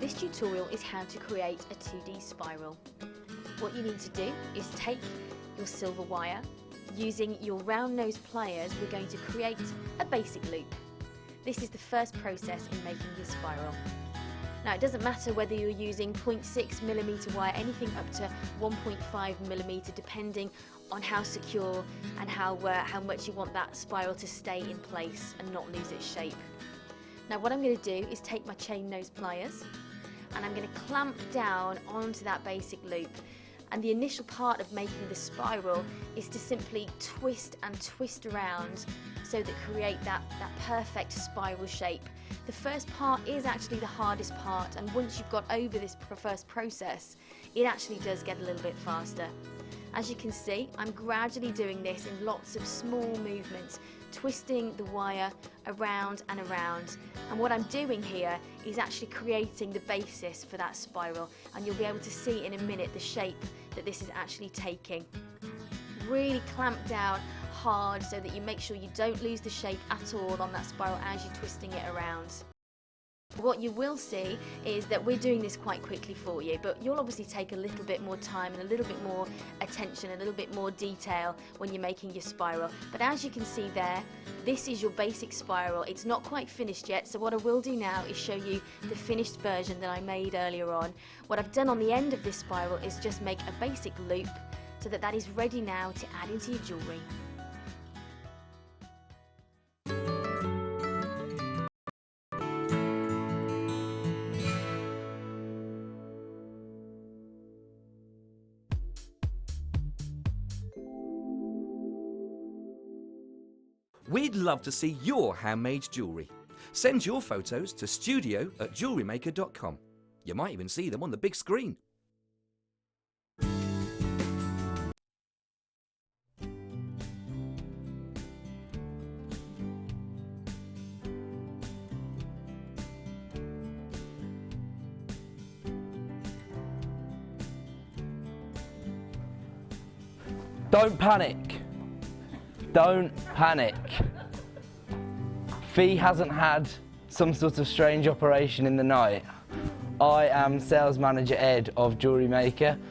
This tutorial is how to create a 2D spiral. What you need to do is take your silver wire. Using your round nose pliers, we're going to create a basic loop. This is the first process in making your spiral. Now, it doesn't matter whether you're using 0.6mm wire, anything up to 1.5mm, depending on how secure and how much you want that spiral to stay in place and not lose its shape. Now, what I'm going to do is take my chain nose pliers and I'm going to clamp down onto that basic loop. And the initial part of making the spiral is to simply twist and twist around so that create that perfect spiral shape. The first part is actually the hardest part, and once you've got over this first process, it actually does get a little bit faster. As you can see, I'm gradually doing this in lots of small movements, twisting the wire around and around. And what I'm doing here is actually creating the basis for that spiral, and you'll be able to see in a minute the shape that this is actually taking. Really clamp down hard so that you make sure you don't lose the shape at all on that spiral as you're twisting it around. What you will see is that we're doing this quite quickly for you, but you'll obviously take a little bit more time and a little bit more attention, a little bit more detail when you're making your spiral. But as you can see there, this is your basic spiral. It's not quite finished yet, so what I will do now is show you the finished version that I made earlier on. What I've done on the end of this spiral is just make a basic loop so that that is ready now to add into your jewellery. We'd love to see your handmade jewellery. Send your photos to studio@jewellerymaker.com. You might even see them on the big screen. Don't panic. Don't panic. Fee hasn't had some sort of strange operation in the night. I am Sales Manager Ed of Jewellery Maker.